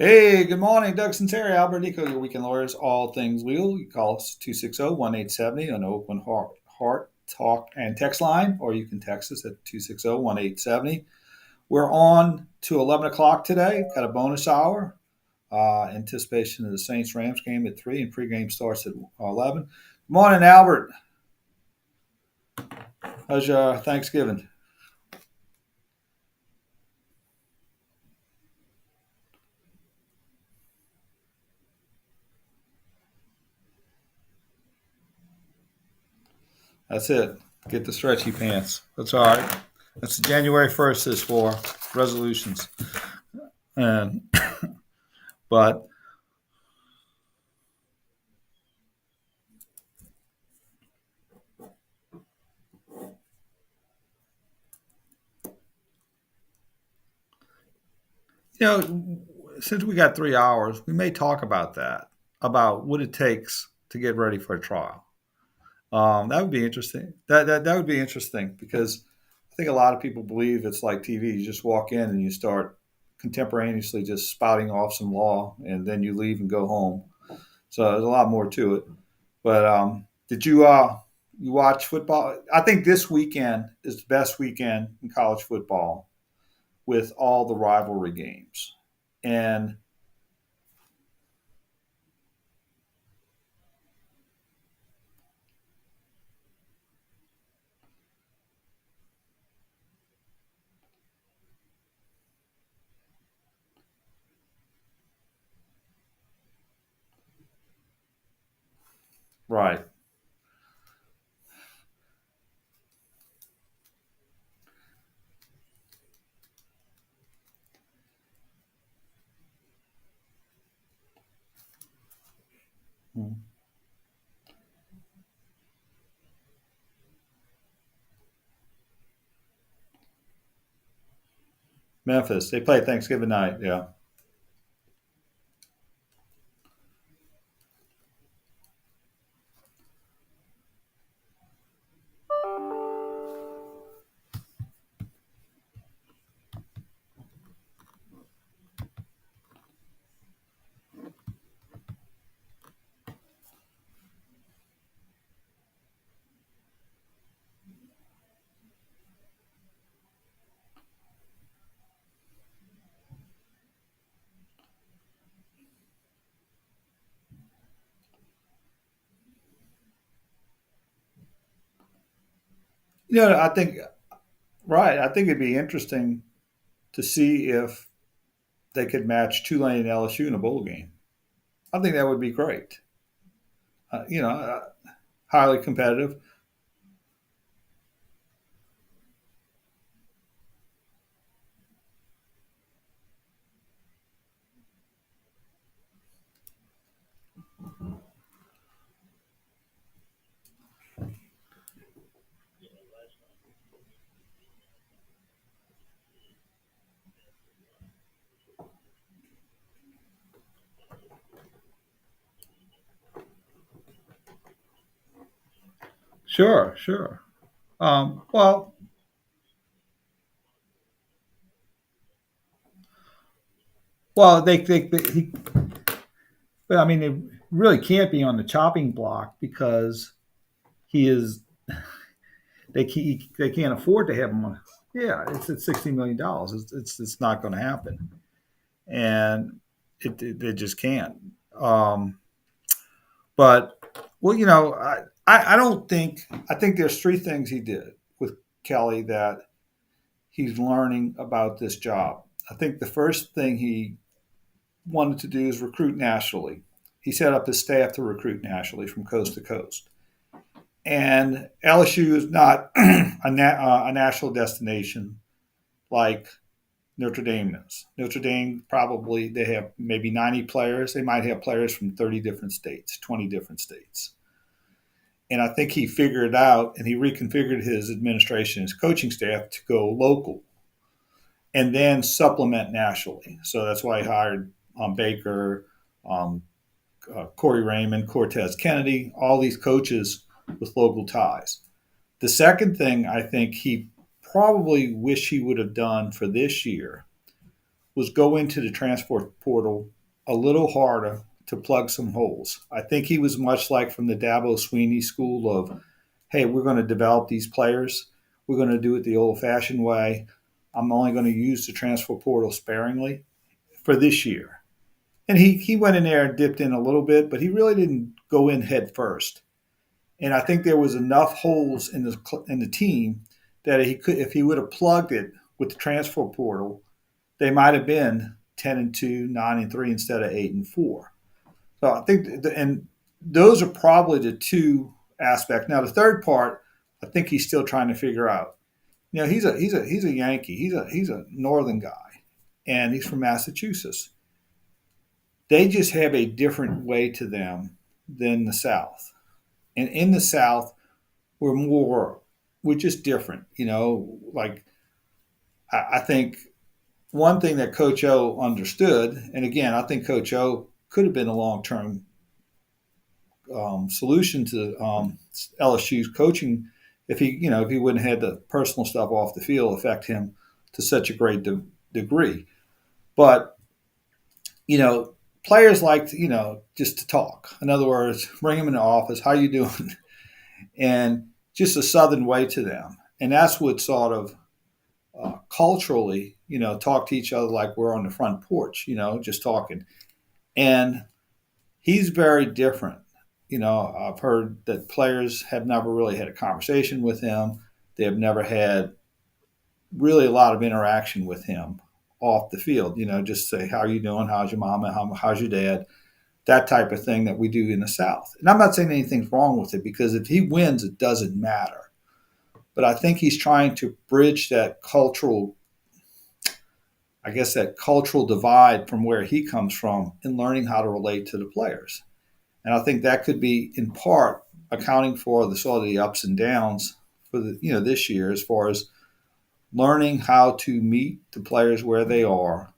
Hey, good morning, Doug Terry, Albert Nico, your weekend lawyers, all things legal. You call us 260-1870 on the Oakland Heart Talk and text line, or you can text us at 260-1870. We're on to 11 o'clock today. Got a bonus hour. Anticipation of the Saints-Rams game at 3, and pregame starts at 11. Good morning, Albert. How's your Thanksgiving? That's it. Get the stretchy pants. That's all right. That's January 1st is for resolutions. And but you know, since we got 3 hours, we may talk about that, about what it takes to get ready for a trial. That would be interesting. That would be interesting because I think a lot of people believe it's like TV. You just walk in and you start contemporaneously just spouting off some law, and then you leave and go home. So there's a lot more to it. But did you watch football? I think this weekend is the best weekend in college football with all the rivalry games. And right. Hmm. Memphis. They play Thanksgiving night. Yeah. I think right. I think it'd be interesting to see if they could match Tulane and LSU in a bowl game. I think that would be great. Uh, you know, uh, Highly competitive. Sure, sure. Well, but I mean, they really can't be on the chopping block because he is. They can't afford to have him on. Yeah, it's at $60 million. It's not going to happen, and it just can't. Um, but well, I don't think I think there's three things he did with Kelly that he's learning about this job. I think the first thing he wanted to do is recruit nationally. He set up his staff to recruit nationally from coast to coast. And LSU is not a national destination like Notre Dame is. Notre Dame probably they have maybe 90 players. They might have players from 30 different states, 20 different states. And I think he figured out and he reconfigured his administration, his coaching staff to go local and then supplement nationally. So that's why he hired Baker, um, Corey Raymond, Cortez Kennedy, all these coaches with local ties. The second thing I think he probably wish he would have done for this year was go into the transport portal a little harder to plug some holes. I think he was much like from the Dabo Sweeney school of, hey, we're going to develop these players. We're going to do it the old fashioned way. I'm only going to use the transfer portal sparingly for this year. And he went in there and dipped in a little bit, but he really didn't go in head first. And I think there was enough holes in the team that he could, if he would have plugged it with the transfer portal, they might have been 10-2, 9-3 instead of 8-4. So I think, and those are probably the two aspects. Now the third part, I think he's still trying to figure out. You know, he's a Yankee. He's a northern guy, and he's from Massachusetts. They just have a different way to them than the South. And in the South, we're just different. You know, like I think one thing that Coach O understood, and again, I think Coach O could have been a long term solution to LSU's coaching if he wouldn't have had the personal stuff off the field affect him to such a great degree. But players like just to talk. In other words, bring them in the office. How you doing? And just a Southern way to them, and that's what sort of culturally, talk to each other like we're on the front porch, just talking. And he's very different. I've heard that players have never really had a conversation with him. They have never had really a lot of interaction with him off the field. Just say, how are you doing? How's your mama? How's your dad? That type of thing that we do in the South. And I'm not saying anything's wrong with it, because if he wins, it doesn't matter. But I think he's trying to bridge that cultural divide from where he comes from in learning how to relate to the players. And I think that could be in part accounting for the sort of the ups and downs for this year, as far as learning how to meet the players where they are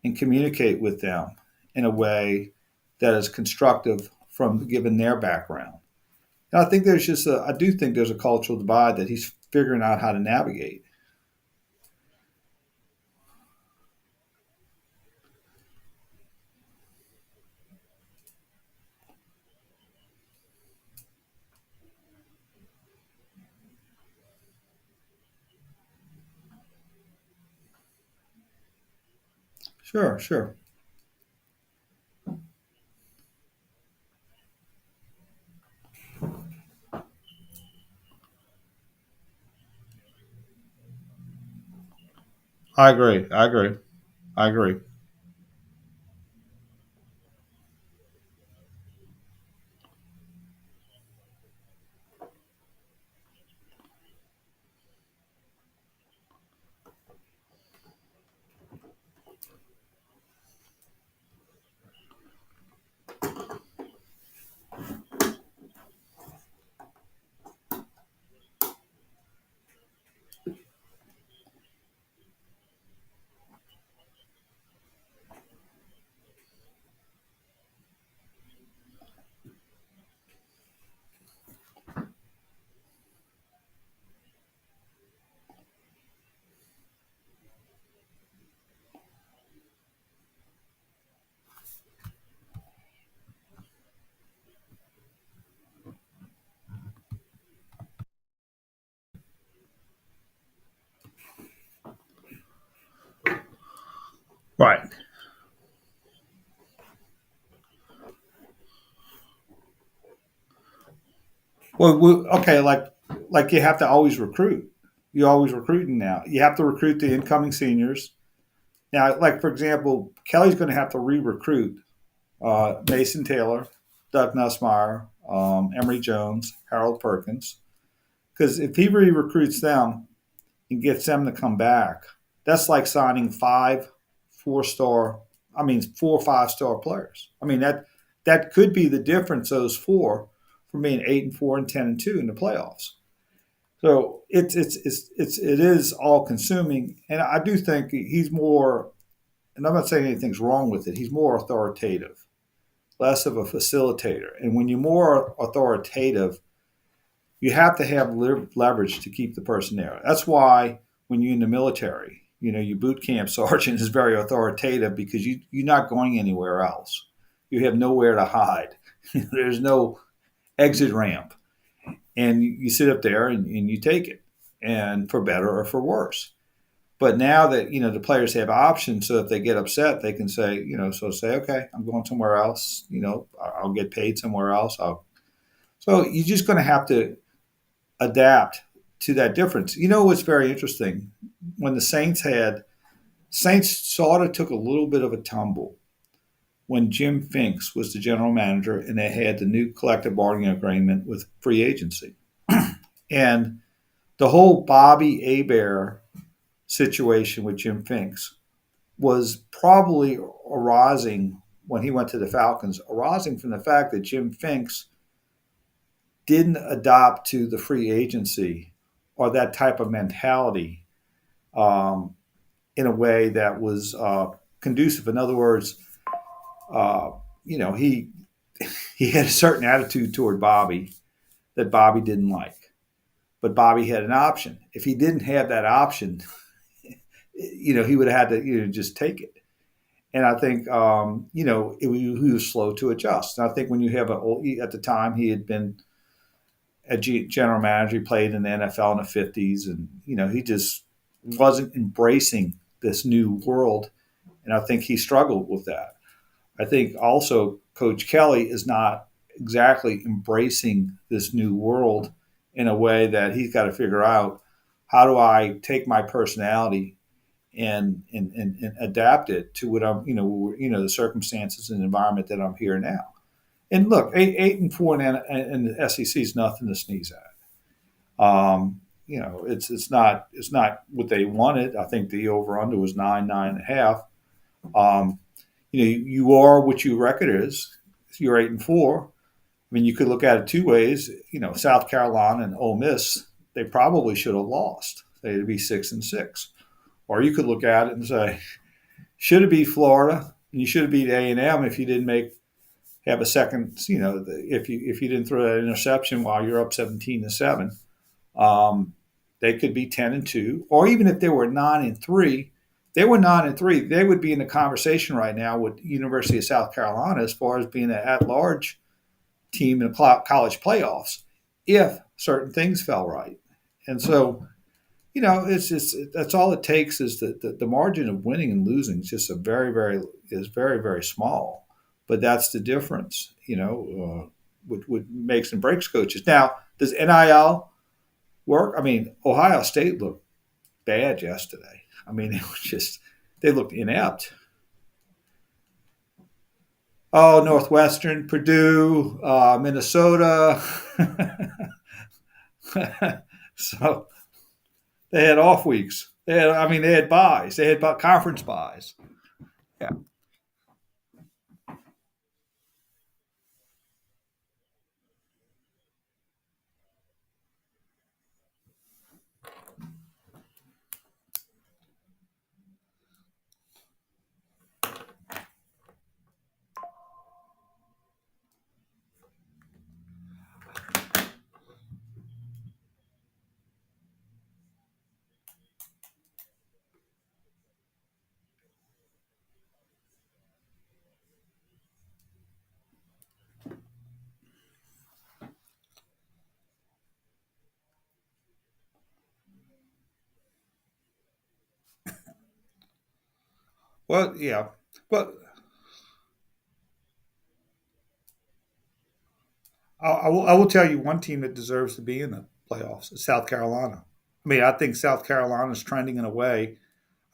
and communicate with them in a way that is constructive from given their background. And I think I do think there's a cultural divide that he's figuring out how to navigate. Sure, sure. I agree. I agree. I agree. Right. Well, okay, like you have to always recruit. You're always recruiting now. You have to recruit the incoming seniors. Now, like for example, Kelly's going to have to re-recruit Mason Taylor, Doug Nussmeyer, Emory Jones, Harold Perkins, because if he re-recruits them and gets them to come back, that's like signing four 5-star players. I mean that could be the difference, those four, from being 8-4 and 10-2 in the playoffs. So it is all consuming, and I do think he's more. And I'm not saying anything's wrong with it. He's more authoritative, less of a facilitator. And when you're more authoritative, you have to have leverage to keep the person there. That's why when you're in the military, Your boot camp sergeant is very authoritative because you're not going anywhere else. You have nowhere to hide. There's no exit ramp. And you sit up there and you take it, and for better or for worse. But now that the players have options, so if they get upset, they can say, so say, okay, I'm going somewhere else. I'll get paid somewhere else. So you're just going to have to adapt to that difference. What's very interesting? When the Saints sort of took a little bit of a tumble when Jim Finks was the general manager and they had the new collective bargaining agreement with free agency. And the whole Bobby Abear situation with Jim Finks was probably arising when he went to the Falcons, arising from the fact that Jim Finks didn't adopt to the free agency or that type of mentality in a way that was conducive. In other words, he he had a certain attitude toward Bobby that Bobby didn't like, but Bobby had an option. If he didn't have that option, he would have had to just take it. And I think he was slow to adjust. And I think when you have at the time he had been a general manager, he played in the NFL in the 50s, and he just wasn't embracing this new world. And I think he struggled with that. I think also Coach Kelly is not exactly embracing this new world in a way that he's got to figure out, how do I take my personality and adapt it to what I'm, the circumstances and environment that I'm here now. And look, 8-4 in the SEC is nothing to sneeze at. It's not what they wanted. I think the over under was 9.5. You are what your record is. You're 8-4. I mean, you could look at it two ways. South Carolina and Ole Miss, they probably should have lost. They'd be 6-6. Or you could look at it and say, should it be Florida? And you should have beat A&M if you didn't have a second. If you didn't throw that interception while you're up 17-7, they could be 10-2. Or even if they were 9-3, they would be in the conversation right now with University of South Carolina as far as being an at-large team in the college playoffs if certain things fell right. And so, it's just, that's all it takes is the margin of winning and losing is just very, very small. But that's the difference, what makes and breaks coaches. Now, does NIL work? I mean, Ohio State looked bad yesterday. I mean, it was just, they looked inept. Oh, Northwestern, Purdue, Minnesota. So they had off weeks. They had buys. They had conference buys. Yeah. Well, yeah. But I will tell you one team that deserves to be in the playoffs is South Carolina. I mean, I think South Carolina is trending in a way.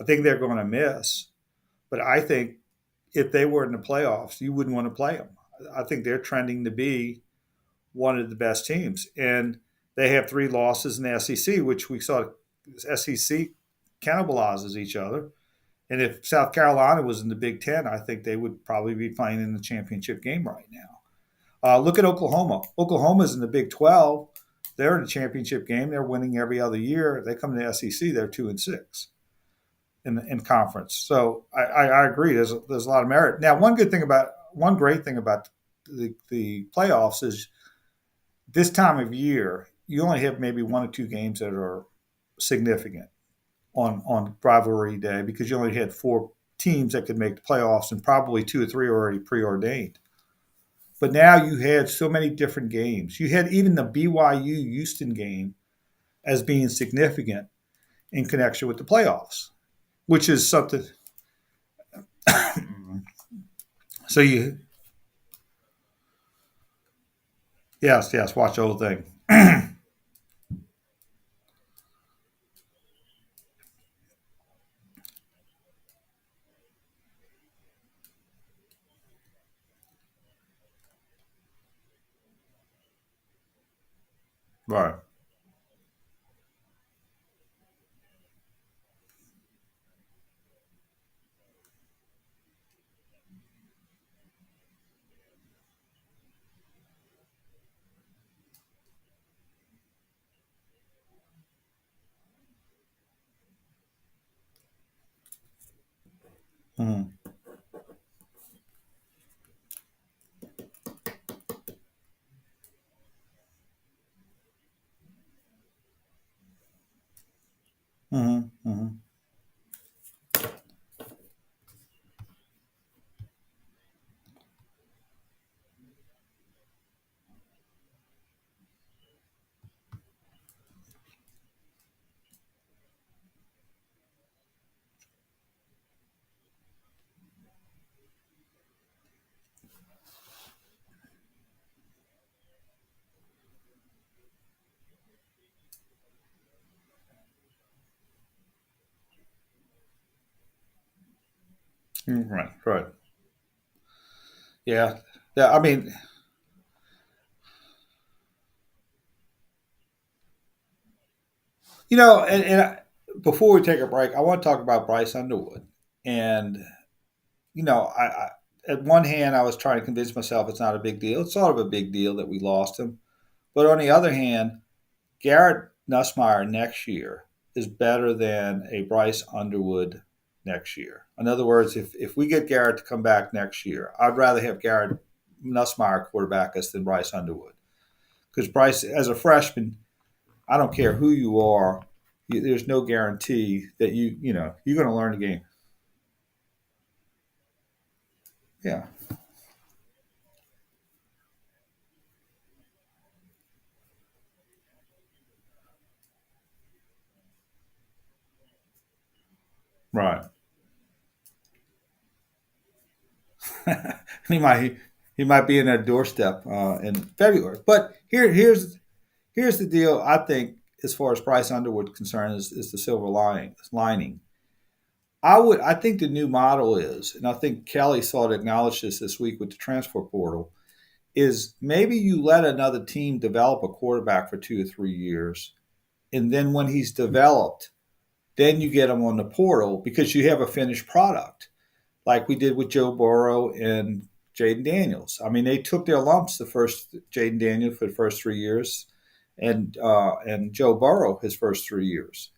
I think they're going to miss, but I think if they were in the playoffs, you wouldn't want to play them. I think they're trending to be one of the best teams, and they have 3 losses in the SEC, which we saw SEC cannibalizes each other. And if South Carolina was in the Big Ten, I think they would probably be playing in the championship game right now. Look at Oklahoma. Oklahoma's in the Big 12. They're in the championship game. They're winning every other year. They come to the SEC. They're 2-6 in conference. So I agree. There's a lot of merit. Now, one great thing about the playoffs is this time of year you only have maybe 1 or 2 games that are significant. on rivalry day because you only had four teams that could make the playoffs, and probably two or three are already preordained. But now you had so many different games. You had even the BYU Houston game as being significant in connection with the playoffs, which is something. So you, yes, yes, watch the whole thing. Right. Mm-hmm. Mm-hmm. Mm-hmm. Right. Right. Yeah. Yeah. I mean, before we take a break, I want to talk about Bryce Underwood. And I at one hand, I was trying to convince myself it's not a big deal. It's sort of a big deal that we lost him. But on the other hand, Garrett Nussmeyer next year is better than a Bryce Underwood next year. In other words, if we get Garrett to come back next year, I'd rather have Garrett Nussmeyer quarterback us than Bryce Underwood. Because Bryce, as a freshman, I don't care who you are, there's no guarantee that you're going to learn the game. Yeah, right. he might he might be in their doorstep in February. But here's the deal. I think as far as Bryce Underwood concerned is the silver lining. I think the new model is, and I think Kelly sort of acknowledged this week with the transfer portal, is maybe you let another team develop a quarterback for 2 or 3 years, and then when he's developed, then you get him on the portal because you have a finished product, like we did with Joe Burrow and Jaden Daniels. I mean, they took their lumps the first Jaden Daniels for the first 3 years, and Joe Burrow his first 3 years,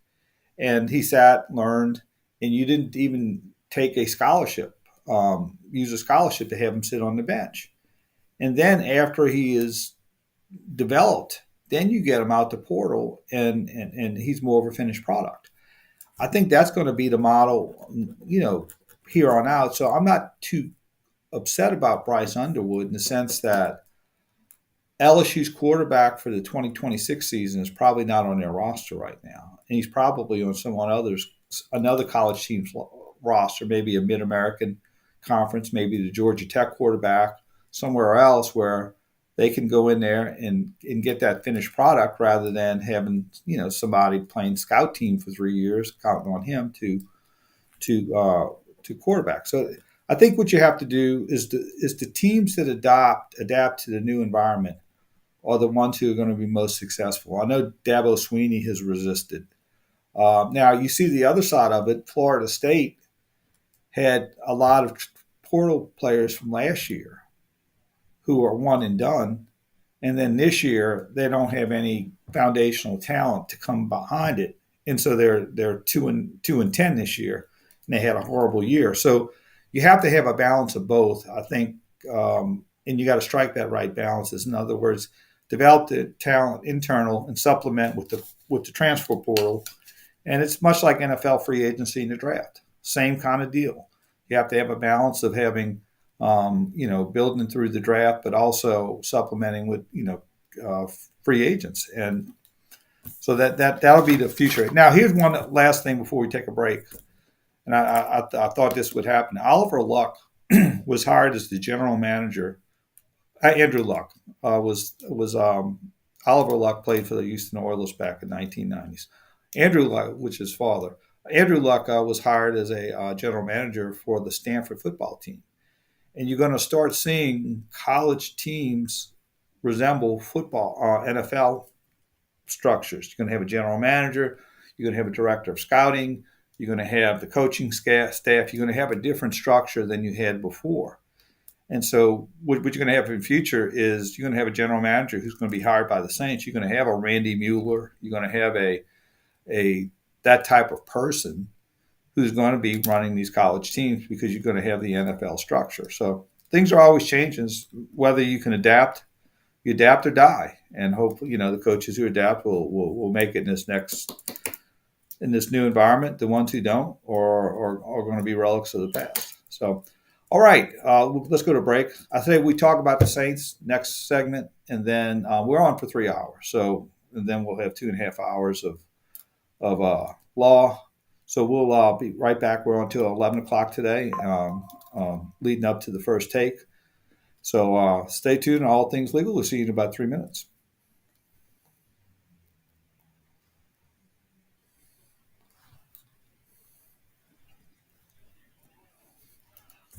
and he sat, learned, and you didn't even take a scholarship, use a scholarship to have him sit on the bench. And then after he is developed, then you get him out the portal, and he's more of a finished product. I think that's going to be the model, here on out. So I'm not too upset about Bryce Underwood in the sense that LSU's quarterback for the 2026 season is probably not on their roster right now, and he's probably on another college team's roster, maybe a Mid American conference, maybe the Georgia Tech quarterback somewhere else where they can go in there and get that finished product rather than having somebody playing scout team for 3 years counting on him to quarterback. So I think what you have to do is the teams that adapt to the new environment are the ones who are going to be most successful. I know Dabo Sweeney has resisted. Now you see the other side of it. Florida State had a lot of portal players from last year who are one and done, and then this year they don't have any foundational talent to come behind it, and so they're 2-10 this year, and they had a horrible year. So you have to have a balance of both, I think, and you got to strike that right balance. In other words, develop the talent internal and supplement with the transfer portal, And it's much like NFL free agency in the draft. Same kind of deal. You have to have a balance of having, building through the draft, but also supplementing with, uh, free agents. And so that'll be the future. Now, here's one last thing before we take a break. And I thought this would happen. Oliver Luck was hired as the general manager. Andrew Luck was Oliver Luck played for the Houston Oilers back in 1990s. Andrew Luck, which is his father, Andrew Luck was hired as a general manager for the Stanford football team, and you're going to start seeing college teams resemble football NFL structures. You're going to have a general manager, you're going to have a director of scouting, you're going to have the coaching staff. You're going to have a different structure than you had before. And so, what you're going to have in the future is you're going to have a general manager who's going to be hired by the Saints. You're going to have a Randy Mueller. You're going to have a that type of person who's going to be running these college teams because you're going to have the NFL structure. So things are always changing. Whether you can adapt, you adapt or die. And hopefully, the coaches who adapt will make it in this new environment. The ones who don't are going to be relics of the past. So. All right, let's go to break. I say we talk about the Saints next segment, and then we're on for 3 hours. So and then we'll have 2.5 hours of law. So we'll be right back. We're on until 11 o'clock today, leading up to the first take. So stay tuned on All Things Legal. We'll see you in about 3 minutes.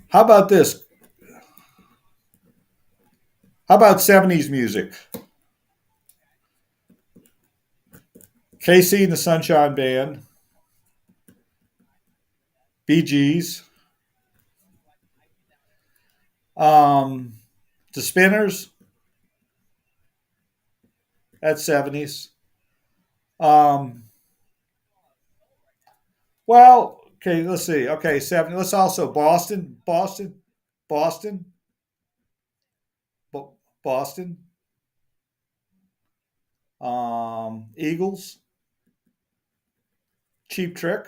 How about this? How about 70s music? KC and the Sunshine Band, Bee Gees, the Spinners, that's 70s. Um, well, okay, let's see. Okay, 70. Let's also Boston, Boston, Eagles, Cheap Trick.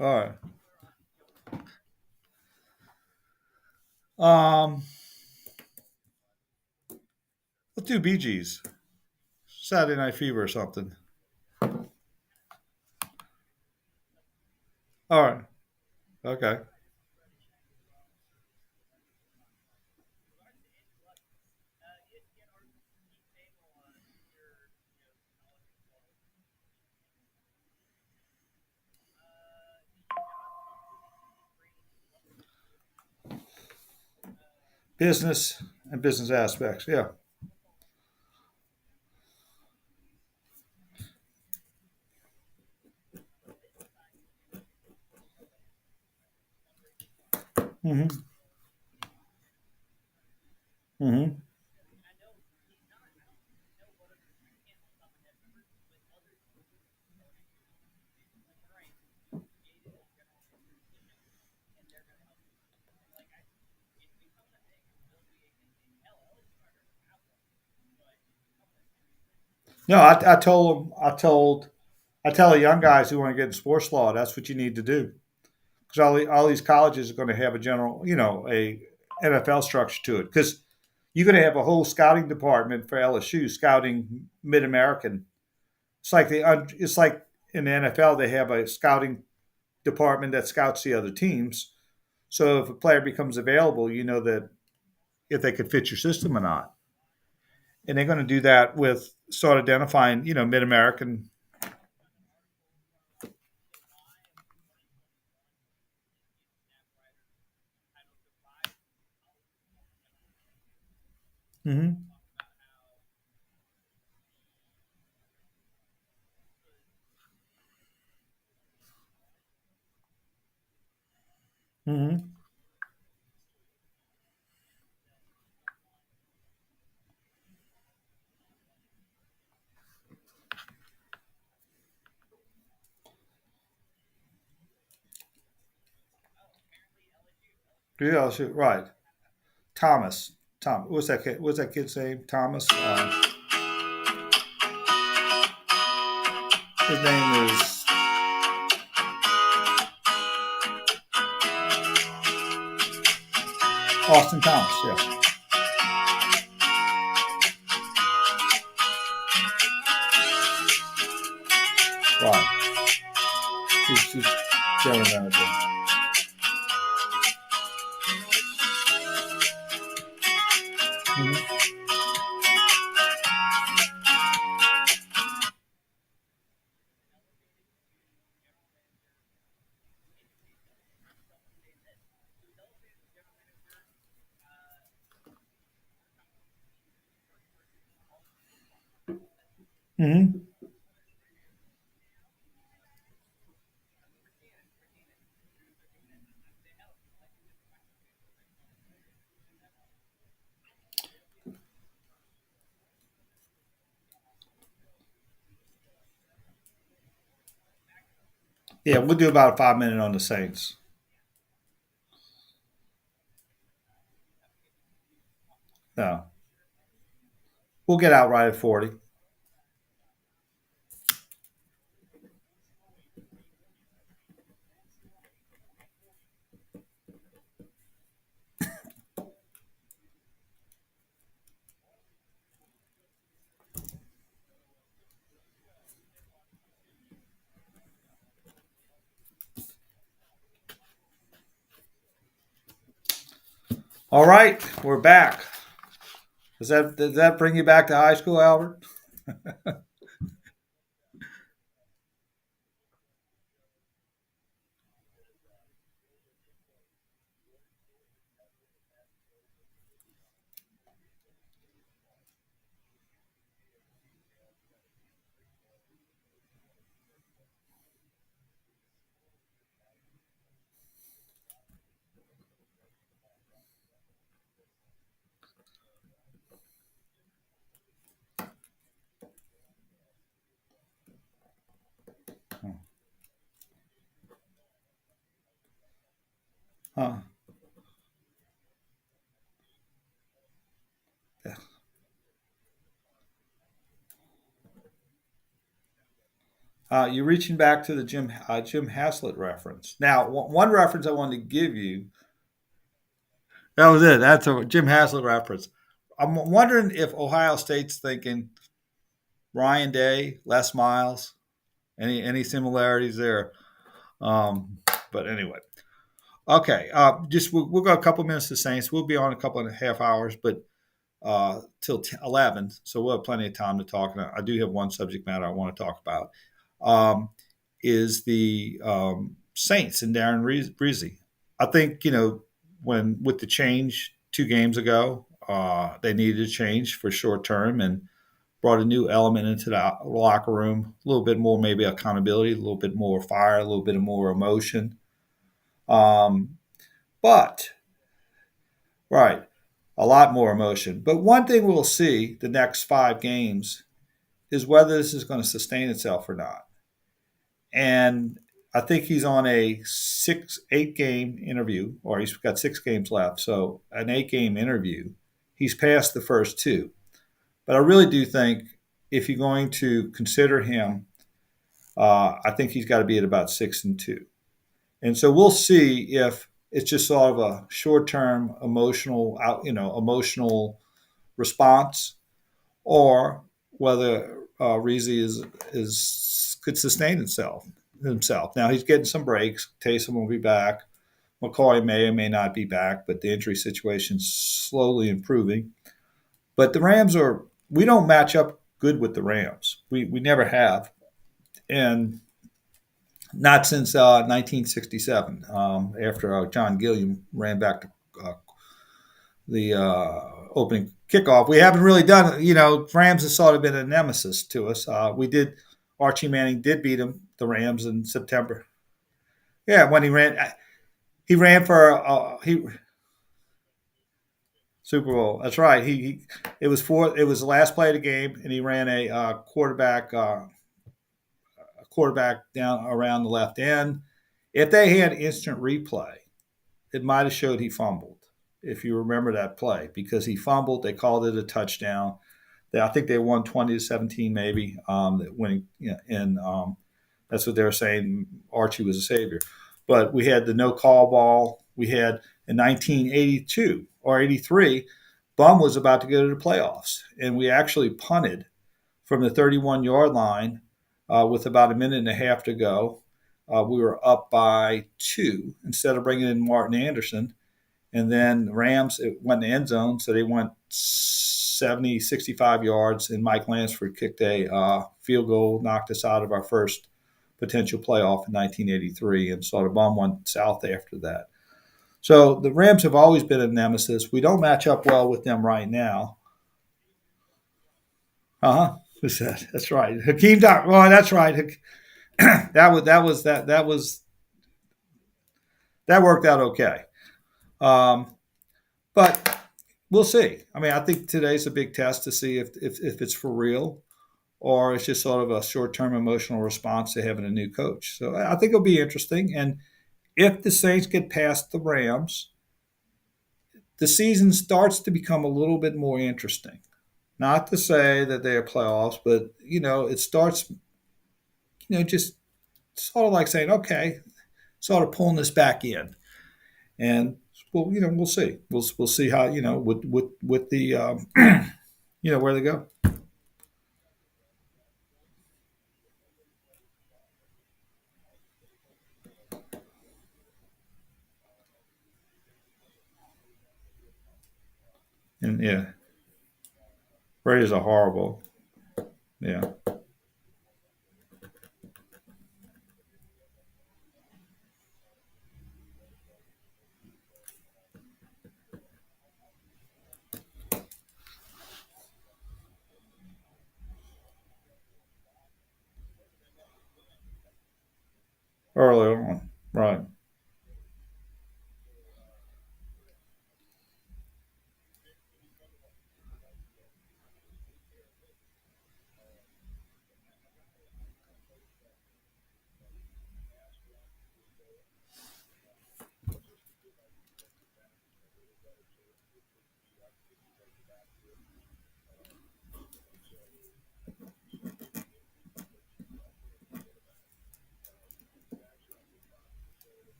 All right. Um, let's do Bee Gees. Saturday Night Fever or something. All right. Okay. Business and business aspects. Yeah. Mm-hmm. Mm-hmm. No, I told them. I tell the young guys who want to get in sports law, that's what you need to do. Because all these colleges are going to have a general, a NFL structure to it. Because you're going to have a whole scouting department for LSU scouting Mid American. It's like in the NFL they have a scouting department that scouts the other teams. So if a player becomes available, you know that if they could fit your system or not. And they're going to do that with start identifying, Mid American. Mm-hmm. Mm-hmm. Yeah, right. Thomas. What's that kid's name? Thomas. His name is Austin Thomas. Yeah. Right. He's general manager. Mm-hmm. Mm-hmm. Yeah, we'll do about a 5 minute on the Saints. No, we'll get out right at 40. All right, we're back. Does that bring you back to high school, Albert? Huh. Yeah. You're reaching back to the Jim Haslett reference. Now, one reference I wanted to give you. That was it. That's a Jim Haslett reference. I'm wondering if Ohio State's thinking Ryan Day, Les Miles, any similarities there. But anyway, okay. Just we'll go a couple minutes to Saints. We'll be on a couple and a half hours, but till 11, so we'll have plenty of time to talk. And I do have one subject matter I want to talk about. Um, is the Saints and Darren Breezy. I think when with the change 2 games ago, they needed a change for short term and brought a new element into the locker room. A little bit more maybe accountability, a little bit more fire, a little bit more emotion. Um, but right, a lot more emotion. But one thing we'll see the next 5 games is whether this is going to sustain itself or not. And I think he's on a 8 game interview, or he's got 6 games left. So an 8 game interview. He's passed the first 2. But I really do think if you're going to consider him, I think he's got to be at about 6-2. And so we'll see if it's just sort of a short-term emotional response, or whether Reezy is could sustain himself. Now he's getting some breaks. Taysom will be back. McCoy may or may not be back, but the injury situation's slowly improving. But the Rams we don't match up good with the Rams. We never have, and not since 1967, after John Gilliam ran back the opening kickoff. We haven't really done it. Rams has sort of been a nemesis to us. We did. Archie Manning did beat the Rams in September. Yeah, when he ran for Super Bowl. That's right. It was the last play of the game, and he ran a quarterback down around the left end. If they had instant replay, it might have showed he fumbled. If you remember that play, because he fumbled, they called it a touchdown. I think they won 20-17, maybe. Winning, and that's what they were saying. Archie was a savior. But we had the no call ball. We had in 1982 or 83, Bum was about to go to the playoffs, and we actually punted from the 31-yard line with about a minute and a half to go. We were up by two instead of bringing in Martin Anderson. And then the Rams, it went in the end zone, so they went 70, 65 yards, and Mike Lansford kicked a field goal, knocked us out of our first potential playoff in 1983, and so the Bum went south after that. So the Rams have always been a nemesis. We don't match up well with them right now. Uh-huh. Who's that? That's right. Hakeem Doc. Well, that's right. That worked out okay. Um, but we'll see. I mean, I think today's a big test to see if it's for real or it's just sort of a short term emotional response to having a new coach. So I think it'll be interesting. And if the Saints get past the Rams, the season starts to become a little bit more interesting. Not to say that they are playoffs, but it starts, just sort of like saying, okay, sort of pulling this back in, and well, we'll see. We'll see how with the where they go. And yeah, Raiders are horrible. Yeah, early on, right?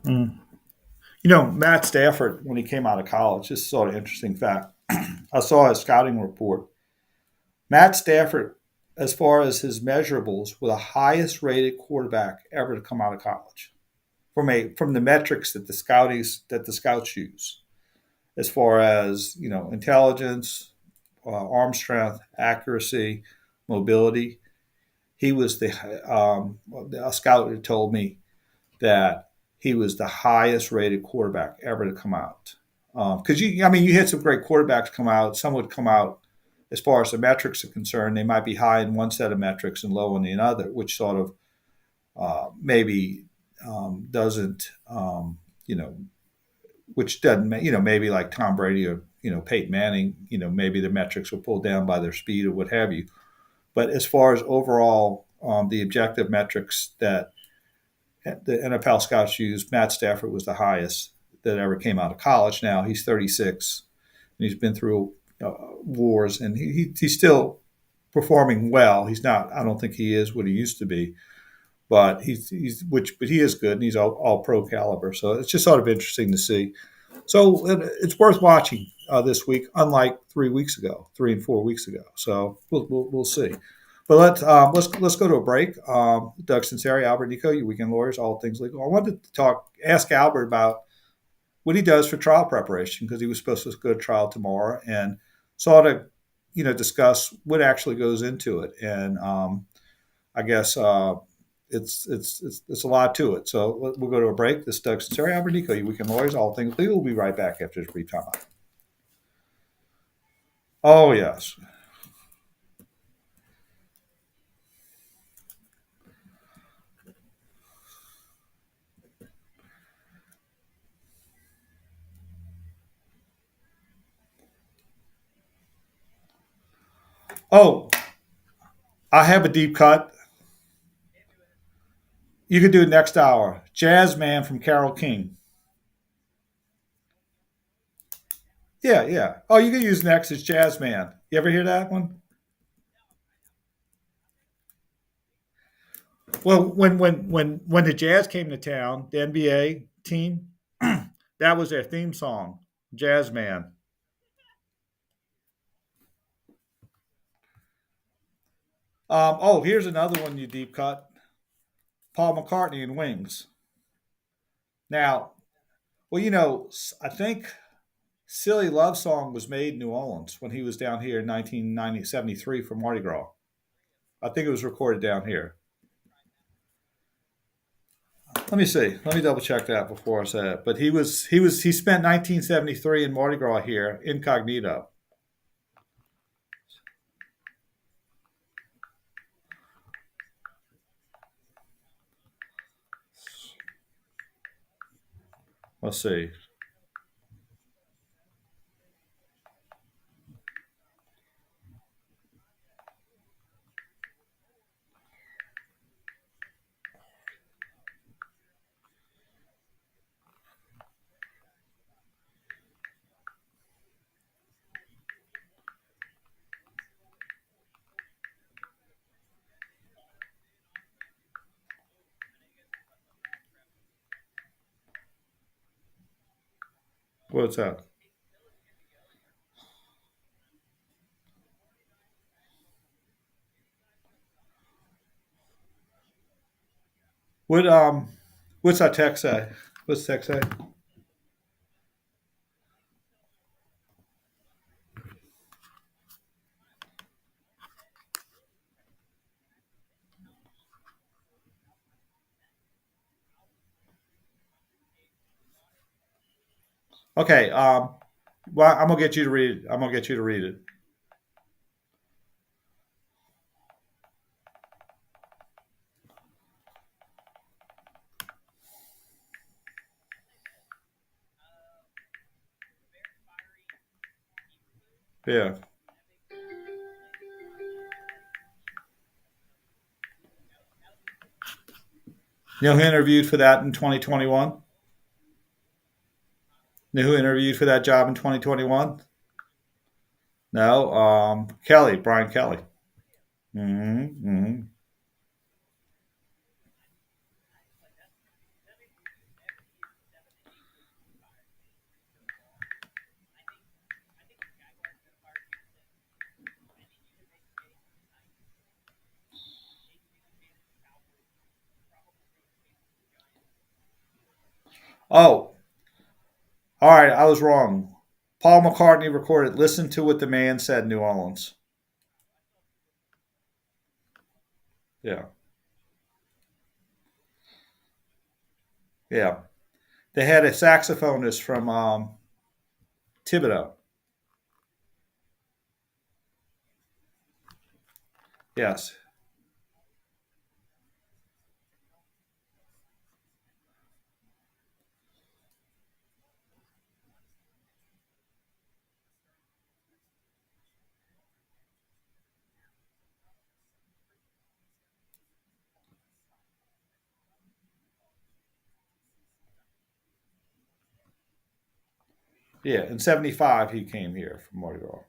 Mm. Matt Stafford, when he came out of college, this is sort of interesting fact. I saw his scouting report. Matt Stafford, as far as his measurables, was the highest rated quarterback ever to come out of college from the metrics that the scouts use, as far as intelligence, arm strength, accuracy, mobility. He was a scout had told me that he was the highest rated quarterback ever to come out. Because you had some great quarterbacks come out. Some would come out as far as the metrics are concerned. They might be high in one set of metrics and low in the other, which sort of maybe doesn't, which doesn't, maybe like Tom Brady or Peyton Manning, maybe the metrics were pulled down by their speed or what have you. But as far as overall, the objective metrics that the NFL scouts use, Matt Stafford was the highest that ever came out of college. Now he's 36, and he's been through wars, and he's still performing well. He's not. I don't think he is what he used to be, but but he is good, and he's all pro caliber. So it's just sort of interesting to see. So it's worth watching this week, unlike 3 weeks ago, 3 and 4 weeks ago. So we'll see. But let's go to a break. Doug Sinceri, Albert Nico, your weekend lawyers, all things legal. I wanted to ask Albert about what he does for trial preparation because he was supposed to go to trial tomorrow, and sort of discuss what actually goes into it. And I guess it's a lot to it. So we'll go to a break. This is Doug Sinceri, Albert Nico, your weekend lawyers, all things legal. We'll be right back after this brief time out. Oh yes. Oh, I have a deep cut. You could do it next hour. Jazz Man from Carol King. Yeah, yeah. Oh, you can use next as Jazz Man. You ever hear that one? Well, when the Jazz came to town, the NBA team, that was their theme song, Jazz Man. Oh, here's another one you deep cut. Paul McCartney and Wings. Now, well, I think Silly Love Song was made in New Orleans when he was down here in 1973 for Mardi Gras. I think it was recorded down here. Let me see. Let me double check that before I say it. But he spent 1973 in Mardi Gras here incognito. Let's see. What's that? What what's that text say? What's the text say? Okay. Well, I'm gonna get you to read it. I'm gonna get you to read it. Yeah. You know who interviewed for that in 2021? You know who interviewed for that job in 2021? No, Kelly, Brian Kelly. Hmm. Oh, all right. I was wrong. Paul McCartney recorded "Listen to What the Man Said" in New Orleans. Yeah, yeah. They had a saxophonist from Thibodeau. Yes. Yeah. In '75, he came here from Mardi Gras.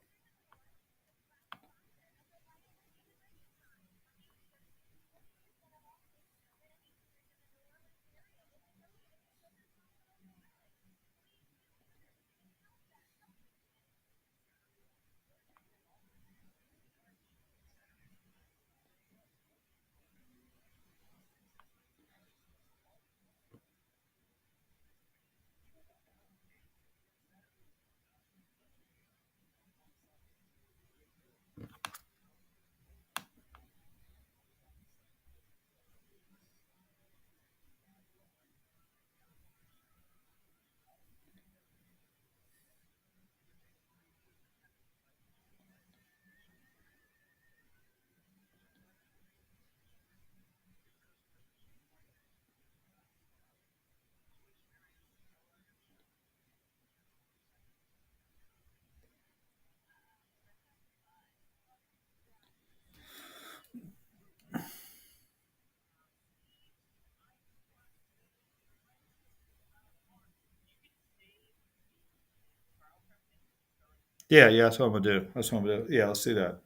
Yeah, yeah, that's what I'm gonna do. That's what I'm gonna do. Yeah, let's do that.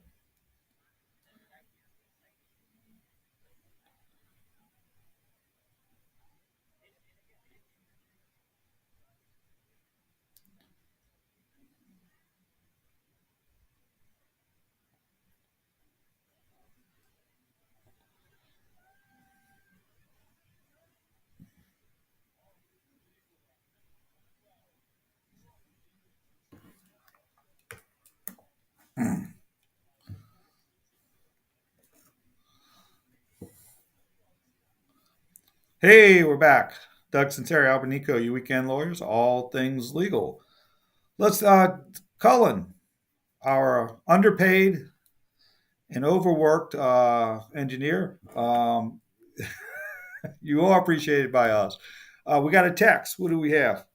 Hey, we're back. Doug Terry Albanico, you weekend lawyers, all things legal. Let's, Cullen, our underpaid and overworked engineer. You are appreciated by us. We got a text. What do we have?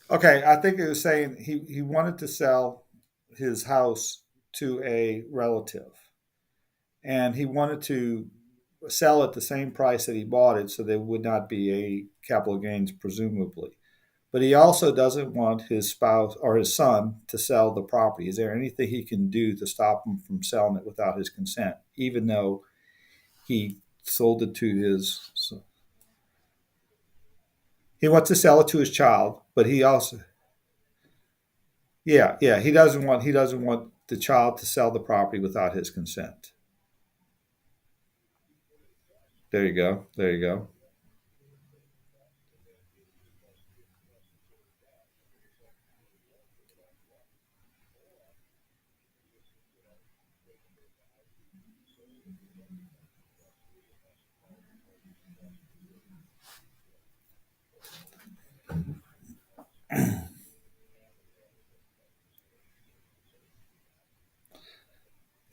Okay, I think it was saying he wanted to sell his house to a relative, and he wanted to sell at the same price that he bought it, so there would not be a capital gains, presumably. But he also doesn't want his spouse or his son to sell the property. Is there anything he can do to stop him from selling it without his consent, even though he sold it to his? He wants to sell it to his child, but he also, yeah, yeah, he doesn't want the child to sell the property without his consent. There you go. There you go.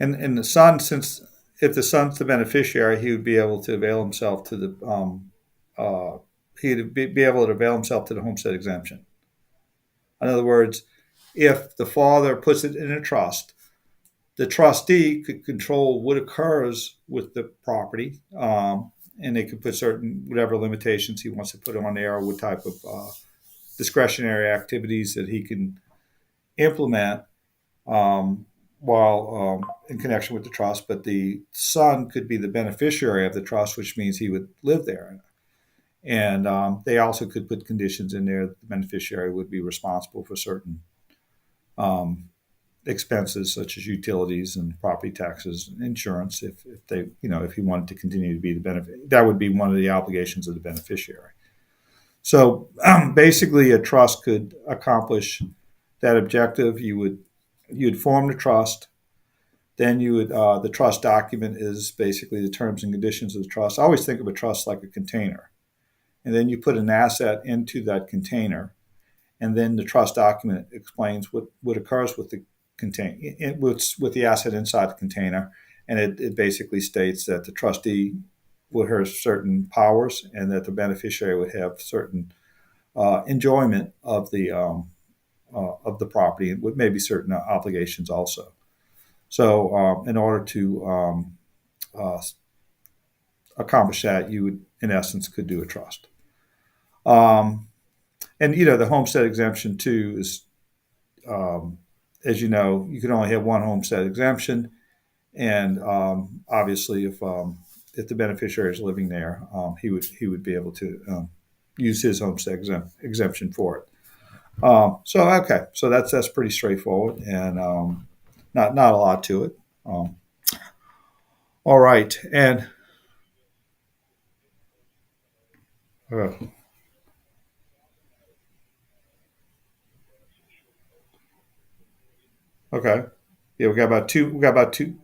And the son, since if the son's the beneficiary, he would be able to avail himself to the uh, he'd be able to avail himself to the homestead exemption. In other words, if the father puts it in a trust, the trustee could control what occurs with the property, and they could put certain whatever limitations he wants to put on there, or what type of discretionary activities that he can implement while in connection with the trust. But the son could be the beneficiary of the trust, which means he would live there. And they also could put conditions in there that the beneficiary would be responsible for certain um, expenses such as utilities and property taxes and insurance if they if he wanted to continue to be the benefit, that would be one of the obligations of the beneficiary. So basically a trust could accomplish that objective. You'd form the trust, then you would the trust document is basically the terms and conditions of the trust. I always think of a trust like a container, and then you put an asset into that container, and then the trust document explains what occurs with the with the asset inside the container, and it basically states that the trustee would have certain powers, and that the beneficiary would have certain enjoyment of the property, with maybe certain obligations also. So, in order to uh, accomplish that, you would, in essence, could do a trust. Um, and the homestead exemption too is, um, as you know, you can only have one homestead exemption, and obviously, if the beneficiary is living there, he would be able to use his homestead exemption for it. So okay, so that's pretty straightforward, and not a lot to it. Um, all right, and uh, okay, yeah, we got about two. We got about two.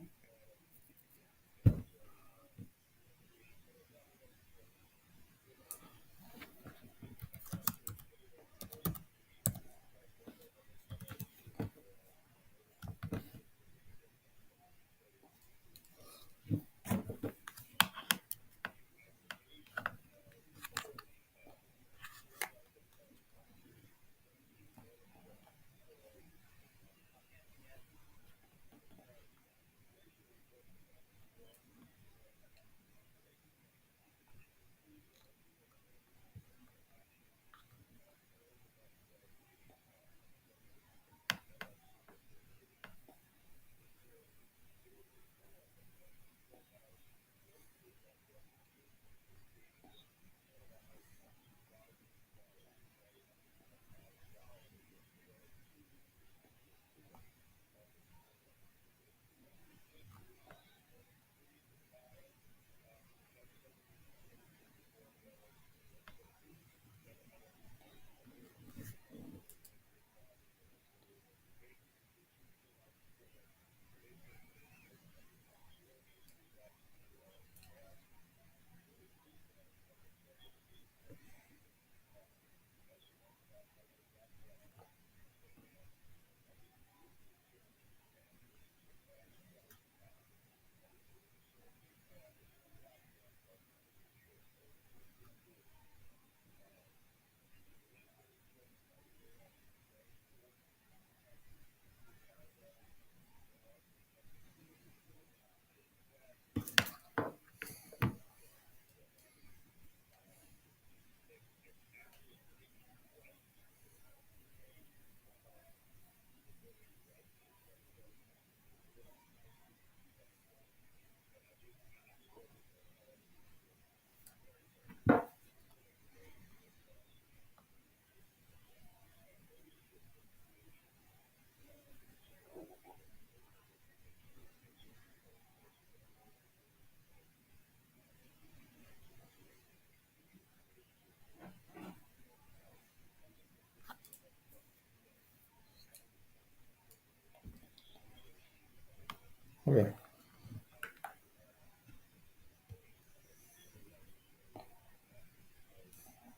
Okay.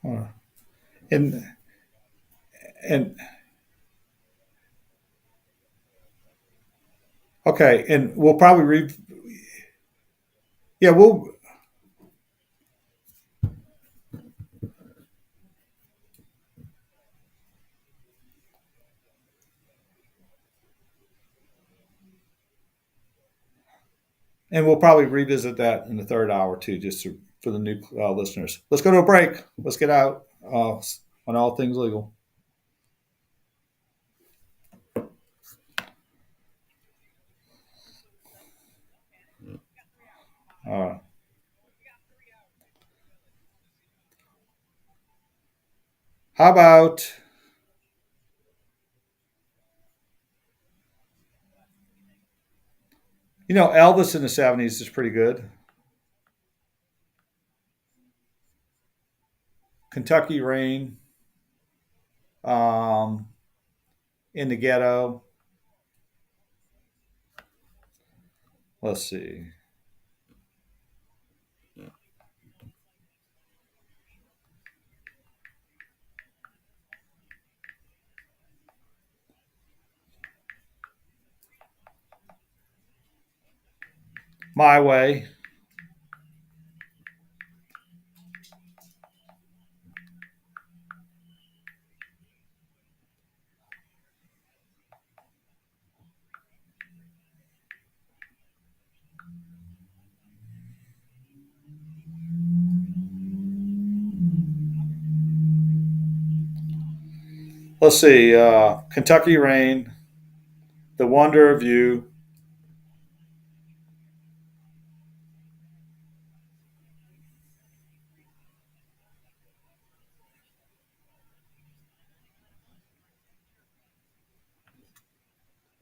Uh, and and okay, and we'll probably yeah, we'll probably revisit that in the third hour too, just for the new listeners. Let's go to a break. Let's get out on all things legal. Uh, how about Elvis in the '70s is pretty good. Kentucky Rain, um, in the ghetto. Let's see. My Way. Let's see. Kentucky Rain, The Wonder of You.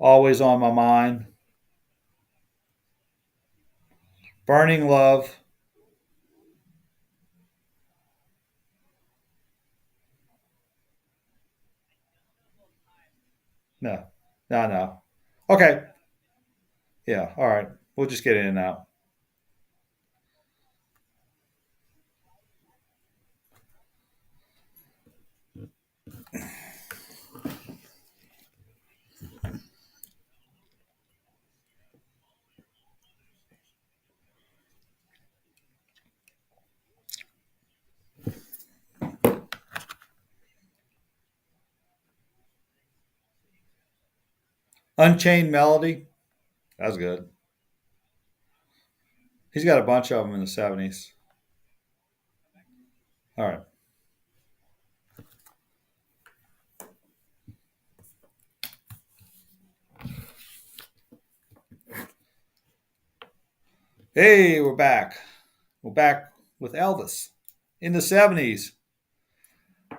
Always on My Mind. Burning Love. No, no, no. Okay. Yeah. All right. We'll just get in and out. Unchained Melody. That's good. He's got a bunch of them in the '70s. All right. Hey, we're back. We're back with Elvis in the '70s.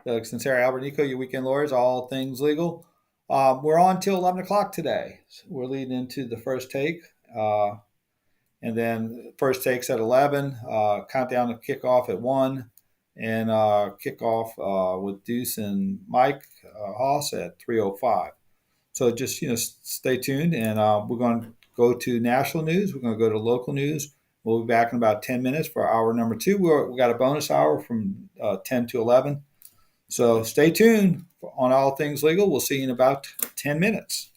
Doug Sincero, Albert Nico, your weekend lawyers, all things legal. We're on till 11 o'clock today. So we're leading into the first take. And then first takes at 11, countdown to kickoff at 1, and kickoff with Deuce and Mike Haas at 3:05. So just stay tuned, and we're going to go to national news. We're going to go to local news. We'll be back in about 10 minutes for hour number 2. We got a bonus hour from 10 to 11. So stay tuned on All Things Legal. We'll see you in about 10 minutes.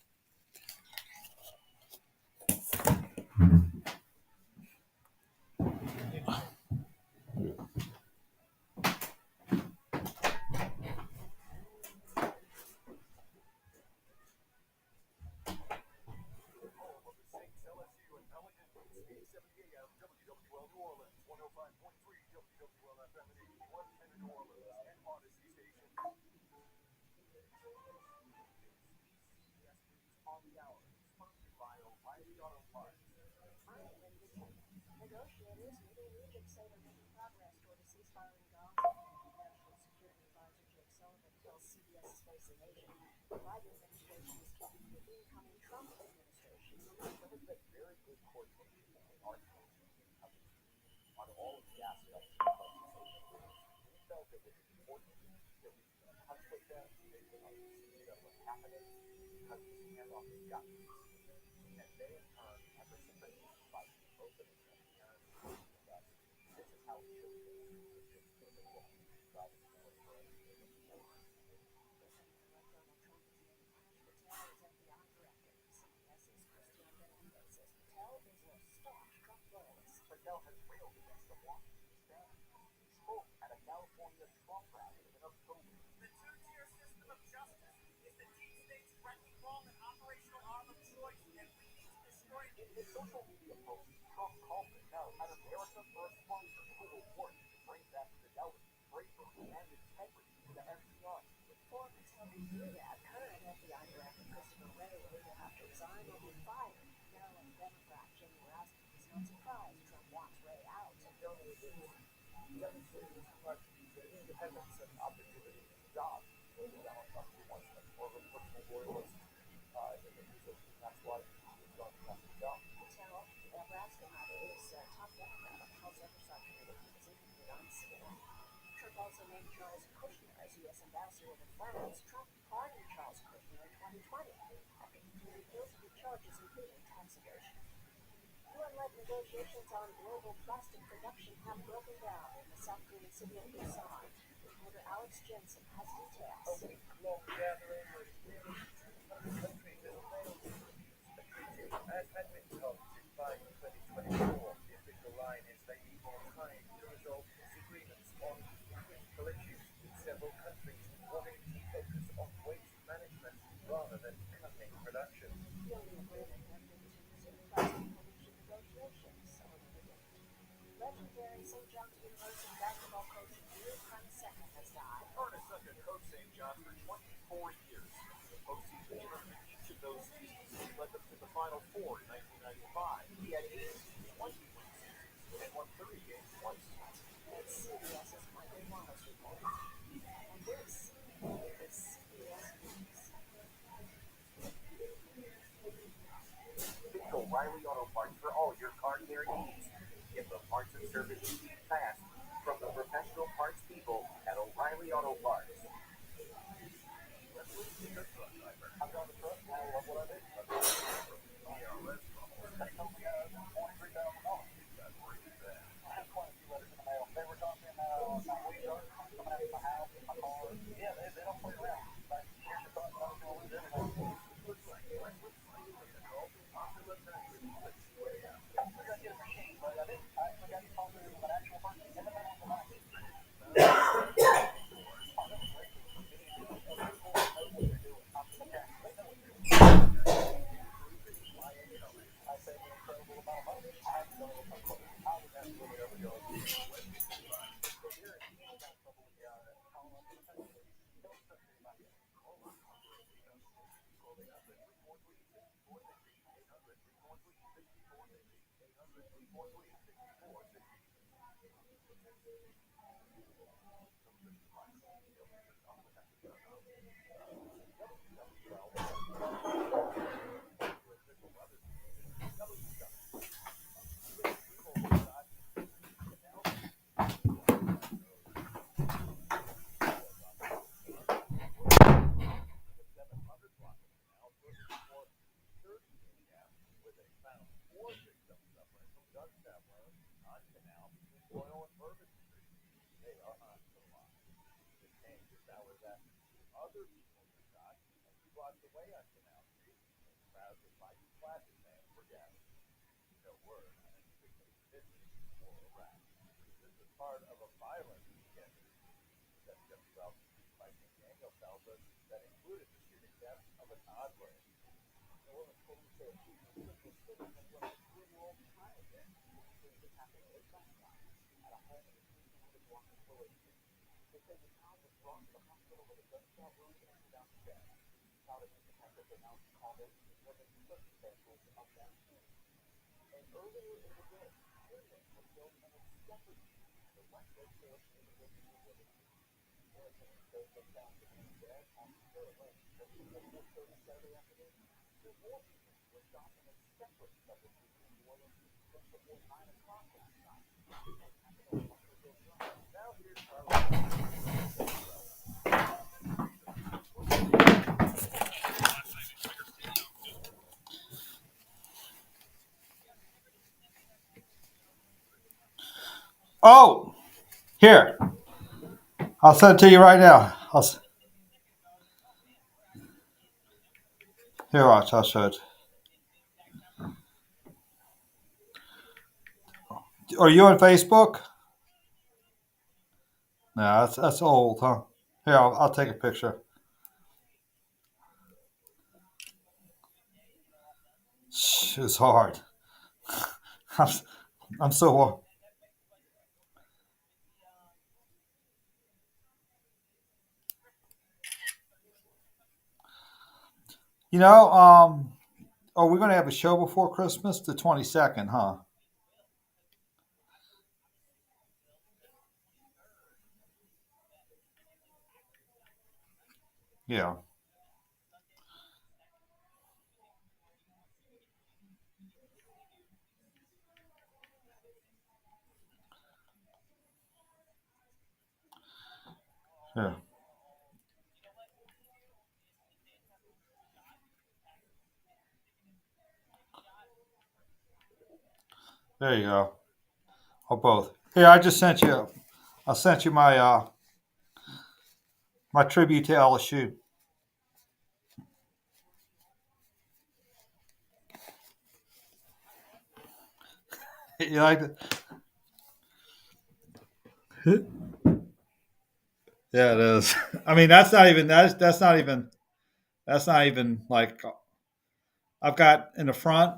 Oh, here. I'll send it to you right now. Here, watch. I'll show it. Are you on Facebook? No, that's old, huh? Here, I'll take a picture. It's hard. I'm, I'm so. You know, are we going to have a show before Christmas? The 22nd, huh? Yeah. Yeah. There you go. Or both. Here, I just sent you. I sent you my tribute to LSU. You like it? Yeah, it is. I mean, that's not even like I've got in the front,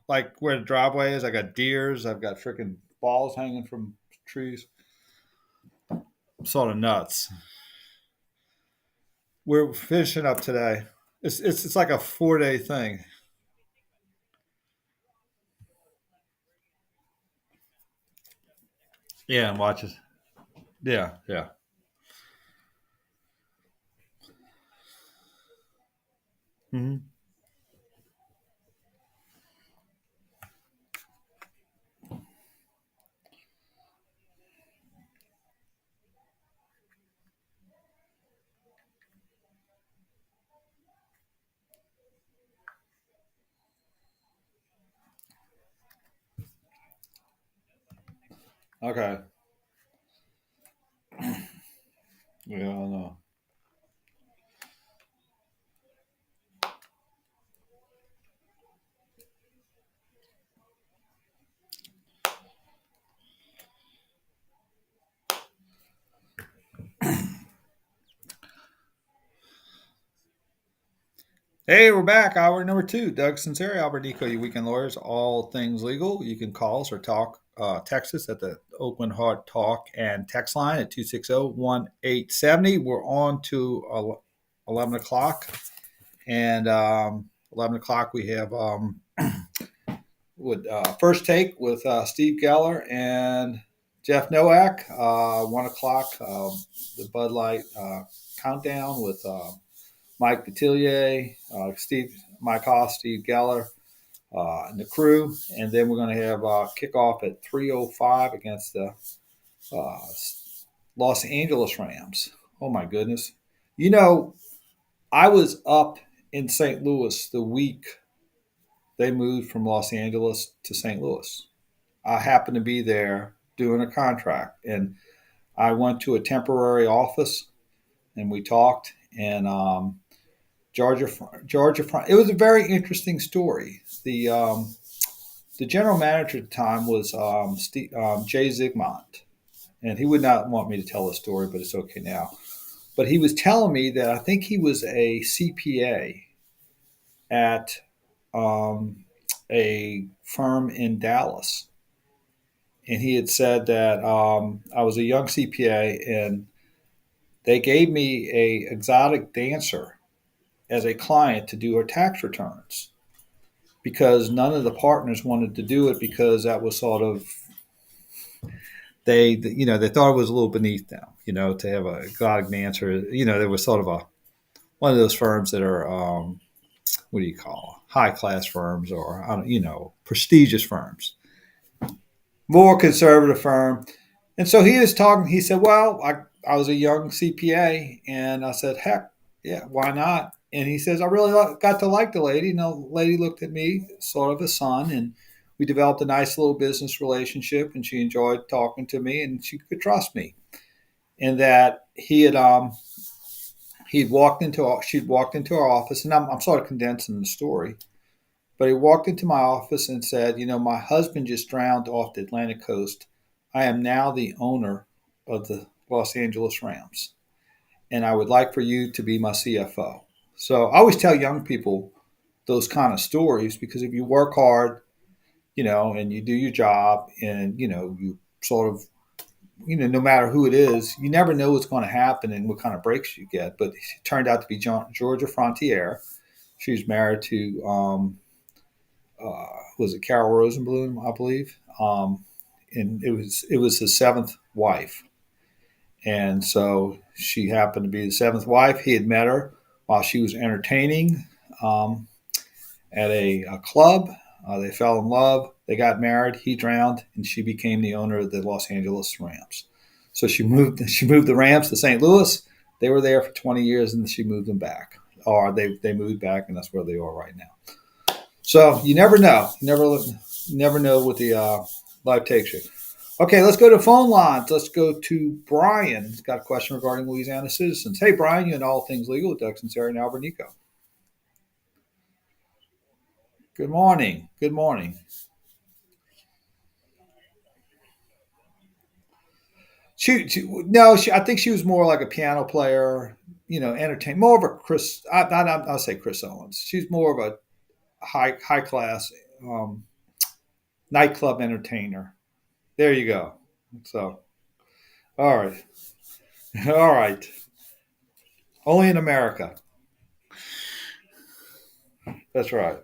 like where the driveway is. I got deers. I've got freaking balls hanging from trees. I'm sort of nuts. We're finishing up today. It's like a 4 day thing. Yeah, and watches. Yeah, yeah. Hmm. Okay. Yeah, I know. Hey, we're back. Hour number two. Doug Sinceri, Albert Nico, you weekend lawyers, all things legal. You can call us or text us at the Oakland Hard Talk and text line at 260-1870. We're on to 11 o'clock. And 11 o'clock, we have with First Take with Steve Geller and Jeff Nowak. 1 o'clock, the Bud Light Countdown with Mike Batillier, Mike Hoss, Steve Geller, and the crew. And then we're going to have kickoff at 3:05 against the uh, Los Angeles Rams. Oh, my goodness. You know, I was up in St. Louis the week they moved from Los Angeles to St. Louis. I happened to be there doing a contract, and I went to a temporary office and we talked. And Georgia, Georgia. It was a very interesting story. The general manager at the time was Jay Zigmont, and he would not want me to tell the story, but it's okay now. But he was telling me that I think he was a CPA at um, a firm in Dallas, and he had said that I was a young CPA, and they gave me a exotic dancer as a client to do her tax returns because none of the partners wanted to do it because that was sort of they thought it was a little beneath them, to have a exotic dancer. There was sort of a one of those firms that are what do you call high class firms or prestigious firms, more conservative firm. And so he was talking. He said, "Well, I was a young CPA," and I said, "Heck, yeah, why not?" And he says, "I really got to like the lady." And the lady looked at me, sort of a son, and we developed a nice little business relationship. And she enjoyed talking to me, and she could trust me. and that she'd walked into our office, and I'm sort of condensing the story, but he walked into my office and said, my husband just drowned off the Atlantic coast. I am now the owner of the Los Angeles Rams, and I would like for you to be my CFO. So I always tell young people those kind of stories because if you work hard, and you do your job, and you sort of, no matter who it is, you never know what's going to happen and what kind of breaks you get. But it turned out to be Georgia Frontiere. She's married to was it Carol Rosenblum, I believe, and it was his seventh wife, and so she happened to be the seventh wife. He had met her while she was entertaining at a club. They fell in love. They got married. He drowned, and she became the owner of the Los Angeles Rams. So she moved. She moved the Rams to St. Louis. They were there for 20 years, and she moved them back, or they moved back, and that's where they are right now. So you never know. You never know what the life takes you. Okay, let's go to phone lines. Let's go to Brian. He's got a question regarding Louisiana citizens. Hey, Brian, you know all things legal with Dexon, Sarah, and Albert Nico. Good morning. Good morning. No, I think she was more like a piano player, entertain more of a Chris. I'll say Chris Owens. She's more of a high class nightclub entertainer. There you go. So, all right, all right. Only in America. That's right.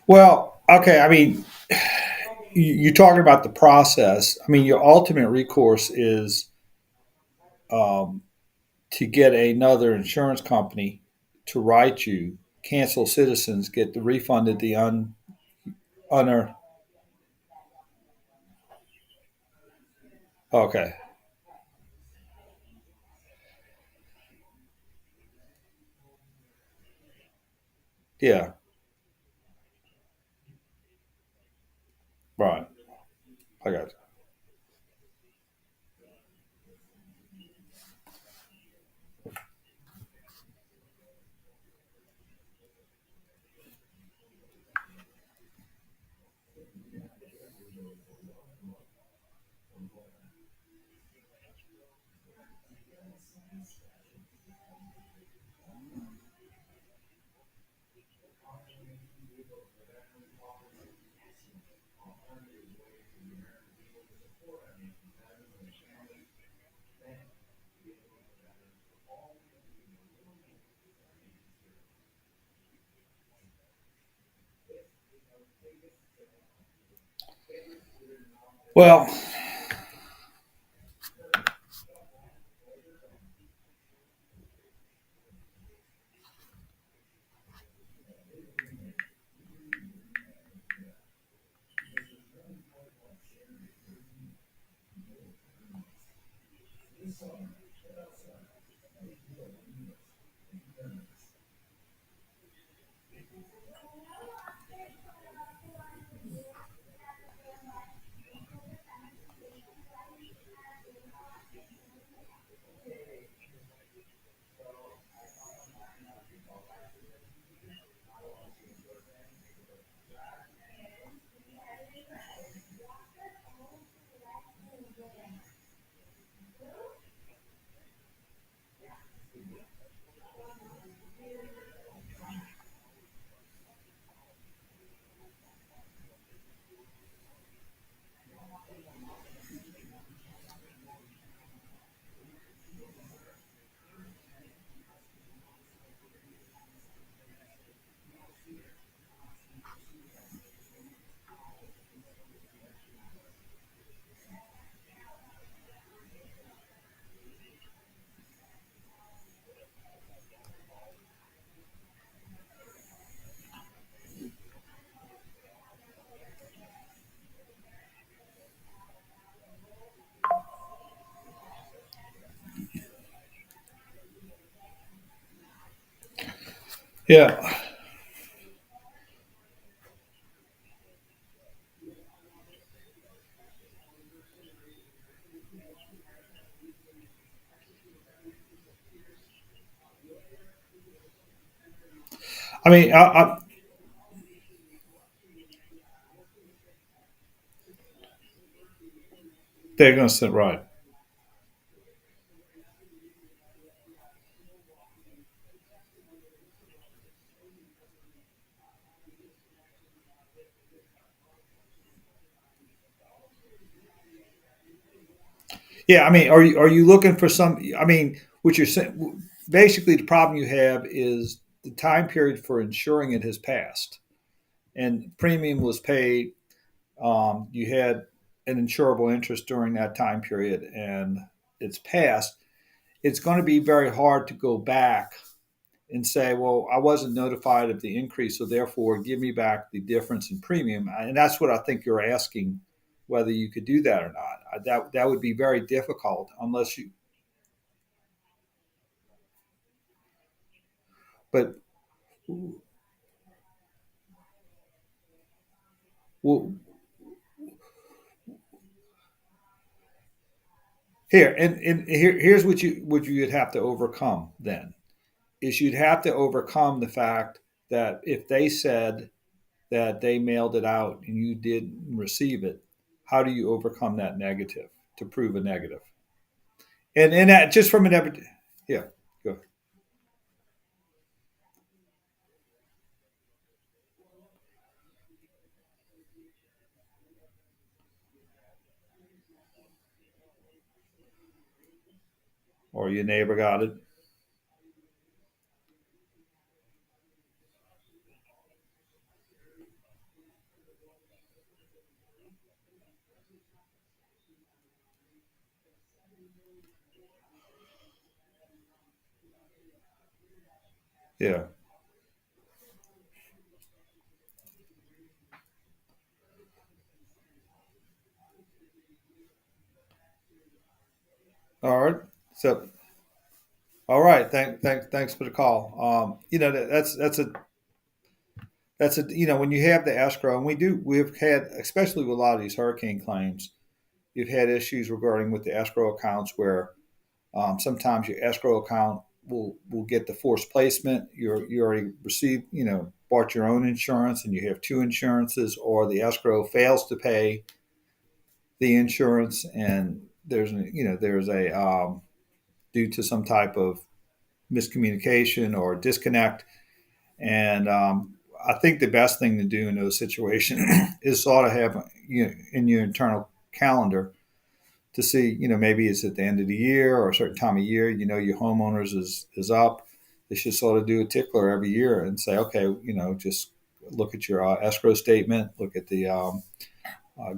Well, okay. I mean, you're talking about the process. I mean, your ultimate recourse is um, to get another insurance company to write you, cancel citizens, get the refunded the unearned. Okay. Yeah. Right. I got you. Well, yeah. I mean, they're going to sit right. Yeah, I mean, are you looking for some? I mean, what you're saying, basically, the problem you have is the time period for insuring it has passed, and premium was paid. You had an insurable interest during that time period, and it's passed. It's going to be very hard to go back and say, well, I wasn't notified of the increase, so therefore give me back the difference in premium. And that's what I think you're asking, whether you could do that or not. That would be very difficult unless you. But well, here's what you'd have to overcome then is you'd have to overcome the fact that if they said that they mailed it out and you didn't receive it, how do you overcome that negative to prove a negative? And that just from an yeah, go. Or your neighbor got it. Yeah. All right. So, all right. Thanks for the call. That's a when you have the escrow, and we've had, especially with a lot of these hurricane claims, you've had issues regarding with the escrow accounts where sometimes your escrow account will get the forced placement. You already received, bought your own insurance, and you have two insurances, or the escrow fails to pay, the insurance, and there's a due to some type of miscommunication or disconnect. And I think the best thing to do in those situations is sort of have in your internal calendar to see, maybe it's at the end of the year or a certain time of year, your homeowners is up. They should sort of do a tickler every year and say, okay, just look at your escrow statement, look at the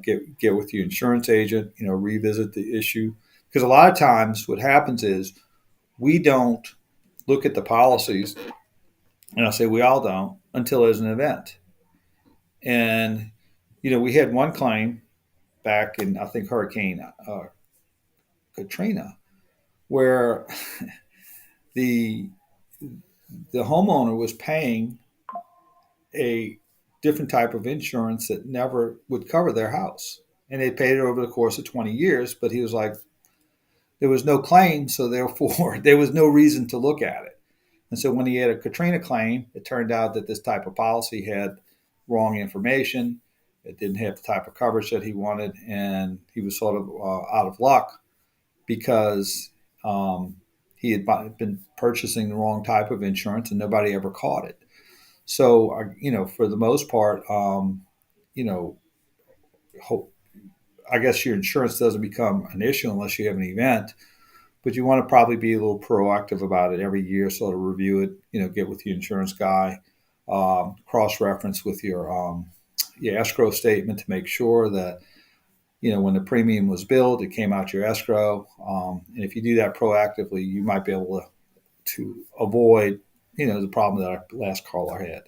get with your insurance agent, revisit the issue, because a lot of times what happens is we don't look at the policies, and I say we all don't until there's an event. And we had one claim back in, I think, Hurricane Katrina, where the the homeowner was paying a different type of insurance that never would cover their house, and they paid it over the course of 20 years. But he was like, there was no claim, so therefore there was no reason to look at it. And so when he had a Katrina claim, it turned out that this type of policy had wrong information. It didn't have the type of coverage that he wanted, and he was sort of out of luck because he had been purchasing the wrong type of insurance, and nobody ever caught it. So, for the most part, you know, I guess your insurance doesn't become an issue unless you have an event, but you want to probably be a little proactive about it every year, sort of review it, get with your insurance guy, cross-reference with your escrow statement to make sure that, when the premium was billed, it came out your escrow. And if you do that proactively, you might be able to avoid, the problem that our last caller had.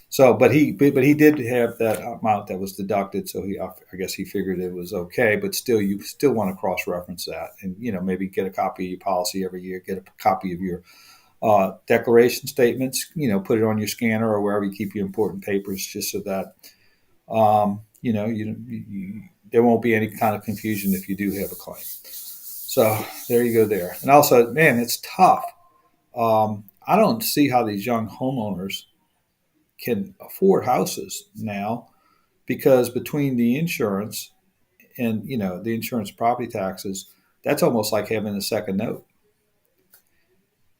So, but he did have that amount that was deducted. So I guess he figured it was okay. But still, you still want to cross-reference that, and maybe get a copy of your policy every year. Get a copy of your declaration statements. Put it on your scanner or wherever you keep your important papers, just so that there won't be any kind of confusion if you do have a claim. So there you go there. And also, man, it's tough. I don't see how these young homeowners can afford houses now, because between the insurance and the insurance property taxes, that's almost like having a second note,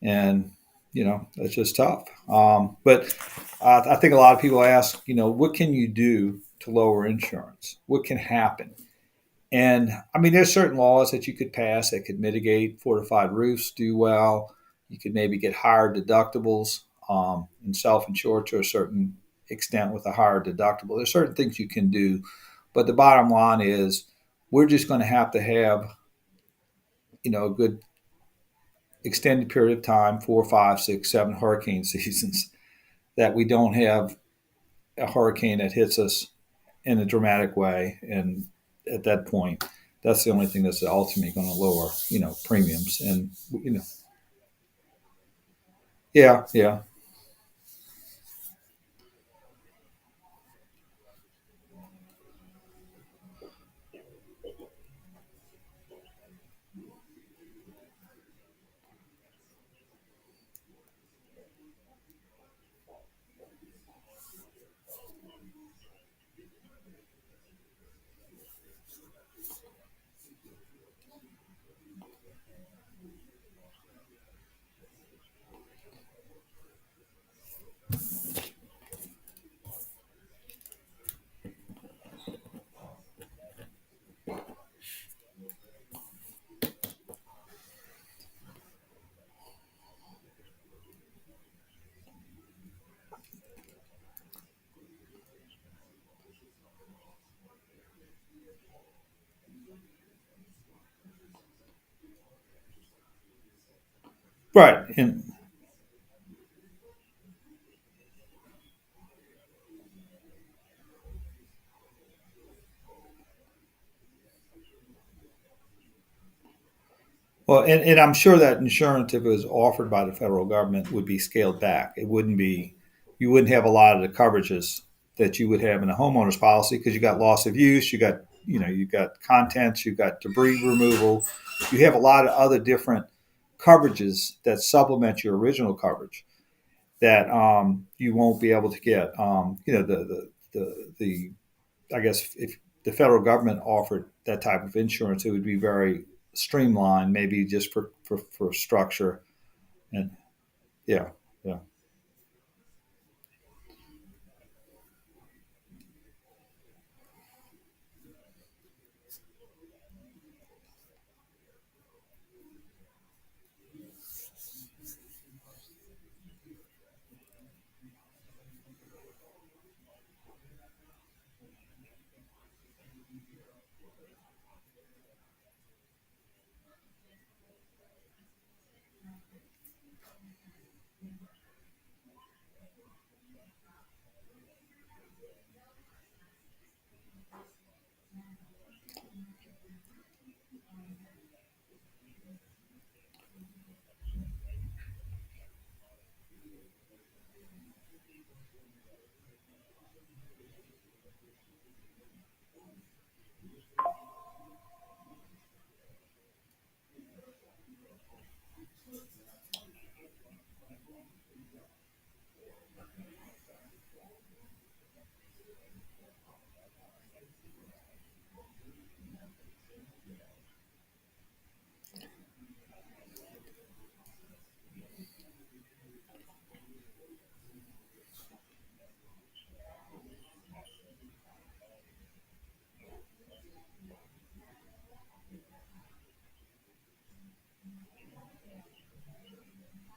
and that's just tough. But I think a lot of people ask, what can you do to lower insurance? What can happen? And I mean, there's certain laws that you could pass that could mitigate fortified roofs do well. You could maybe get higher deductibles and self-insure to a certain extent with a higher deductible. There's certain things you can do, but the bottom line is we're just going to have a good extended period of time, 4, 5, 6, 7 hurricane seasons, that we don't have a hurricane that hits us in a dramatic way. And at that point, that's the only thing that's ultimately going to lower, premiums. And, yeah, yeah. Right. Well, and I'm sure that insurance, if it was offered by the federal government, would be scaled back. It wouldn't be, you wouldn't have a lot of the coverages that you would have in a homeowner's policy, because you got loss of use, you got contents, you got debris removal, you have a lot of other different coverages that supplement your original coverage that you won't be able to get. The I guess if the federal government offered that type of insurance, it would be very streamlined, maybe just for structure. And yeah, yeah.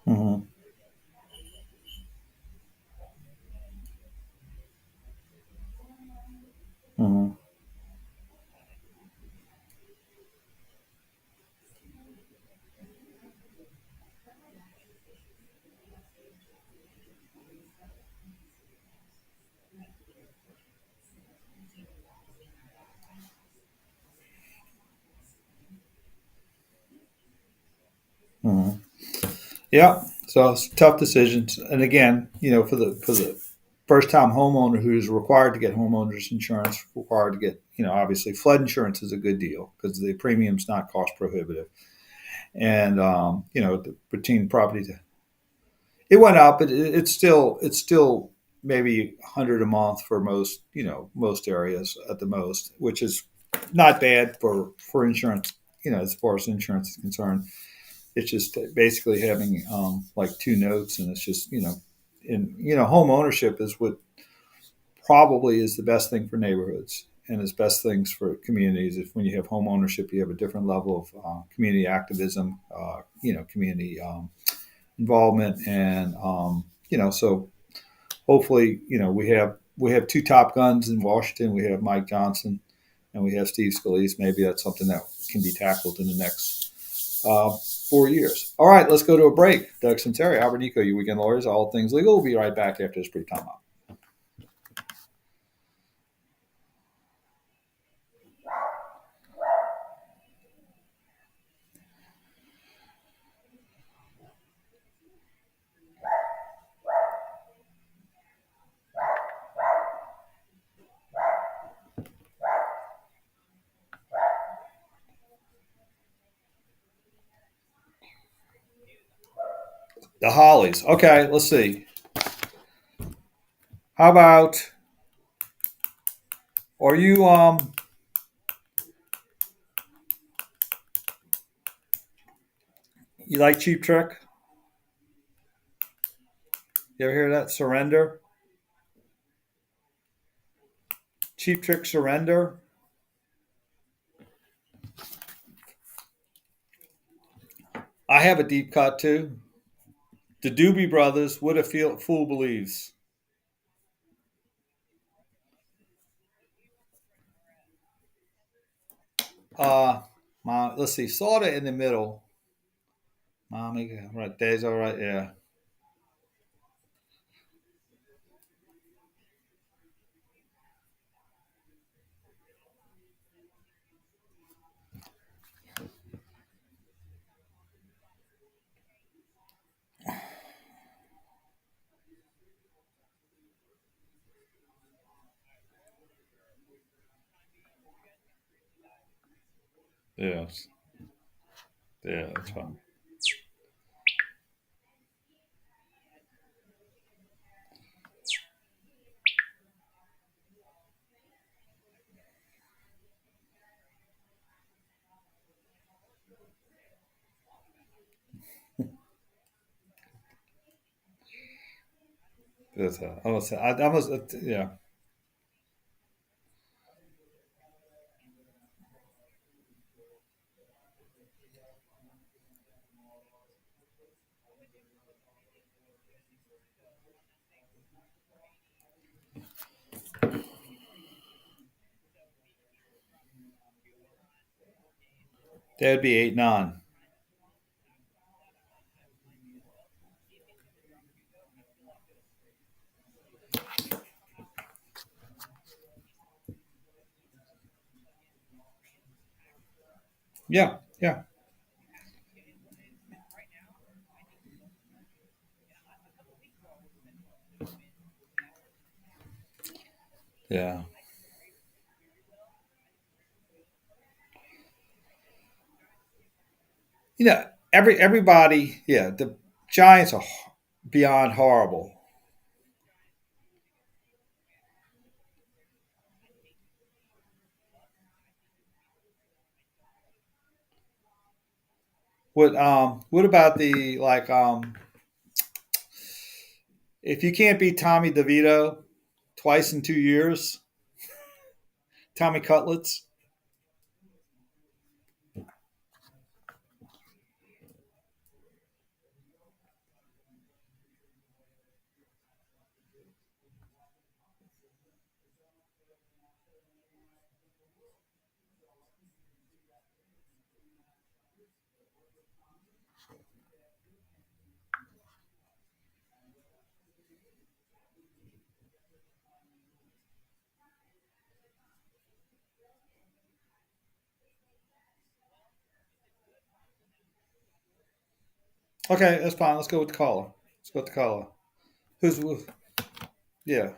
Mm-hmm. Mm-hmm. Mm-hmm. Yeah. So it's tough decisions. And again, for the first time homeowner who's required to get homeowners insurance, required to get, obviously flood insurance is a good deal because the premium's not cost prohibitive. And the routine property, it went up, but it's still maybe 100 a month for most, most areas at the most, which is not bad for insurance, as far as insurance is concerned. It's just basically having like two notes, and it's just, home ownership is what probably is the best thing for neighborhoods and is best things for communities. If when you have home ownership, you have a different level of community activism, community involvement, and so hopefully, we have two top guns in Washington. We have Mike Johnson and we have Steve Scalise. Maybe that's something that can be tackled in the next 4 years. All right, let's go to a break. Doug Sinceri, Albert Nico, you weekend lawyers, all things legal. We'll be right back after this brief time out. The Hollies. Okay, let's see. How about, are you like Cheap Trick? You ever hear that? Surrender? Cheap Trick Surrender? I have a deep cut too. The Doobie Brothers, What a Fool Believes. Uh, let's see, sorta in the middle. Mommy, right there's all right, yeah. Yes. Yeah, that's fine. I was, yeah. That'd be 8-9. Yeah, yeah, yeah. Everybody. Yeah, the Giants are beyond horrible. What about the like if you can't beat Tommy DeVito twice in 2 years, Tommy Cutlets? Okay, that's fine. Let's go with the caller. Let's go with the caller. Who's with? Yeah.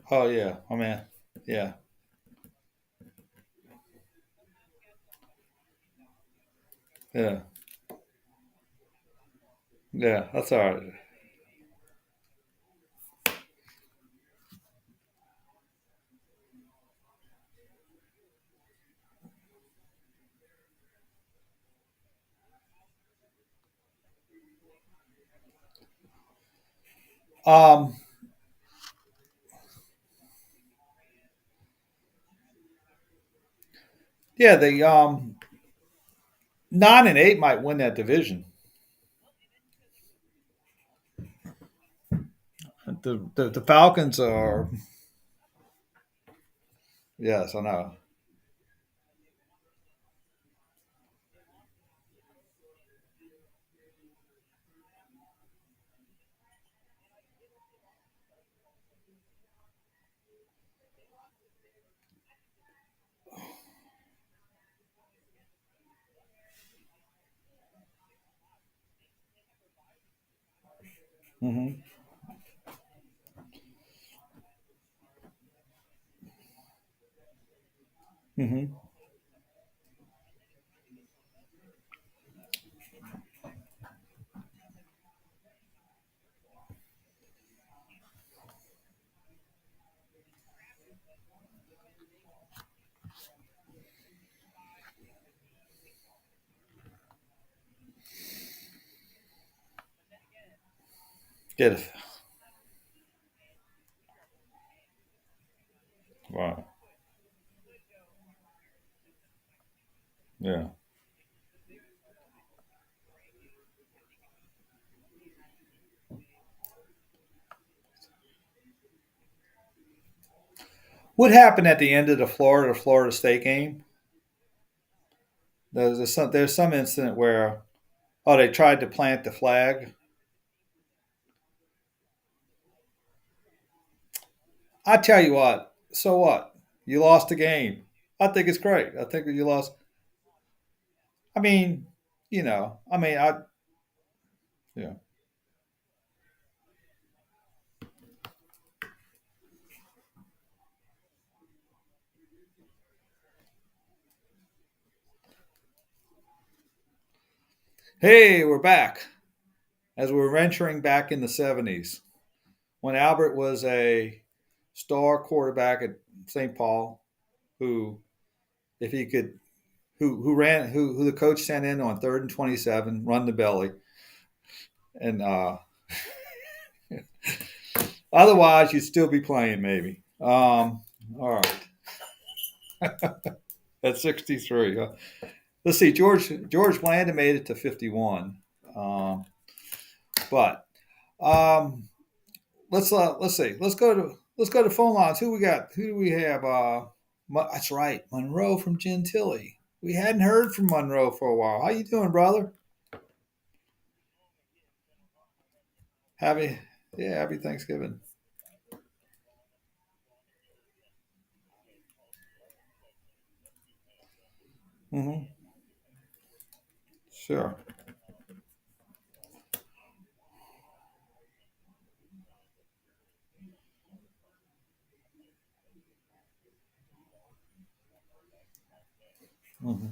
Oh yeah. Oh man. Yeah. Yeah. Yeah. That's all right. Um. Yeah. The 9-8 might win that division. The Falcons are. Yes, I know. Hmm. Hmm. Get it. Wow. Yeah. What happened at the end of the Florida State game? There's some incident where they tried to plant the flag. I tell you what. So what? You lost the game. I think it's great. I think that you lost. I mean, I mean, yeah. Hey, we're back. As we're venturing back in the '70s, when Albert was a star quarterback at St. Paul, who, if he could, who the coach sent in on 3rd and 27, run the belly, and Otherwise, you'd still be playing maybe. All right, at 63. Let's see. George Landon made it to 51. Um, but um, let's see. Let's go to phone lines. Who we got? Who do we have? That's right, Monroe from Gentilly. We hadn't heard from Monroe for a while. How you doing, brother? Happy, yeah, happy Thanksgiving. Mm-hmm. Sure. Mm-hmm.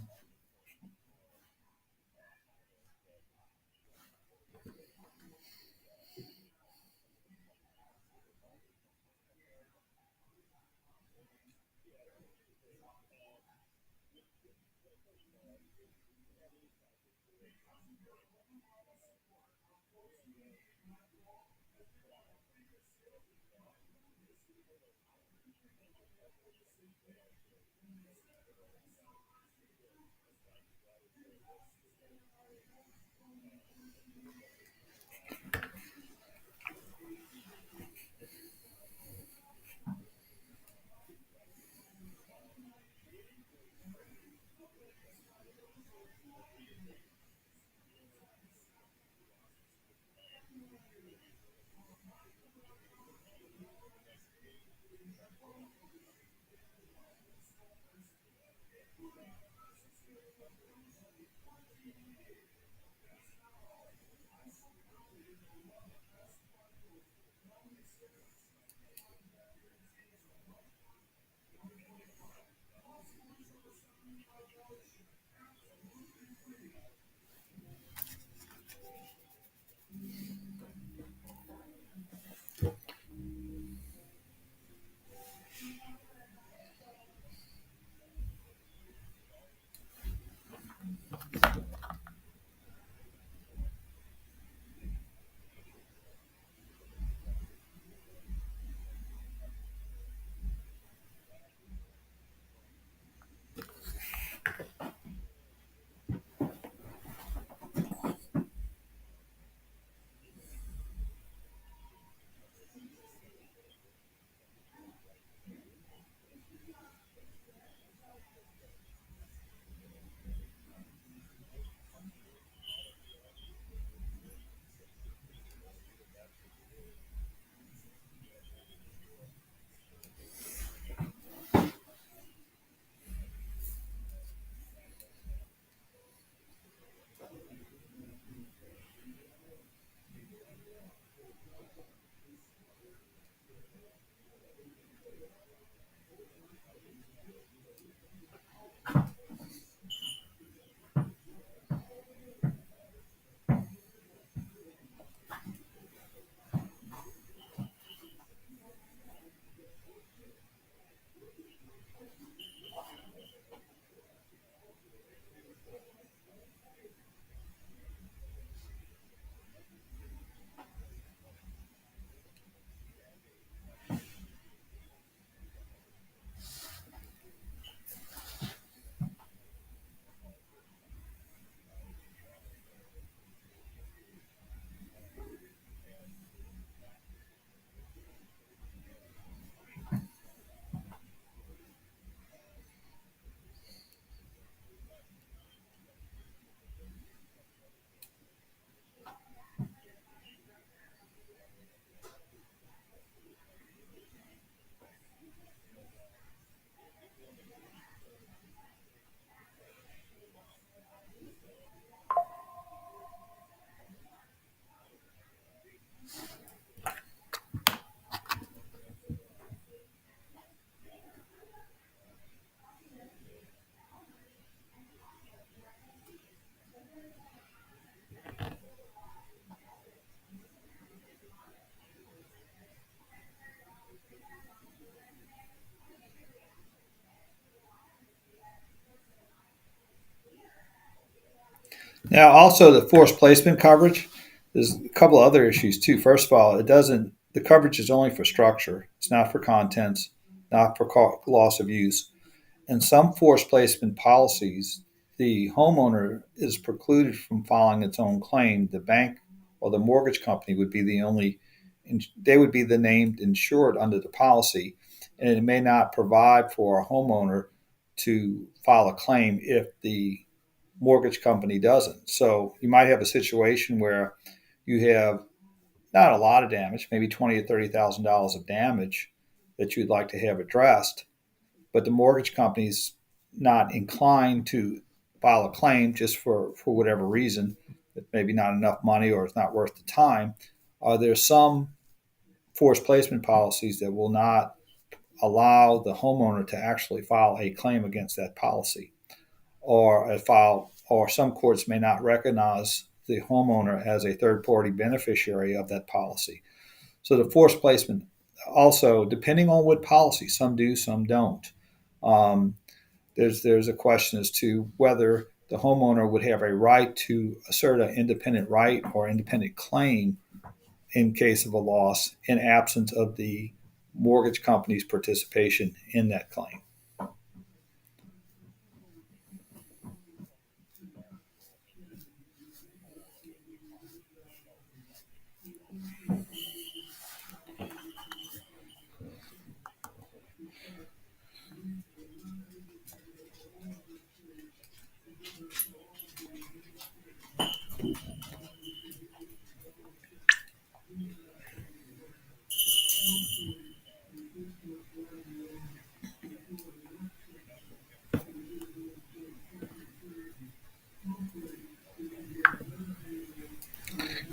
Now, also the forced placement coverage. There's a couple of other issues too. First of all, it doesn't. The coverage is only for structure. It's not for contents, not for loss of use. In some forced placement policies, the homeowner is precluded from filing its own claim. The bank or the mortgage company would be the only, they would be the named insured under the policy, and it may not provide for a homeowner to file a claim if the mortgage company doesn't. So you might have a situation where you have not a lot of damage, maybe $20,000 or $30,000 of damage that you'd like to have addressed, but the mortgage company's not inclined to file a claim just for whatever reason, that maybe not enough money or it's not worth the time. There's some forced placement policies that will not allow the homeowner to actually file a claim against that policy, or some courts may not recognize the homeowner as a third party beneficiary of that policy. So the forced placement also, depending on what policy, some do, some don't. Um, there's a question as to whether the homeowner would have a right to assert an independent right or independent claim in case of a loss in absence of the mortgage company's participation in that claim.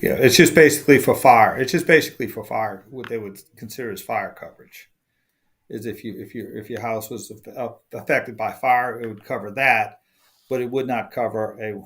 Yeah, it's just basically for fire. It's just basically for fire. What they would consider as fire coverage is if your house was affected by fire, it would cover that, but it would not cover a.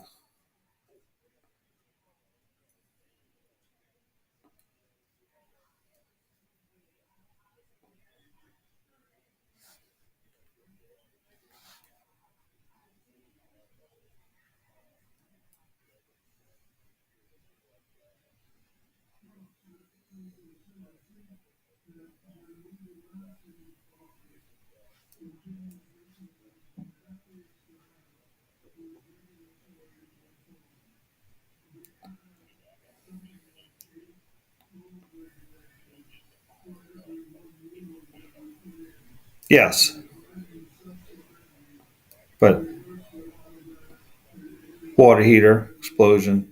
Yes, but water heater explosion.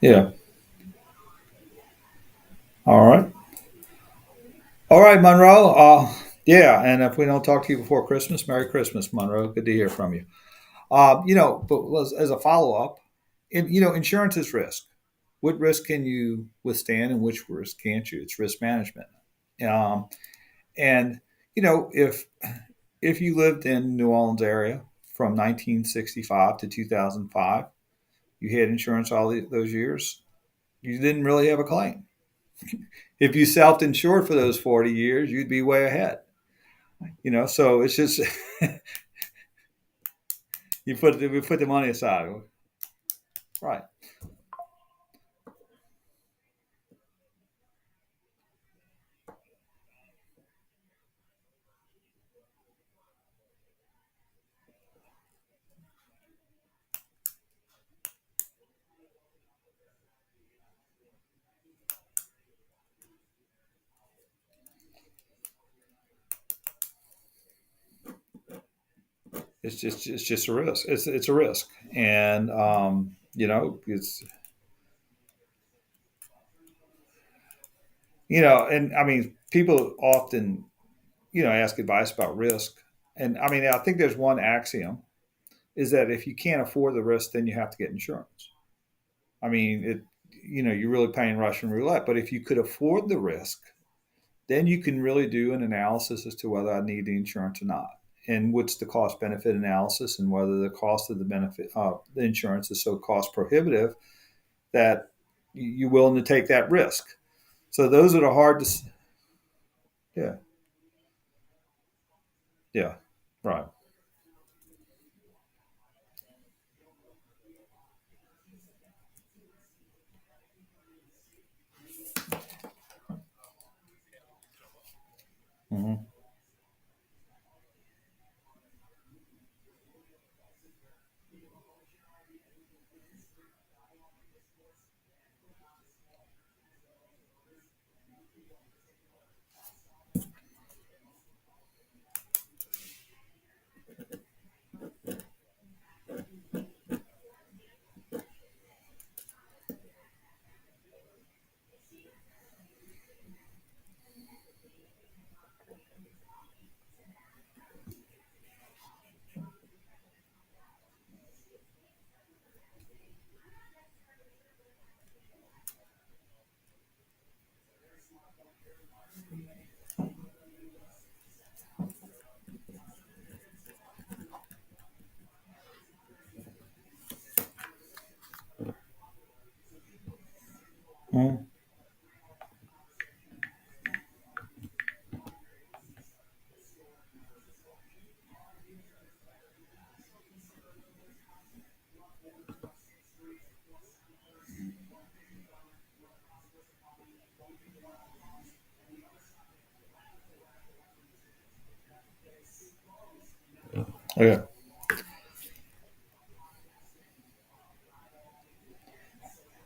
Yeah. All right. All right, Monroe. Yeah, and if we don't talk to you before Christmas, Merry Christmas, Monroe. Good to hear from you. But as a follow up, insurance is risk. What risk can you withstand, and which risk can't you? It's risk management. Um, and if you lived in New Orleans area from 1965 to 2005, you had insurance those years. You didn't really have a claim. If you self-insured for those 40 years, you'd be way ahead. So it's just we put the money aside, right? It's just a risk. It's a risk, and it's and I mean people often ask advice about risk, and I mean I think there's one axiom is that if you can't afford the risk, then you have to get insurance. I mean you're really playing Russian roulette. But if you could afford the risk, then you can really do an analysis as to whether I need the insurance or not, and what's the cost benefit analysis, and whether the cost of the insurance is so cost prohibitive that you're willing to take that risk. So those are the hard to, yeah, yeah, right. Hmm. Hmm. Okay.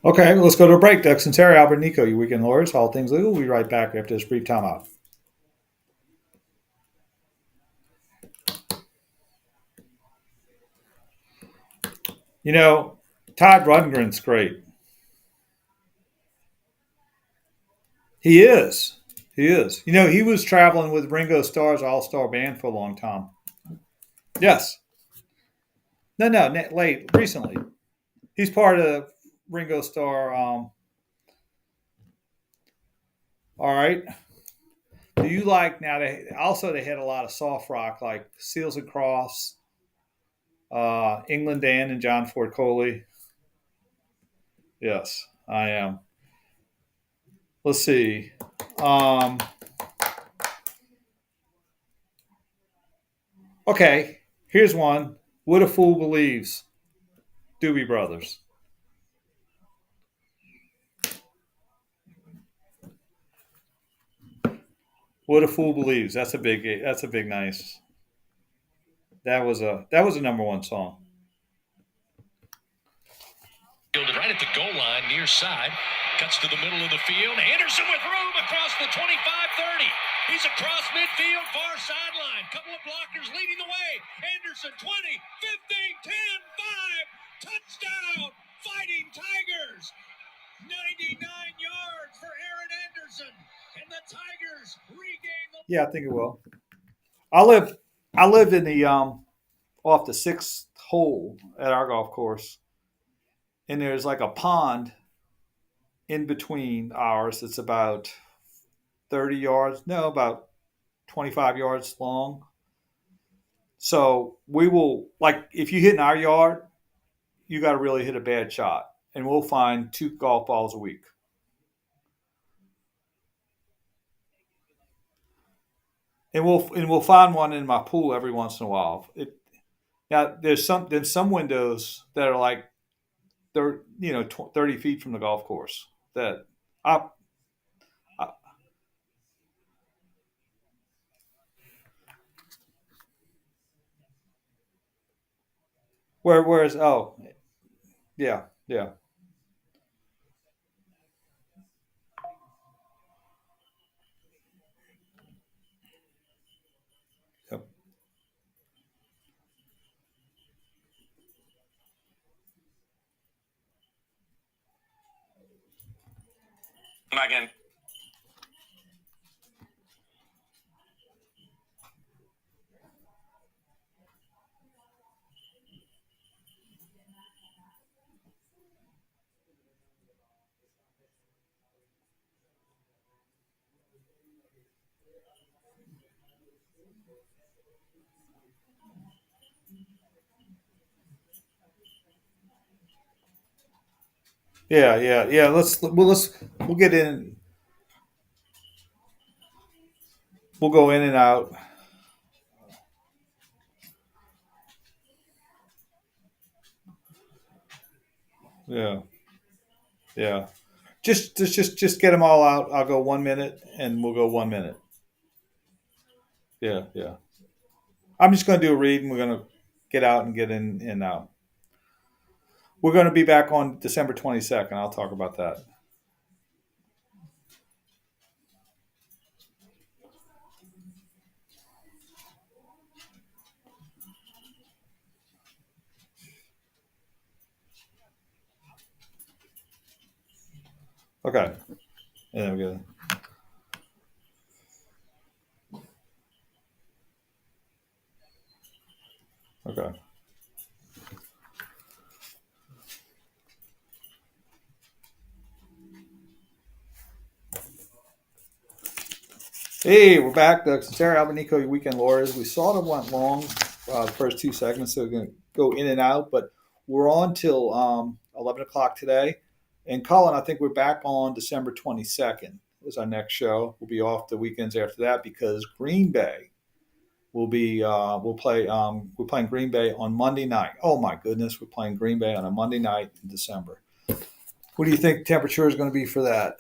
Okay, let's go to a break. Dex and Terry, Albert, Nico, you weekend lawyers, all things legal. We'll be right back after this brief timeout. You know, Todd Rundgren's great. He is. He is. He was traveling with Ringo Starr's All Star Band for a long time. Yes. No, no, late, recently. He's part of Ringo Starr. All right. Do you like now? They had a lot of soft rock like Seals and Crofts, England Dan and John Ford Coley. Yes, I am. Let's see. Um, okay, here's one. What a Fool Believes. Doobie Brothers. What a Fool Believes. That's a big nice. That was a number one song. Right at the goal line, near side. Cuts to the middle of the field. Anderson with room across the 25-30. He's across midfield, far sideline. Couple of blockers leading the way. Anderson, 20, 15, 10, 5. Touchdown, Fighting Tigers. 99 yards for Aaron Anderson. And the Tigers regain the... Yeah, I think it will. I live in the off the sixth hole at our golf course, and there's like a pond in between ours. It's about 30 yards, no, about 25 yards long. So we will, like, if you hit in our yard, you got to really hit a bad shot, and we'll find 2 golf balls a week. And we'll find one in my pool every once in a while. Now there's some windows that are like they're 30 feet from the golf course that I, I whereas oh yeah, yeah, yep. Again. Yeah. We'll get in. We'll go in and out. Yeah, yeah. Just get them all out. I'll go 1 minute, and we'll go 1 minute. Yeah. I'm just going to do a read, and we're going to get out and get in and out. We're going to be back on December 22nd. I'll talk about that. Okay. Yeah, we go. Okay. Hey, we're back. Sarah Albanico, your weekend lawyers. We sort of went long the first two segments, so we're going to go in and out, but we're on till 11 o'clock today. And Colin, I think we're back on December 22nd is our next show. We'll be off the weekends after that because Green Bay will be, we're playing Green Bay on Monday night. Oh my goodness, we're playing Green Bay on a Monday night in December. What do you think temperature is going to be for that?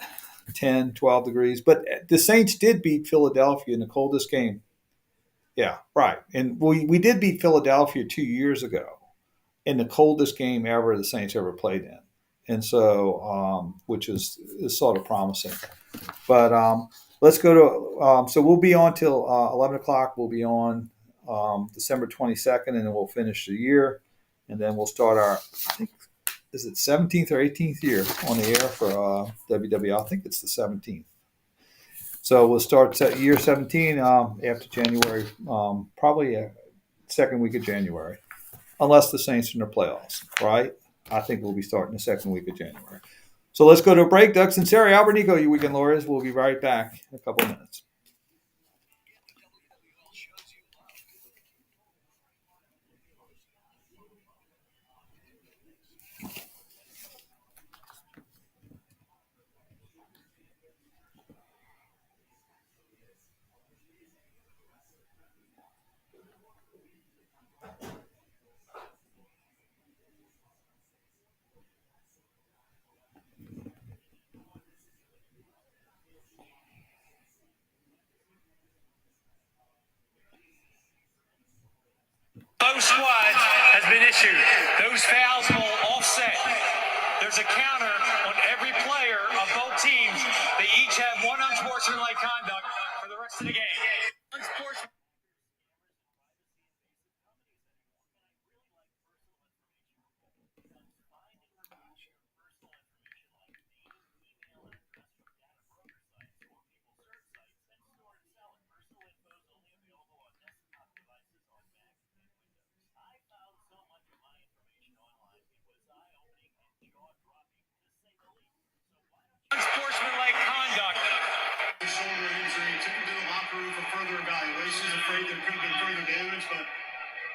10, 12 degrees. But the Saints did beat Philadelphia in the coldest game. Yeah, right. And we did beat Philadelphia 2 years ago in the coldest game ever the Saints ever played in. And so, which is sort of promising. But let's go to, so we'll be on till 11 o'clock. We'll be on December 22nd, and then we'll finish the year. And then we'll start our, I think, is it 17th or 18th year on the air for WWL? I think it's the 17th. So we'll start year 17 after January, probably second week of January, unless the Saints are in the playoffs, right? I think we'll be starting the second week of January. So let's go to a break. Ducks and Sarah, Albert Nico, you weekend lawyers. We'll be right back in a couple of minutes. Both squads has been issued. Those fouls will offset. There's a counter on every player of both teams. They each have one unsportsmanlike conduct for the rest of the game. Unsportsmanlike. Unsportsmanlike conduct. Shoulder injury, took him to the locker room for further evaluations. Afraid there could have been further damage, but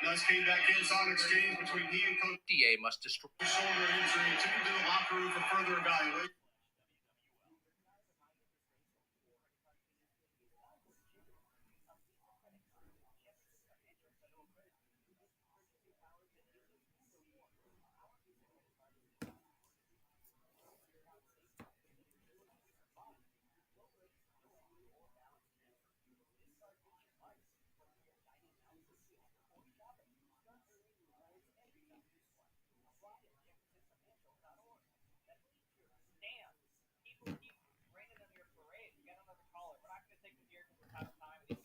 Nuss came back in, saw an exchange between he and coach. DA must destroy. Shoulder injury, took him to the locker room for further evaluation.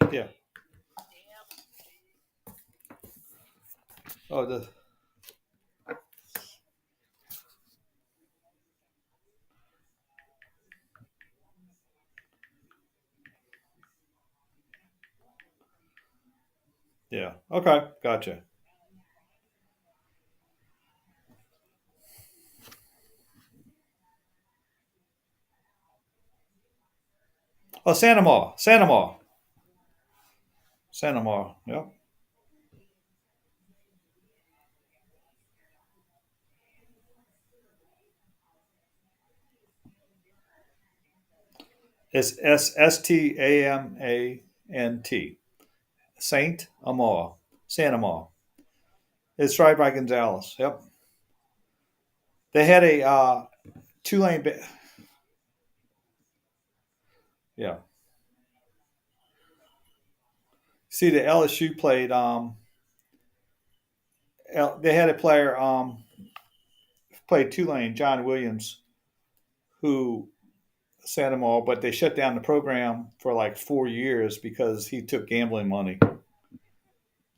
Yeah. Oh, yeah. Okay, gotcha. Oh, Santa Mar. Yep. It's Stamant. Saint Amar. Santa Mar. It's right by Gonzales. Yep. They had a 2-lane. Yeah. See, the LSU played. They had a player played 2-lane, John Williams, who Santa Mar, but they shut down the program for like 4 years because he took gambling money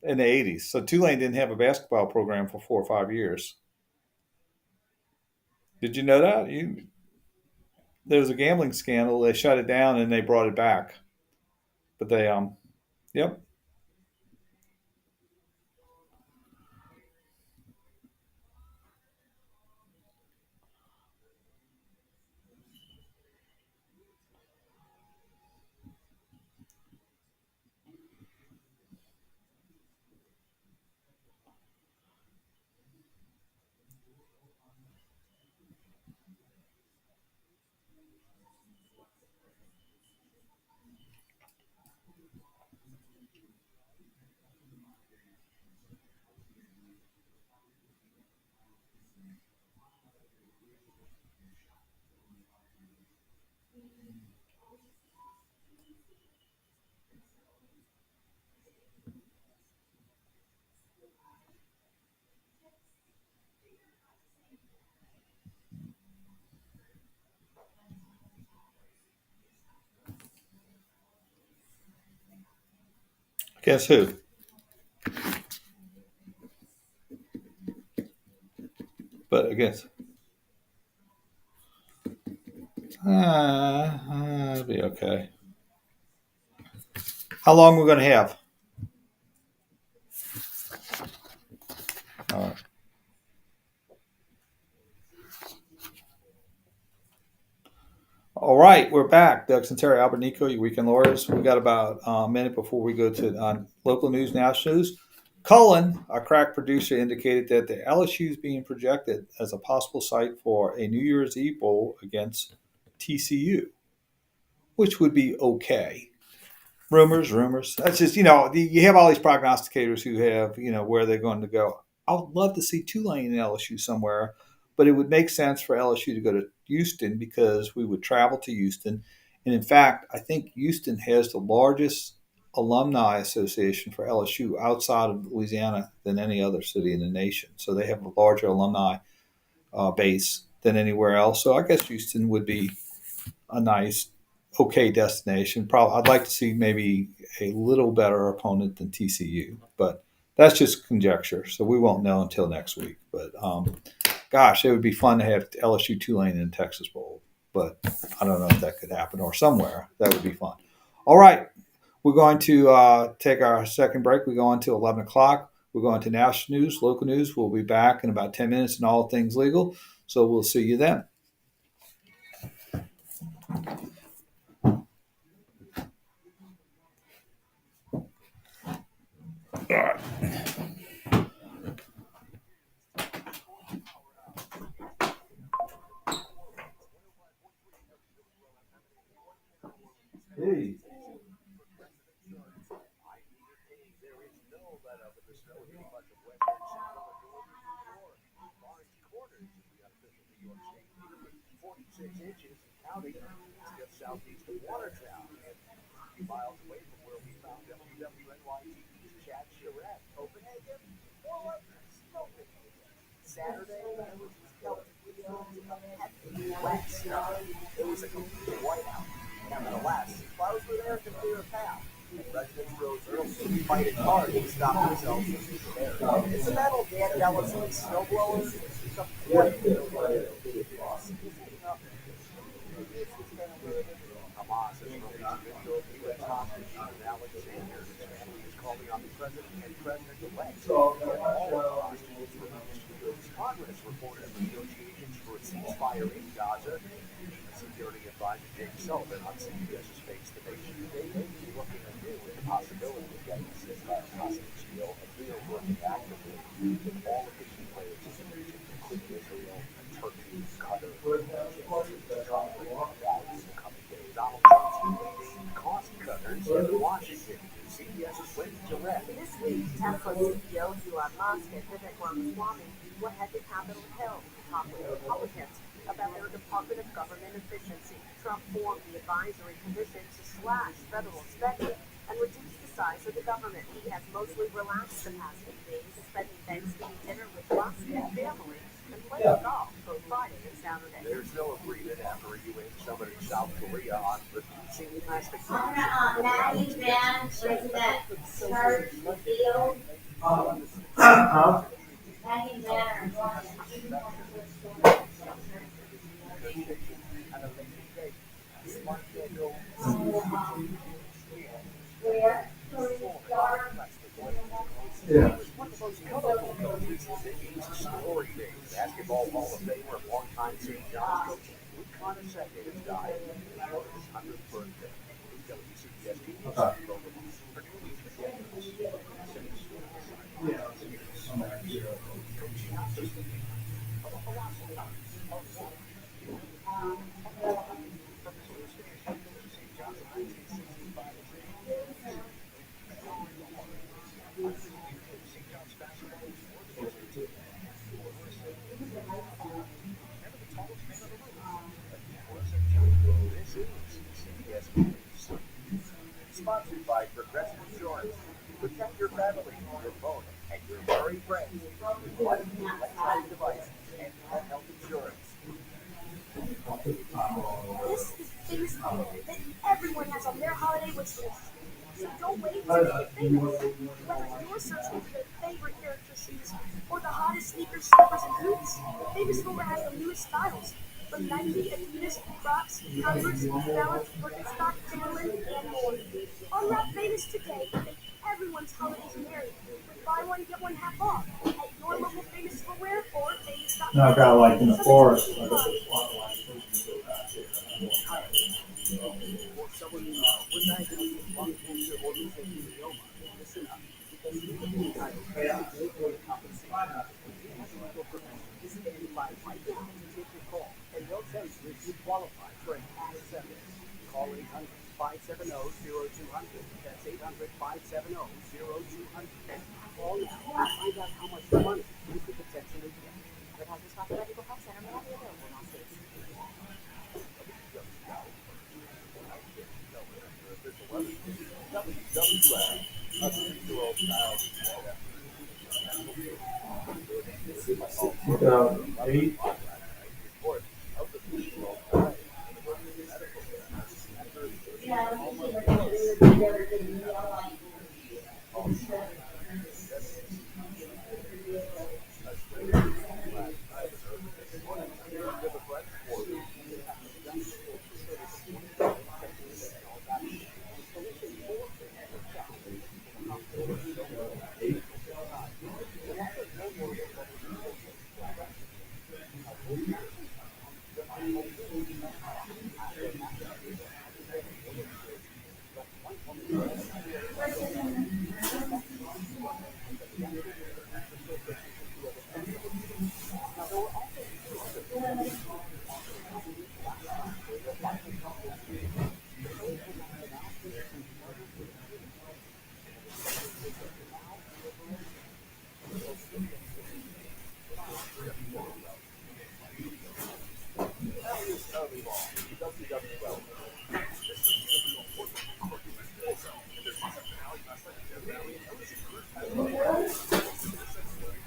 in the 80s. So Tulane didn't have a basketball program for 4 or 5 years. Did you know that? There was a gambling scandal. They shut it down and they brought it back. But they, yep. Guess who? But I guess. It'll be okay. How long are we going to have? All right. All right, we're back. Doug Terry, Albert Nico, your weekend lawyers. We got about a minute before we go to local news, national news. Cullen, our crack producer, indicated that the LSU is being projected as a possible site for a New Year's Eve bowl against TCU, which would be okay. Rumors. That's just, you have all these prognosticators who have, where they're going to go. I would love to see Tulane and LSU somewhere, but it would make sense for LSU to go to Houston because we would travel to Houston. And in fact, I think Houston has the largest alumni association for LSU outside of Louisiana than any other city in the nation. So they have a larger alumni base than anywhere else. So I guess Houston would be a nice, okay destination. Probably, I'd like to see maybe a little better opponent than TCU, but that's just conjecture. So we won't know until next week. But gosh, it would be fun to have LSU Tulane in Texas Bowl, but I don't know if that could happen or somewhere. That would be fun. All right, we're going to take our second break. We go on to 11 o'clock. We're going to national news, local news. We'll be back in about 10 minutes and all things legal. So we'll see you then. All right. Hey. Southeast of Watertown, and a few miles away from where we found WWNYTV's Chad Chirac. Copenhagen? More like Copenhagen. Saturday, there was this Celtic field at the West. It was a complete whiteout. Nevertheless, clouds were there to clear a path. Residents rose early and fighting hard to stop themselves from being buried. It's a battle Dan Dallas and snowblowers. Some 40 million Hamas has released video of U.S. hostage Alexander. His family is calling on the president and president-elect to get all of the hostages released. Congress reported negotiations for a ceasefire in Gaza. Security advisor Jake Sullivan on CBS's Face the Nation today may be looking anew at the possibility of getting a ceasefire hostage deal, and we are working actively with all of the key players in the region, including Israel, Turkey, Qatar, and Egypt, to try to bring about in the coming days. Donald Trump's Tesla CEO Elon Musk and Vivek Ramaswamy were head to Capitol Hill to talk with Republicans about their Department of Government efficiency. Trump formed the advisory commission to slash federal spending and reduce the size of the government. He has mostly relaxed the past few days, spending Thanksgiving dinner with Musk and family and playing golf both Friday and Saturday. There's no agreement after a UN summit in South Korea on reducing plastic Maggie Van, where's that church field? Maggie Van where? Yeah. Glory days. Basketball Hall of Famer and longtime St. John's coach Luke Conasecca has died on his 100th birthday. WCBS TV program. This is CBS News. Sponsored by Progressive Insurance. Protect your family, your phone, and your very friends with life, electronic devices, and health insurance. This is the famous holiday that everyone has on their holiday wish list. So don't wait to make it famous. Whether you're searching for their favorite character shoes or the hottest sneakers, slippers, and boots, Famous Footwear has the newest styles. From Nike, Adidas, Crocs, Converse, Balance, Birkenstock, Timberland, and more. Unwrap Famous today and make everyone's holidays merry with buy one, get one half off at your local Famous Footwear or famous.com. Now, kind of like in the forest. And they'll tell you if you qualify for an acceptance. Call 800-570-0200. That's 800-570-0200. Call now and find out how much money you could potentially get. Advertisers talk about Eagle Health Center may not be available in all states. WWF, a 6-year-old child. 2008. Report of the 6-year-old child. Yeah, let me see what they're doing.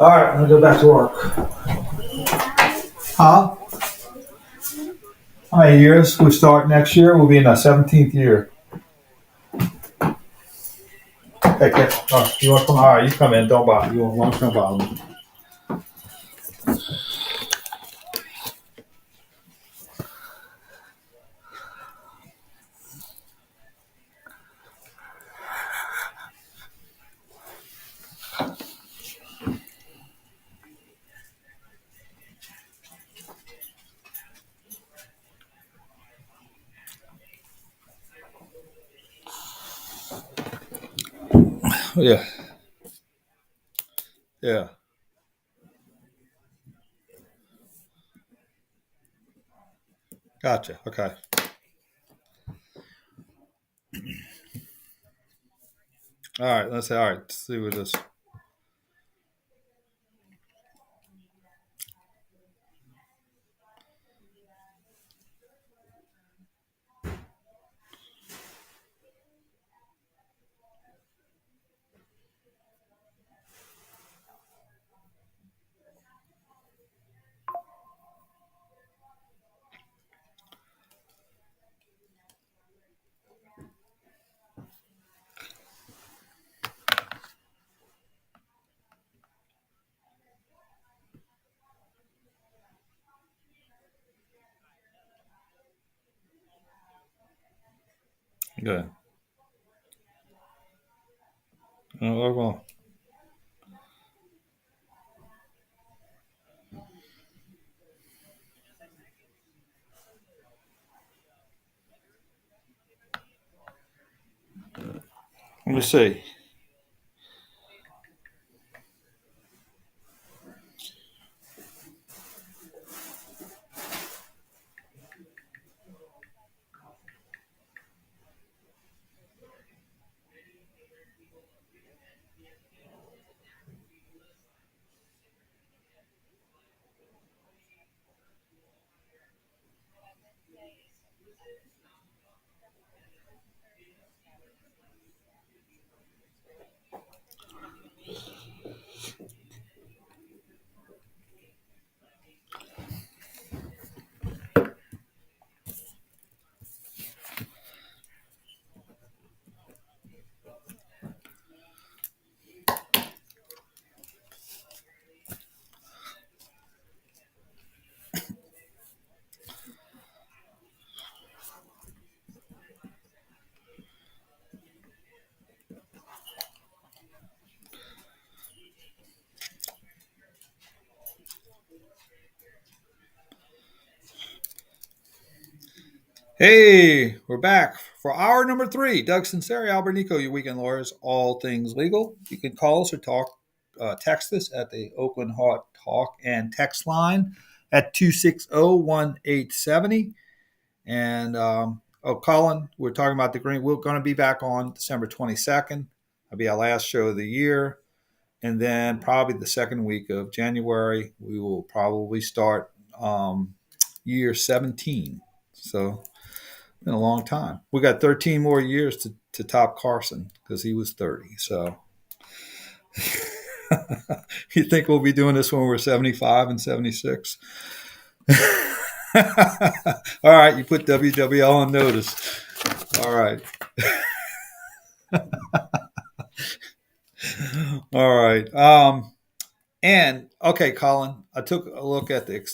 All right, I'm gonna go back to work. Huh? How many years? We start next year. We'll be in our 17th year. Hey, you want to come? All right, you come in. Don't bother. You want to come bother me. Yeah. Yeah. Gotcha. Okay. All right. Let's see what this. Good. Oh, well. Let me see. Hey, we're back for hour number 3. Doug Sinceri, Albert Nico, your weekend lawyers, all things legal. You can call us or text us at the Oakland Hot Talk and text line at 260-1870. And, Colin, we're talking about the green. We're going to be back on December 22nd. That'll be our last show of the year. And then probably the second week of January, we will probably start year 17. So, been a long time. We got 13 more years to top Carson because he was 30. So you think we'll be doing this when we're 75 and 76? All right, you put WWL on notice. All right. All right. And okay, Colin, I took a look at the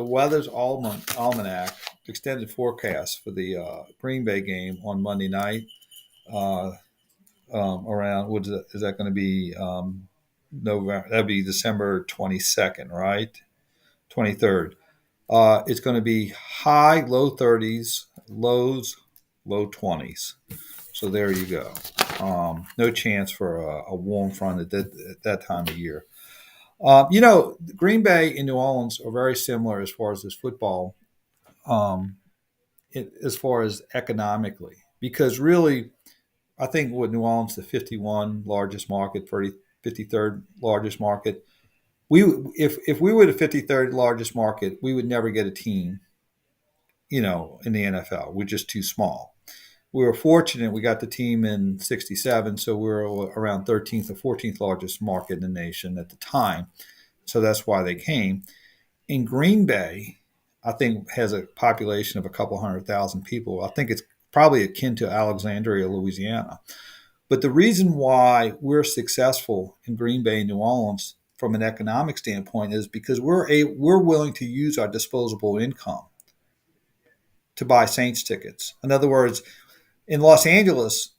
weather's almanac extended forecast for the Green Bay game on Monday night. Around what is that going to be? November. That'd be December 22nd, right? 23rd. It's going to be high low 30s, lows low 20s. So there you go. No chance for a warm front at that time of year. Green Bay and New Orleans are very similar as far as this football, as far as economically, because really, I think with New Orleans, the 51 largest market, 53rd largest market, if we were the 53rd largest market, we would never get a team, in the NFL. We're just too small. We were fortunate we got the team in 67, so we were around 13th or 14th largest market in the nation at the time. So that's why they came. In Green Bay, I think has a population of a couple 100,000 people. I think it's probably akin to Alexandria, Louisiana. But the reason why we're successful in Green Bay and New Orleans from an economic standpoint is because we're willing to use our disposable income to buy Saints tickets. In other words, in Los Angeles,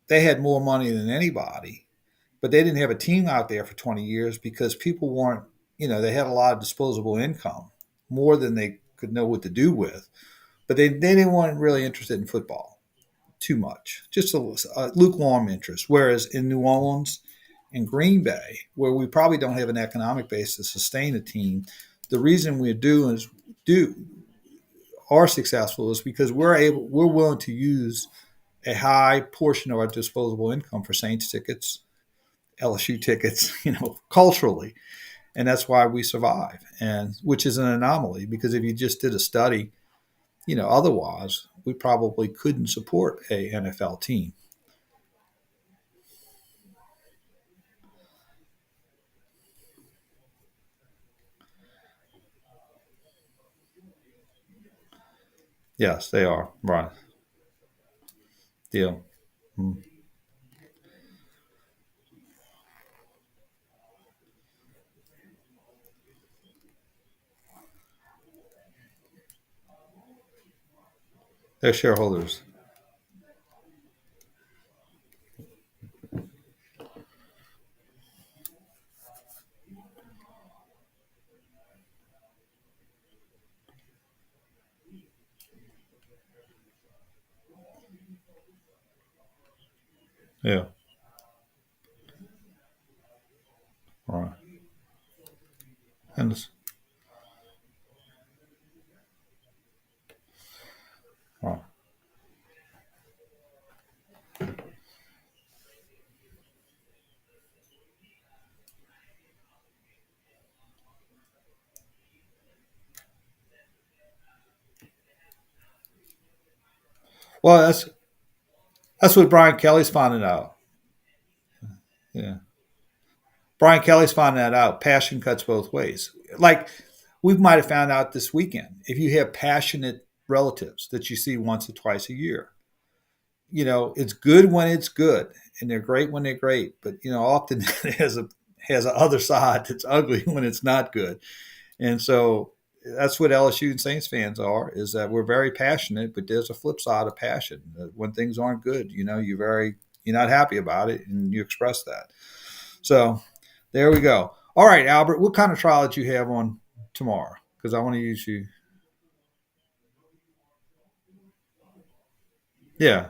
they had more money than anybody, but they didn't have a team out there for 20 years because people weren't, they had a lot of disposable income, more than they could know what to do with. But they didn't want really interested in football too much, just a lukewarm interest. Whereas in New Orleans and Green Bay, where we probably don't have an economic base to sustain a team, the reason are successful is because we're willing to use a high portion of our disposable income for Saints tickets, LSU tickets, culturally. And that's why we survive, and which is an anomaly because if you just did a study, otherwise we probably couldn't support a NFL team. Yes, they are. Right. Deal. Mm. They're shareholders. Yeah. All right. And all right. Well, that's what Brian Kelly's finding out. Yeah. Brian Kelly's finding that out. Passion cuts both ways. Like we might have found out this weekend. If you have passionate relatives that you see once or twice a year, it's good when it's good, and they're great when they're great. But often it has a other side that's ugly when it's not good. And so that's what LSU and Saints fans are, is that we're very passionate, but there's a flip side of passion. When things aren't good, you're not happy about it, and you express that. So there we go. All right, Albert, what kind of trial did you have on tomorrow? Because I want to use you. Yeah.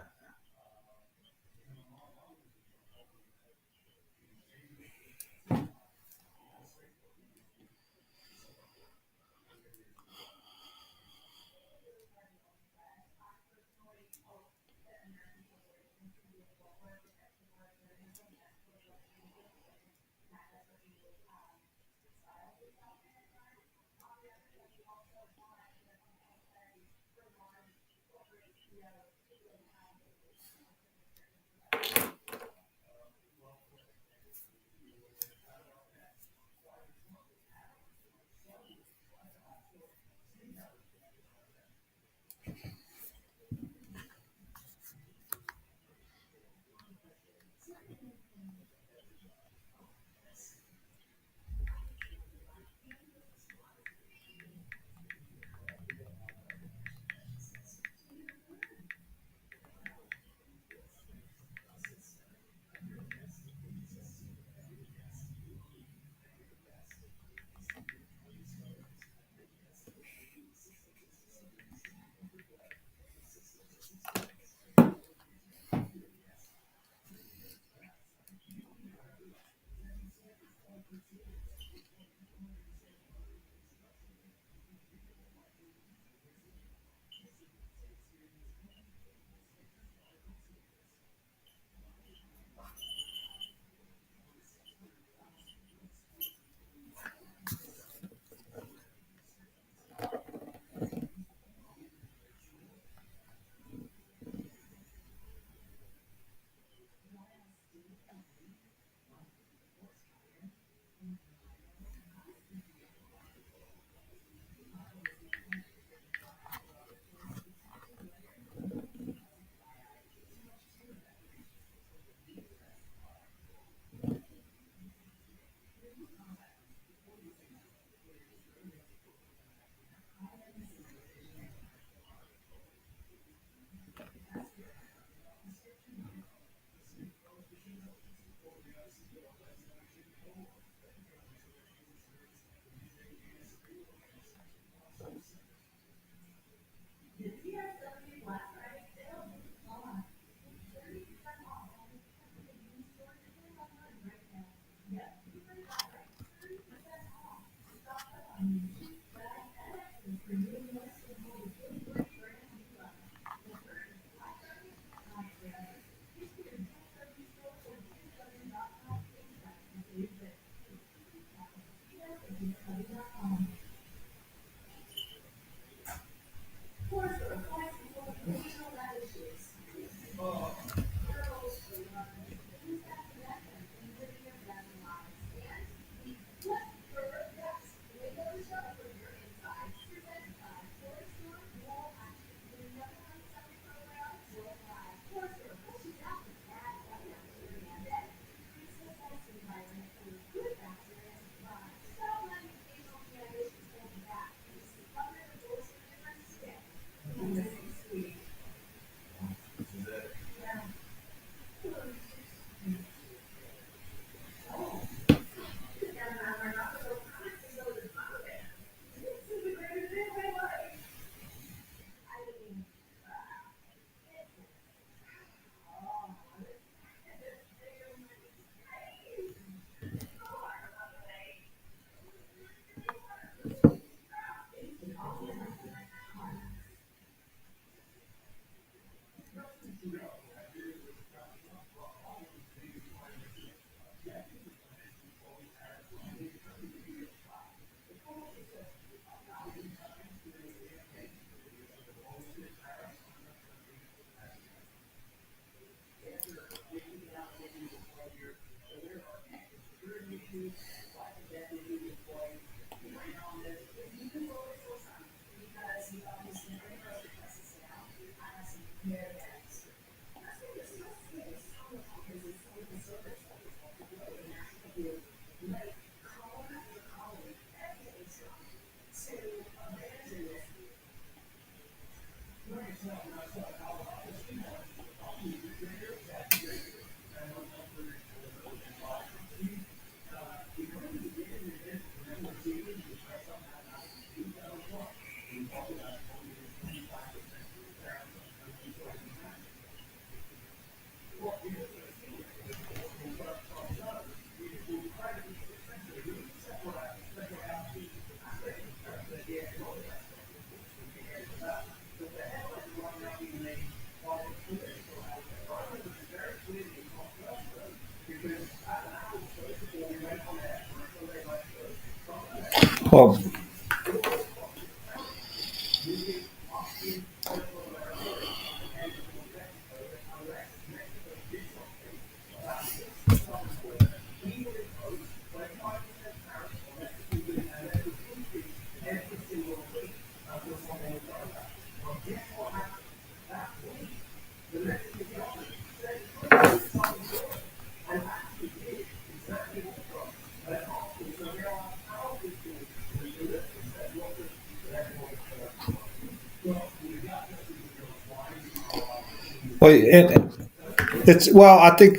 Well, I think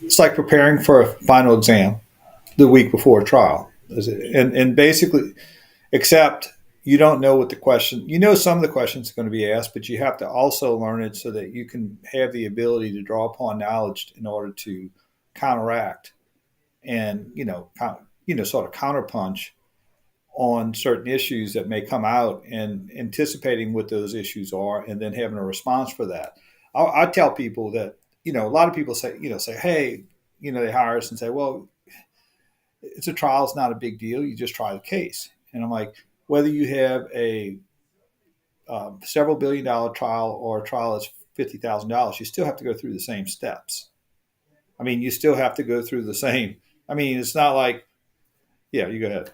it's like preparing for a final exam the week before a trial, and basically, except you don't know what the question. You know some of the questions are going to be asked, but you have to also learn it so that you can have the ability to draw upon knowledge in order to counteract and sort of counterpunch on certain issues that may come out and anticipating what those issues are and then having a response for that. I tell people that, a lot of people say, hey, they hire us and say, well, it's a trial. It's not a big deal. You just try the case. And I'm like, whether you have a several $billion trial or a trial that's $50,000, you still have to go through the same steps. I mean, you still have to go through the same. I mean, it's not like, yeah, you go ahead.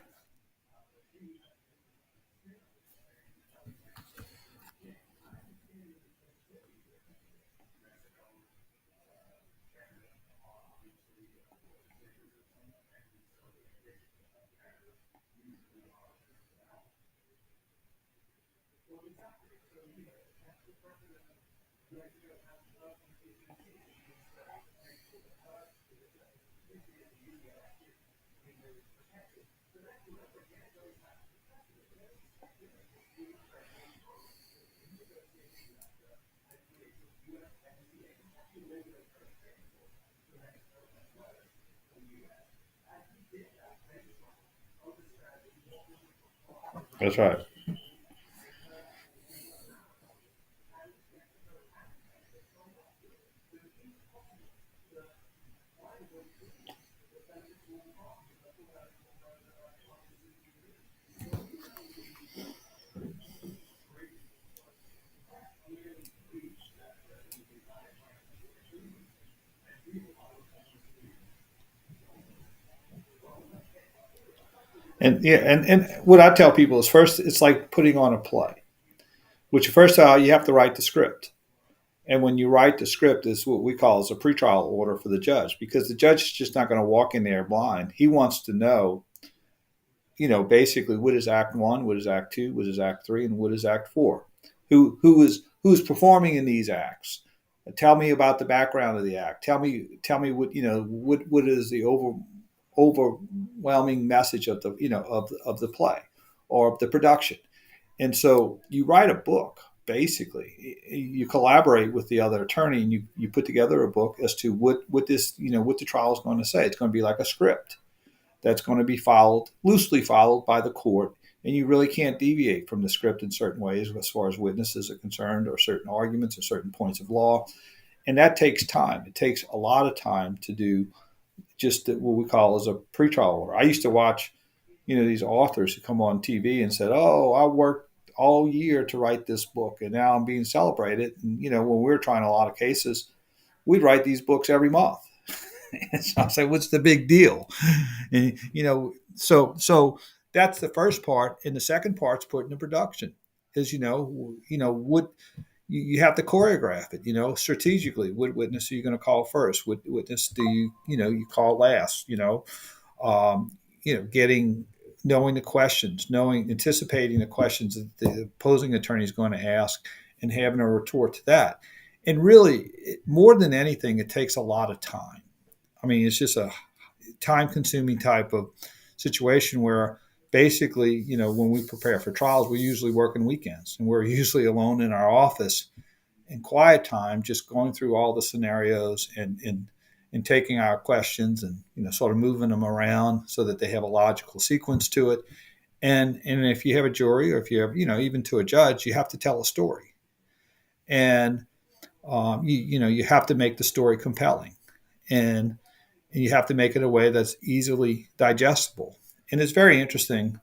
That's right. And yeah, and what I tell people is first, it's like putting on a play, which first of all, you have to write the script. And when you write the script, is what we call as a pretrial order for the judge, because the judge is just not going to walk in there blind. He wants to know, basically what is Act One, what is Act Two, what is Act Three, and what is Act Four. Who's performing in these acts? Tell me about the background of the act. Tell me what is the overwhelming message of the of the play or of the production. And so you write a book. Basically, you collaborate with the other attorney, and you put together a book as to what the trial is going to say. It's going to be like a script that's going to be loosely followed by the court, and you really can't deviate from the script in certain ways as far as witnesses are concerned, or certain arguments, or certain points of law, and that takes time. It takes a lot of time to do just what we call as a pretrial order. I used to watch, these authors who come on TV and said, "Oh, I worked all year to write this book, and now I'm being celebrated." And when we were trying a lot of cases, we'd write these books every month. And so I say, what's the big deal? And so that's the first part, and the second part's put into production. Is what you have to choreograph it. Strategically, what witness are you going to call first? What witness do you call last? Getting knowing the questions, anticipating the questions that the opposing attorney is going to ask, and having a retort to that. And really, more than anything, it takes a lot of time. I mean, it's just a time-consuming type of situation where basically, when we prepare for trials, we usually work in weekends, and we're usually alone in our office in quiet time, just going through all the scenarios and taking our questions and sort of moving them around so that they have a logical sequence to it. And if you have a jury, or if you have even to a judge, you have to tell a story, and you have to make the story compelling, and you have to make it in a way that's easily digestible. And it's very interesting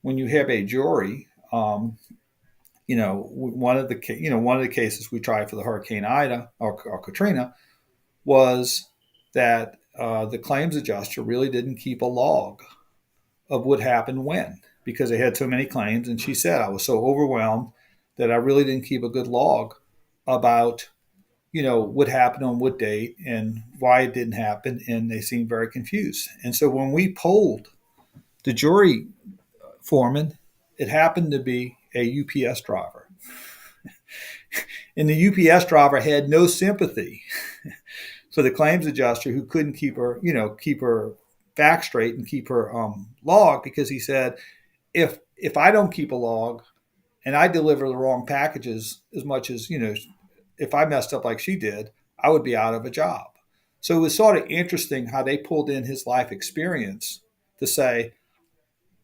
when you have a jury. One of the cases we tried for the Hurricane Ida or Katrina was that the claims adjuster really didn't keep a log of what happened when, because they had so many claims. And she said, I was so overwhelmed that I really didn't keep a good log about what happened on what date and why it didn't happen, and they seemed very confused. And so when we polled the jury foreman, it happened to be a UPS driver. And the UPS driver had no sympathy for the claims adjuster, who couldn't keep her facts straight and keep her log, because he said, if I don't keep a log and I deliver the wrong packages, as much as if I messed up like she did, I would be out of a job. So it was sort of interesting how they pulled in his life experience to say,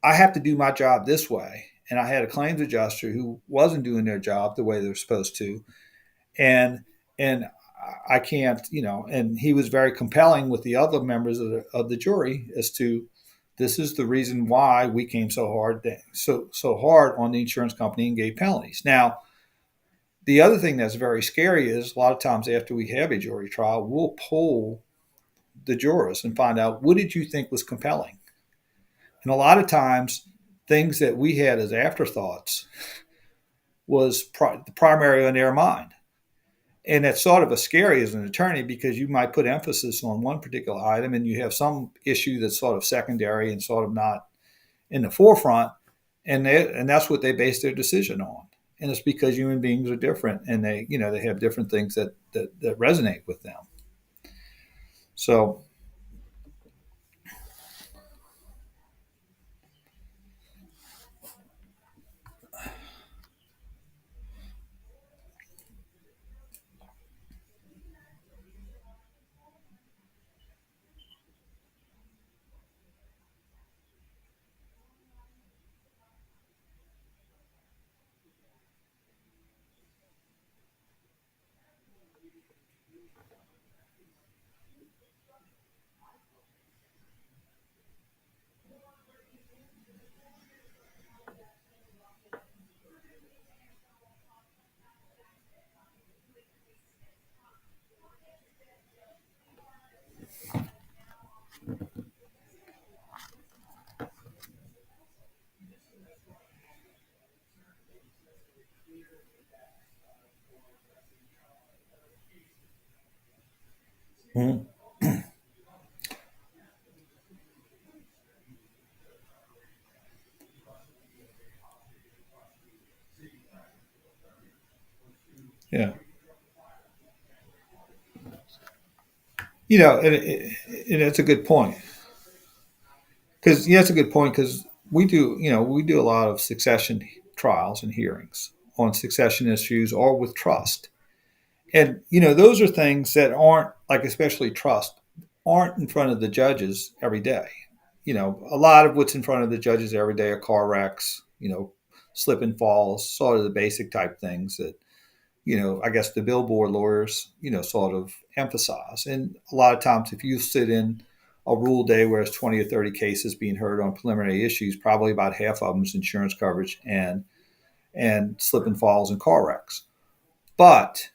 I have to do my job this way. And I had a claims adjuster who wasn't doing their job the way they're supposed to. And I can't, and he was very compelling with the other members of the jury as to, this is the reason why we came so hard on the insurance company and gave penalties. Now, the other thing that's very scary is a lot of times after we have a jury trial, we'll poll the jurors and find out, what did you think was compelling? And a lot of times, things that we had as afterthoughts was primary on their mind. And that's sort of a scary as an attorney, because you might put emphasis on one particular item and you have some issue that's sort of secondary and sort of not in the forefront. And that's what they base their decision on. And it's because human beings are different, and they have different things that resonate with them. So, mhm. Yeah. And it's a good point. Because it's a good point, because we do a lot of succession trials and hearings on succession issues or with trust. And those are things that aren't, like, especially trust, aren't in front of the judges every day. A lot of what's in front of the judges every day are car wrecks, slip and falls, sort of the basic type things that I guess the billboard lawyers, sort of emphasize. And a lot of times, if you sit in a rule day where it's 20 or 30 cases being heard on preliminary issues, probably about half of them is insurance coverage and slip and falls and car wrecks. But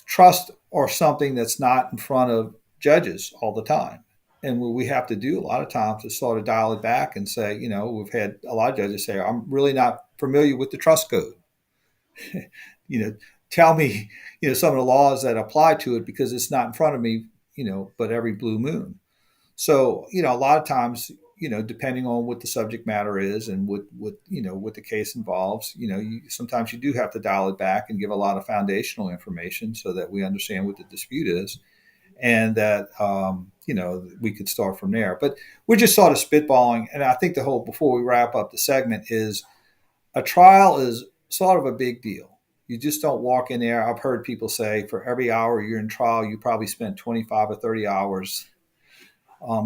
trust are something that's not in front of judges all the time. And what we have to do a lot of times is sort of dial it back and say, we've had a lot of judges say, I'm really not familiar with the trust code. Tell me, some of the laws that apply to it because it's not in front of me, but every blue moon. So, a lot of times, depending on what the subject matter is and what the case involves, sometimes you do have to dial it back and give a lot of foundational information so that we understand what the dispute is and that, we could start from there. But we're just sort of spitballing. And I think before we wrap up the segment is a trial is sort of a big deal. You just don't walk in there. I've heard people say for every hour you're in trial, you probably spent 25 or 30 hours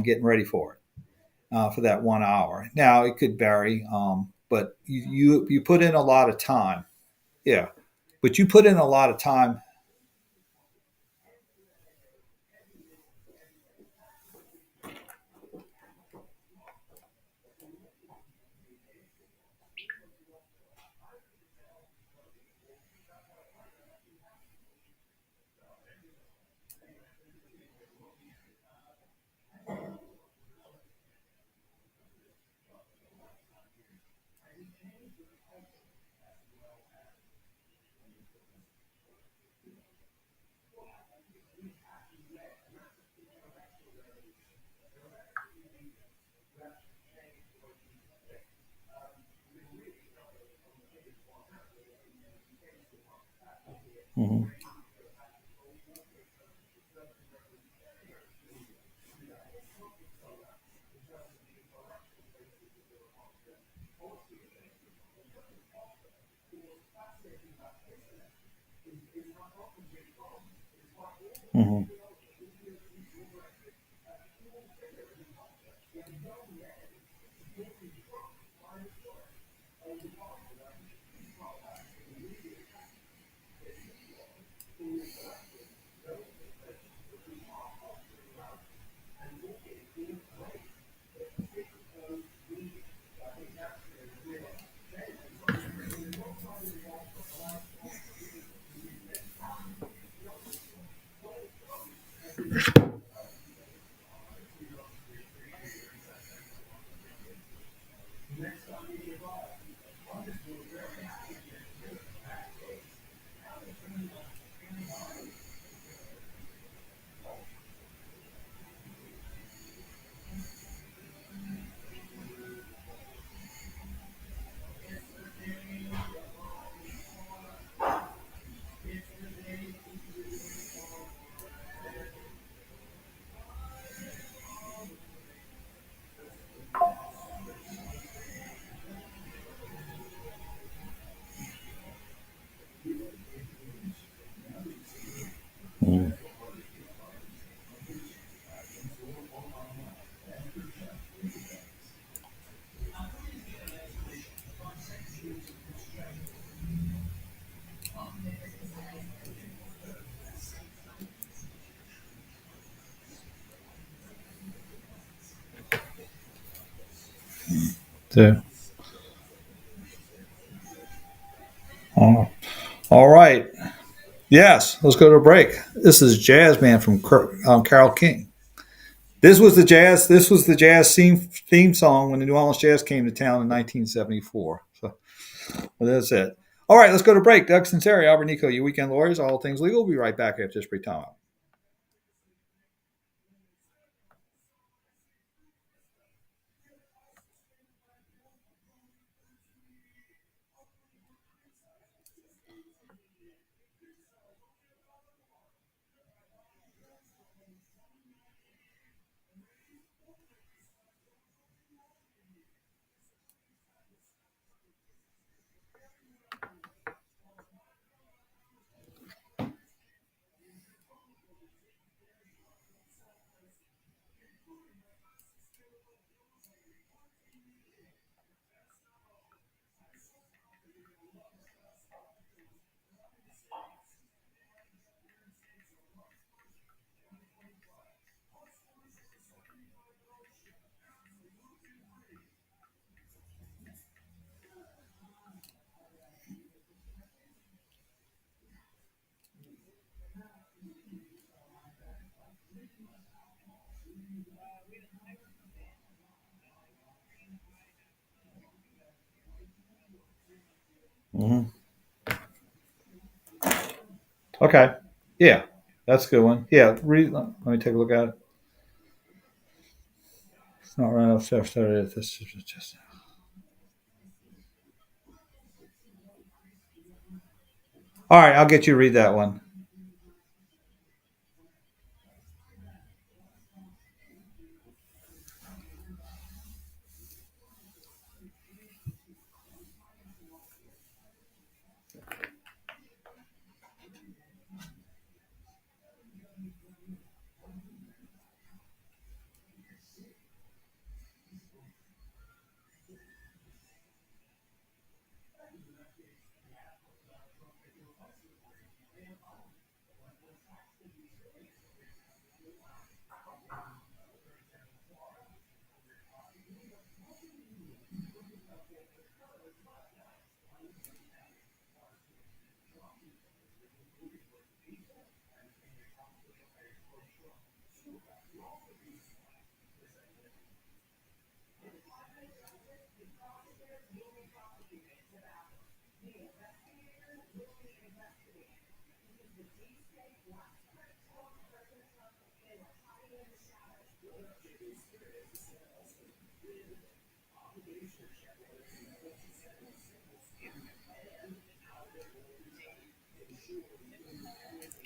getting ready for it. For that 1 hour. Now it could vary, but you put in a lot of time. Yeah, but you put in a lot of time. Mm-hmm. Mm-hmm. Mm-hmm. Yeah. All right. Yes, let's go to a break. This is Jazz Man from Carole King. This was the jazz. This was the jazz theme song when the New Orleans Jazz came to town in 1974. So that's it. All right, let's go to break. Doug Sinceri, Albert Nico, your weekend lawyers, all things legal. We'll be right back after this break time. Mm-hmm. Okay. Yeah, that's a good one. Yeah, let me take a look at it. It's not right off started. This is just. All right, I'll get you to read that one.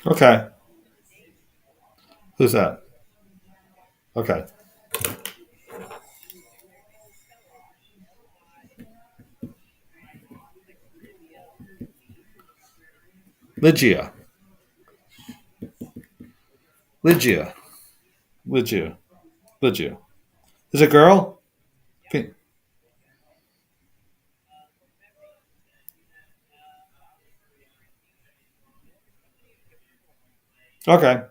Okay. Who's that? Okay. Lygia. Lygia. Lygia. Lygia. Is it a girl? Okay.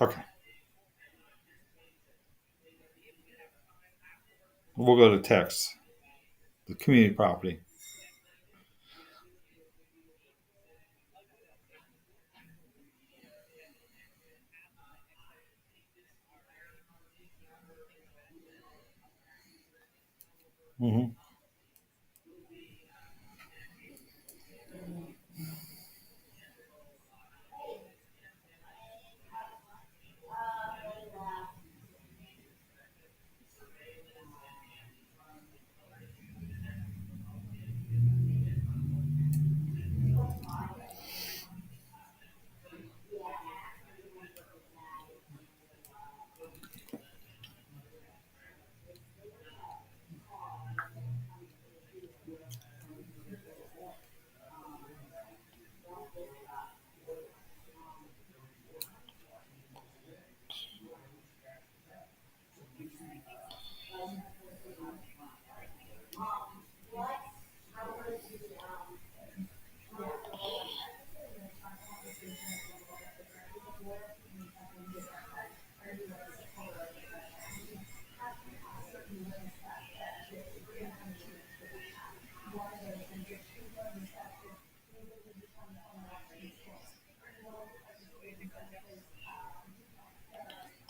Okay. We'll go to text. The community property. Mm-hmm.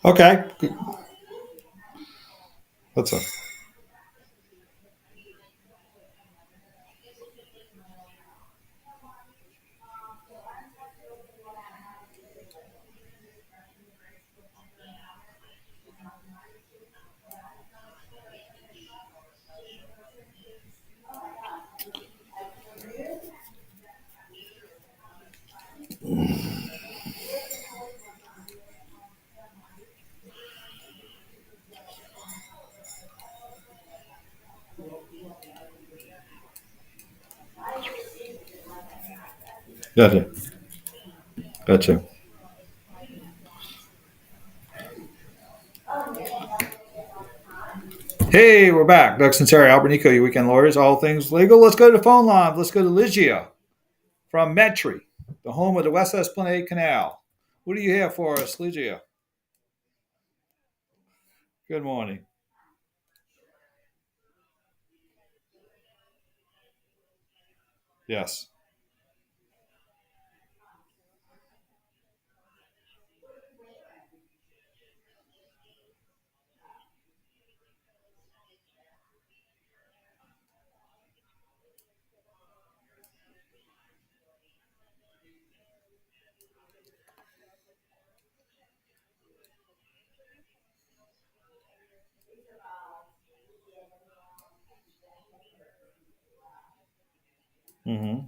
Okay. What's up? Gotcha. Gotcha. Hey, we're back. Doug Sinceri, Albert Nico, your weekend lawyers, all things legal. Let's go to the phone line. Let's go to Lygia from Metri, the home of the West Esplanade Canal. What do you have for us, Lygia? Good morning. Yes. Mm-hmm.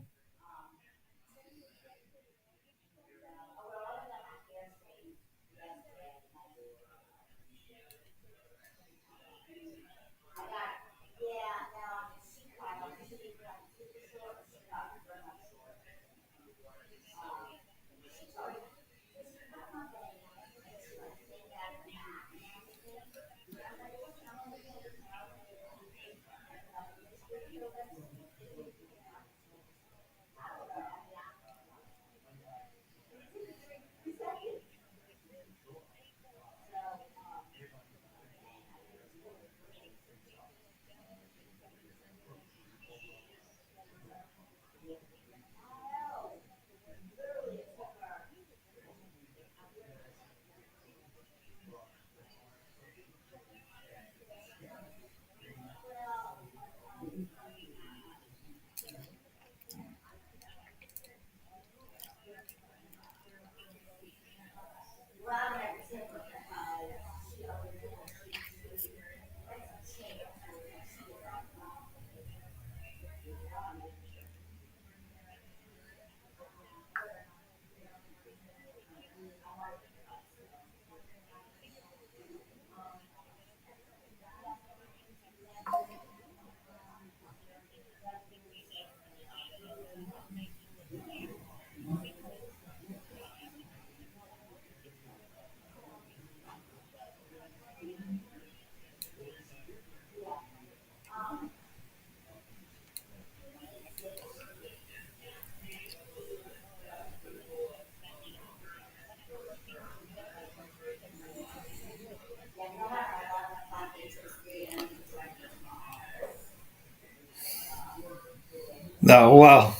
No, well,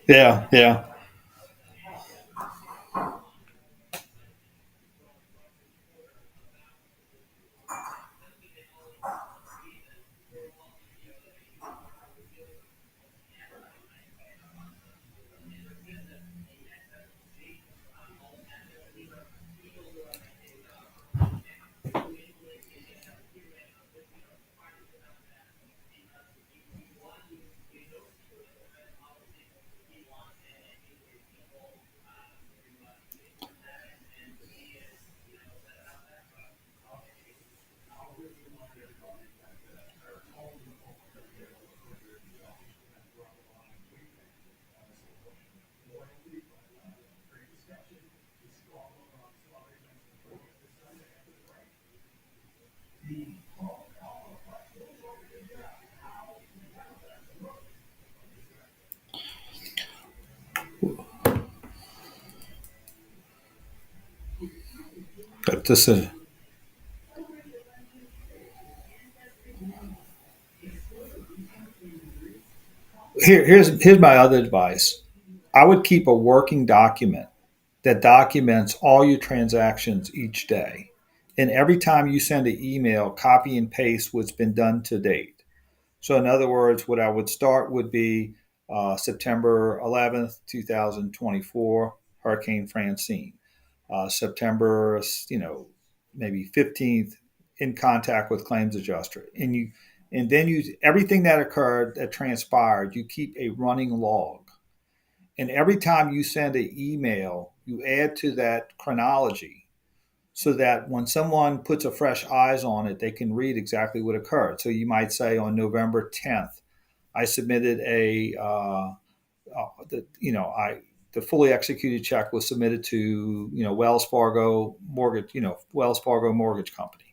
yeah, yeah. But this is here's my other advice. I would keep a working document that documents all your transactions each day. And every time you send an email, copy and paste what's been done to date. So, in other words, what I would start would be September 11th, 2024, Hurricane Francine. September, maybe 15th, in contact with claims adjuster. And then everything that occurred, that transpired, you keep a running log. And every time you send an email, you add to that chronology so that when someone puts a fresh eyes on it, they can read exactly what occurred. So you might say on November 10th, I submitted the fully executed check was submitted to, Wells Fargo Mortgage Company.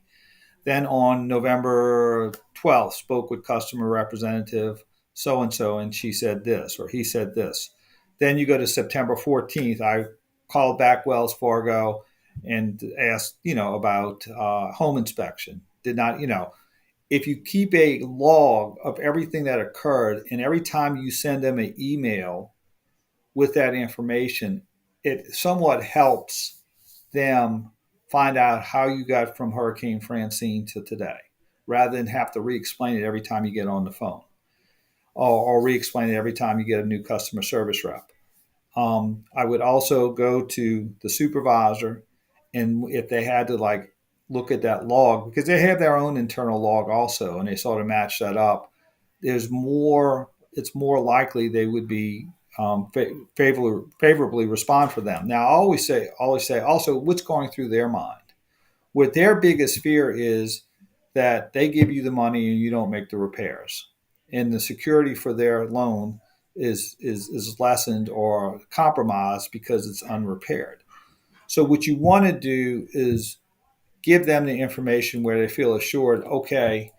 Then on November 12th, spoke with customer representative so and so, and she said this or he said this. Then you go to September 14th. I called back Wells Fargo and asked, about home inspection. Did not, if you keep a log of everything that occurred, and every time you send them an email with that information, it somewhat helps them find out how you got from Hurricane Francine to today, rather than have to re-explain it every time you get on the phone, or re-explain it every time you get a new customer service rep. I would also go to the supervisor, and if they had to look at that log, because they have their own internal log also, and they sort of match that up. There's more it's more likely they would be favorably respond for them. Now, I always say also what's going through their mind. What their biggest fear is that they give you the money and you don't make the repairs, and the security for their loan is lessened or compromised because it's unrepaired. So what you want to do is give them the information where they feel assured. Okay,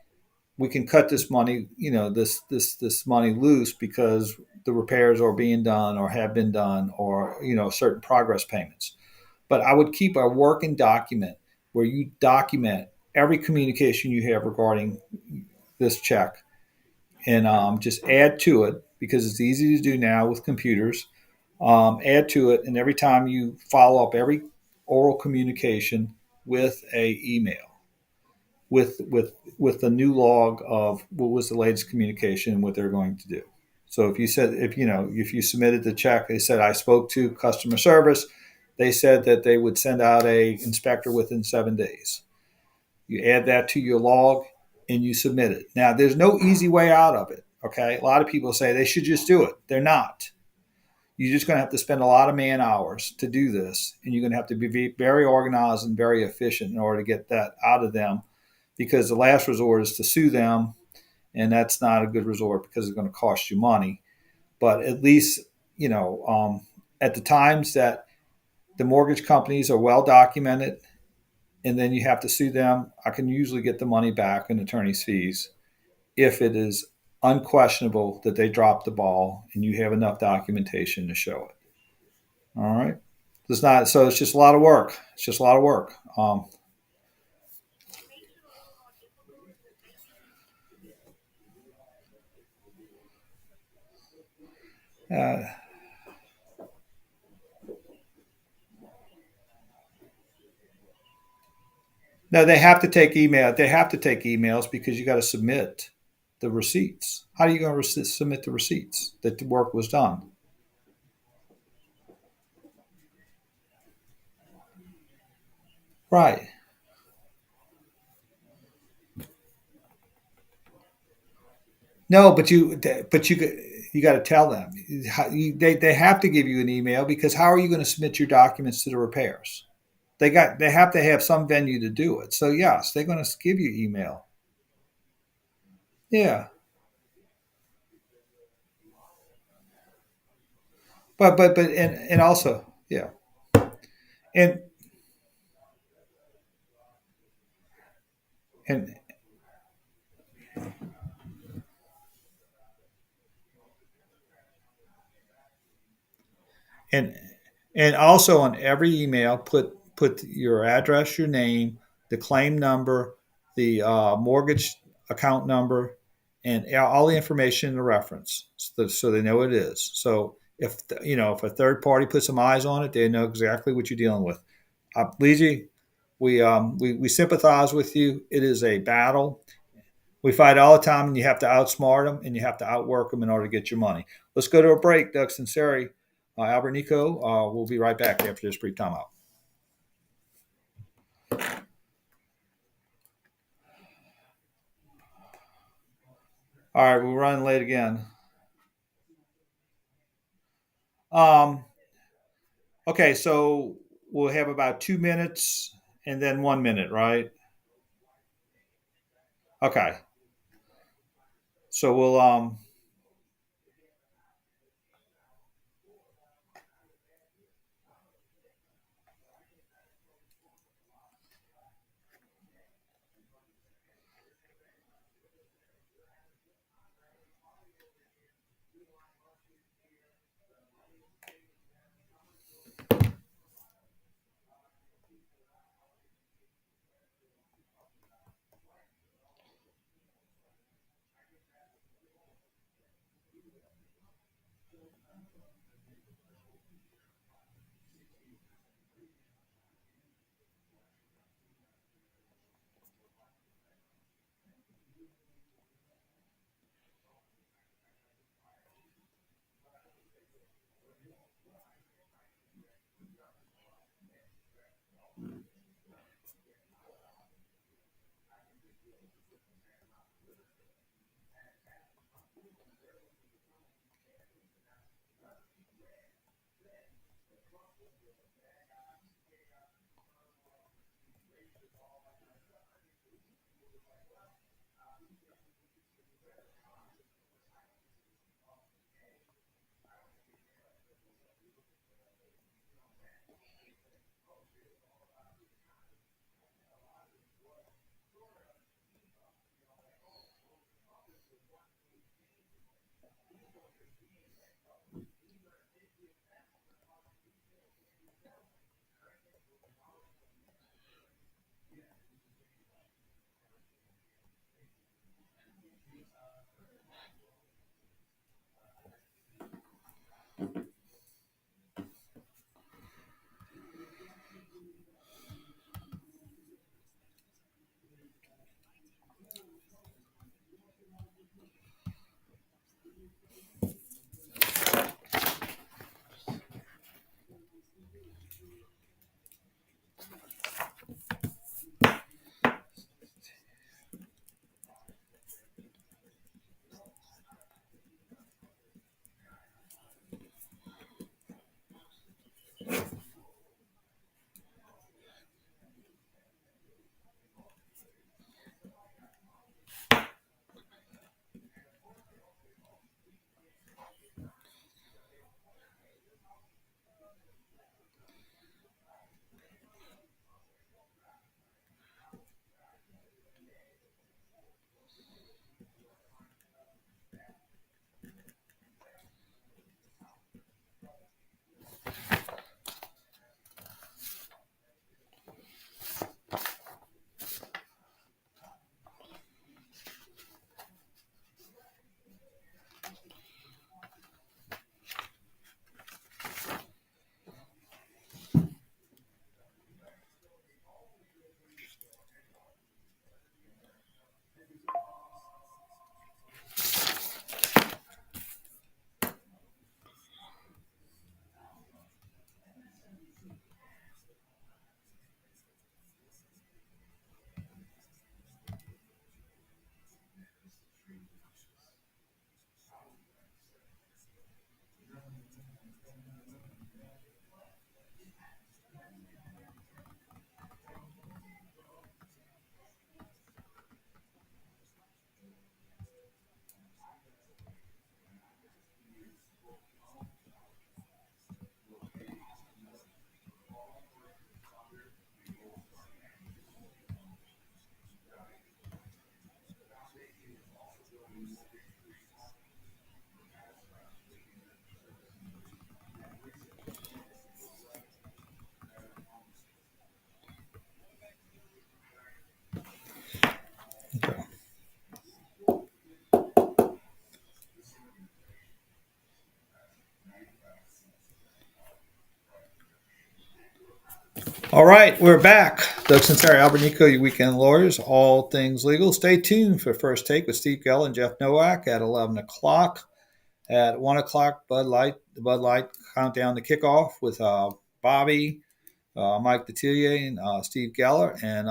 we can cut this money, this money loose because the repairs are being done or have been done, or certain progress payments. But I would keep a working document where you document every communication you have regarding this check, and just add to it because it's easy to do now with computers. Add to it, and every time you follow up every oral communication with a email with the new log of what was the latest communication and what they're going to do. So if you submitted the check, they said I spoke to customer service, they said that they would send out a inspector within 7 days. You add that to your log and you submit it. Now there's no easy way out of it. Okay, a lot of people say they should just do it. They're not. You're just going to have to spend a lot of man hours to do this, and you're going to have to be very organized and very efficient in order to get that out of them, because the last resort is to sue them, and that's not a good resort because it's going to cost you money. But at least, at the times that the mortgage companies are well documented and then you have to sue them, I can usually get the money back in attorney's fees if it is unquestionable that they dropped the ball and you have enough documentation to show it. All right. It's not, so it's just a lot of work. It's just a lot of work. Uh, no, they have to take email. They have to take emails because you got to submit the receipts. How are you going to submit the receipts that the work was done? Right. No, you got to tell them. They have to give you an email because how are you going to submit your documents to the repairs? They have to have some venue to do it. So yes, they're going to give you email. Yeah, but and also yeah, and and and and also on every email put your address, your name, the claim number, the mortgage account number, and all the information in the reference, so they know what it is. So if a third party puts some eyes on it, they know exactly what you're dealing with. Lizzie, we sympathize with you. It is a battle. We fight all the time, and you have to outsmart them and you have to outwork them in order to get your money. Let's go to a break, Doug Sinceri. Albert Nico, we'll be right back after this brief timeout. All right, we're running late again. Um, okay, so we'll have about 2 minutes and then 1 minute, right? Okay, so we'll All right, we're back. Doug Sinceri, Albert Nico, your weekend lawyers, all things legal. Stay tuned for First Take with Steve Geller and Jeff Nowak at 11 o'clock. At 1 o'clock, the Bud Light countdown to kickoff with Bobby, Mike Detillier, and Steve Geller. And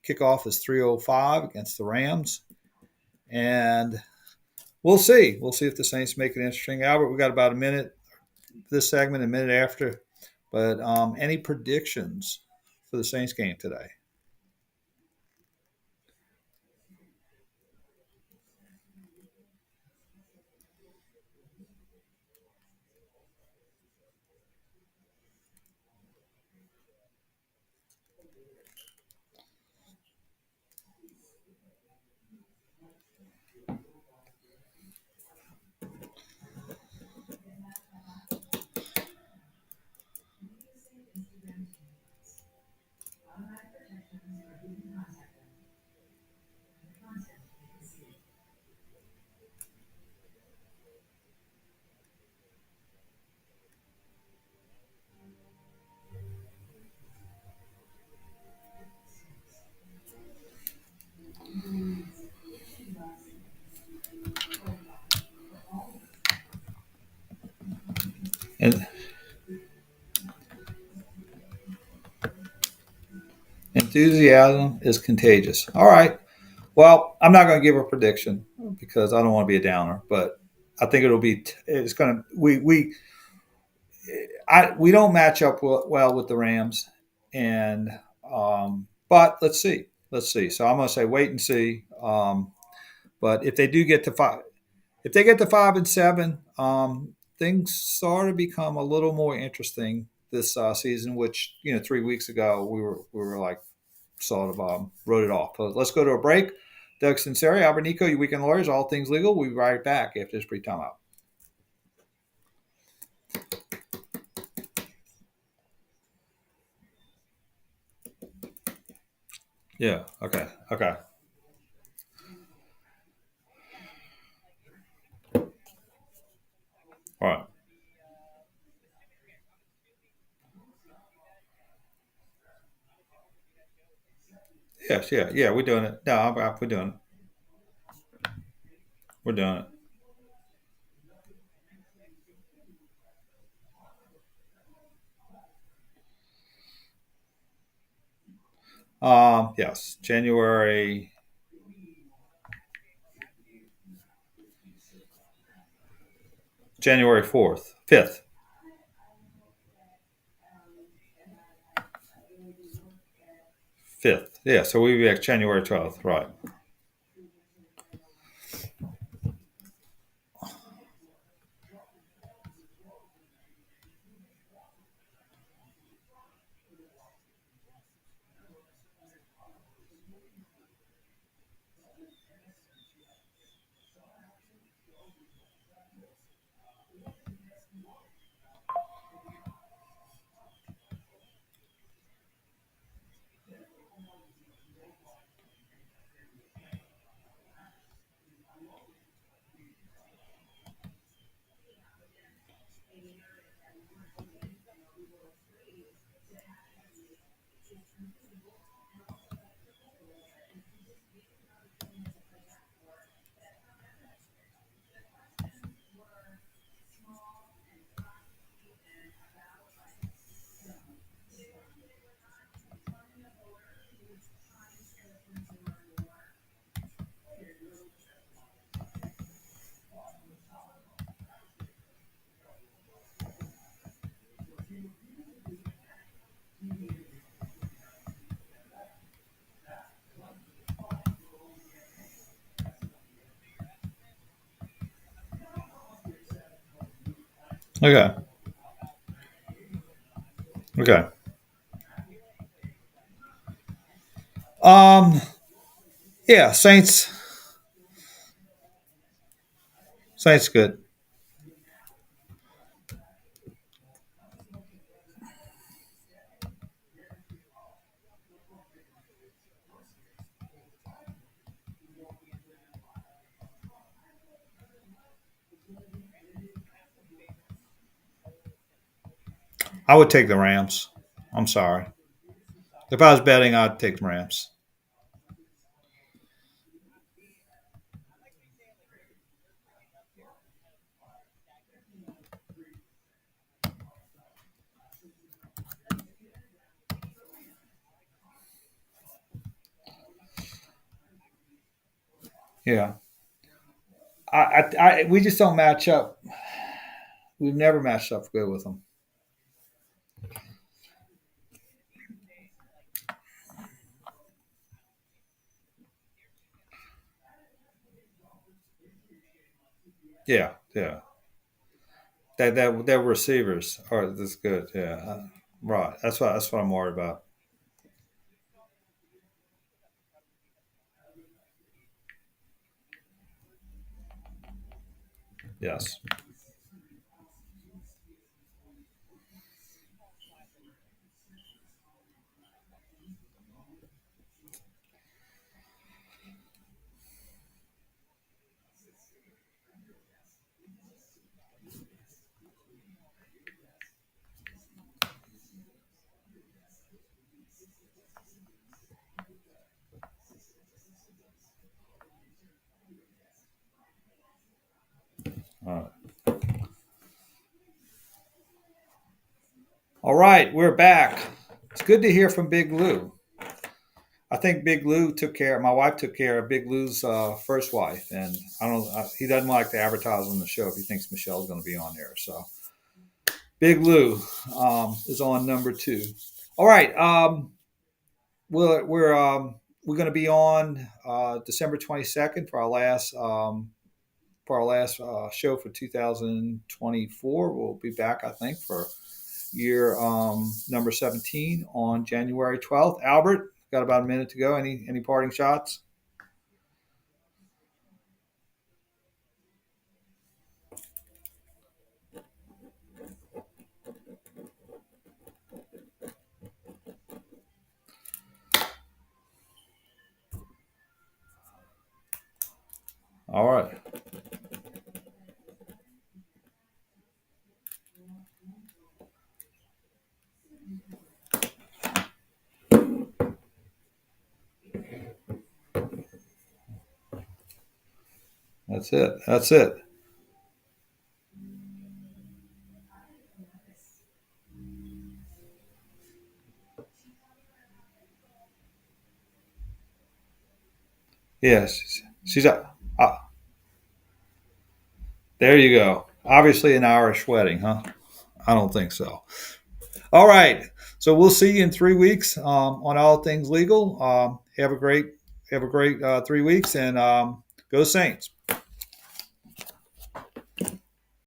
kickoff is 3:05 against the Rams. And we'll see. We'll see if the Saints make it interesting. Albert, we got about a minute this segment, a minute after. But any predictions for the Saints game today? And enthusiasm is contagious. All right. Well, I'm not going to give a prediction because I don't want to be a downer, but I think it'll be. It's going to. We don't match up well with the Rams, and but let's see. Let's see. So I'm going to say wait and see. But if they do get to five, if they get to 5-7, things sort of become a little more interesting this season. Which 3 weeks ago we were like sort of wrote it off. But let's go to a break. Doug Sinceri, Albert Nico, your weekend lawyers, all things legal. We'll be right back after this brief timeout. Yeah. Okay. Okay. All right. Yes. Yeah. Yeah. We're doing it. No, we're doing it. We're doing it. Yes. January 4th, 5th. 5th. Yeah. So we'll be back January 12th. Right. Okay. Okay. Um. Yeah. Saints. Saints good. I would take the Rams. I'm sorry. If I was betting, I'd take the Rams. Yeah. We just don't match up. We've never matched up good with them. Yeah, yeah. That their receivers are this good. Yeah, right. That's what I'm worried about. Yes. All right. All right, we're back. It's good to hear from Big Lou. I think Big Lou took care. My wife took care of Big Lou's first wife, and I don't. He doesn't like to advertise on the show if he thinks Michelle's going to be on there. So Big Lou is on number 2. All right, we're going to be on December 22nd for our last show for 2024. We'll be back, I think, for year number 17 on January 12th. Albert, got about a minute to go. Any parting shots? All right. That's it. That's it. Yes. She's there you go. Obviously an Irish wedding, huh? I don't think so. All right. So we'll see you in 3 weeks on All Things Legal. Have a great 3 weeks, and go Saints.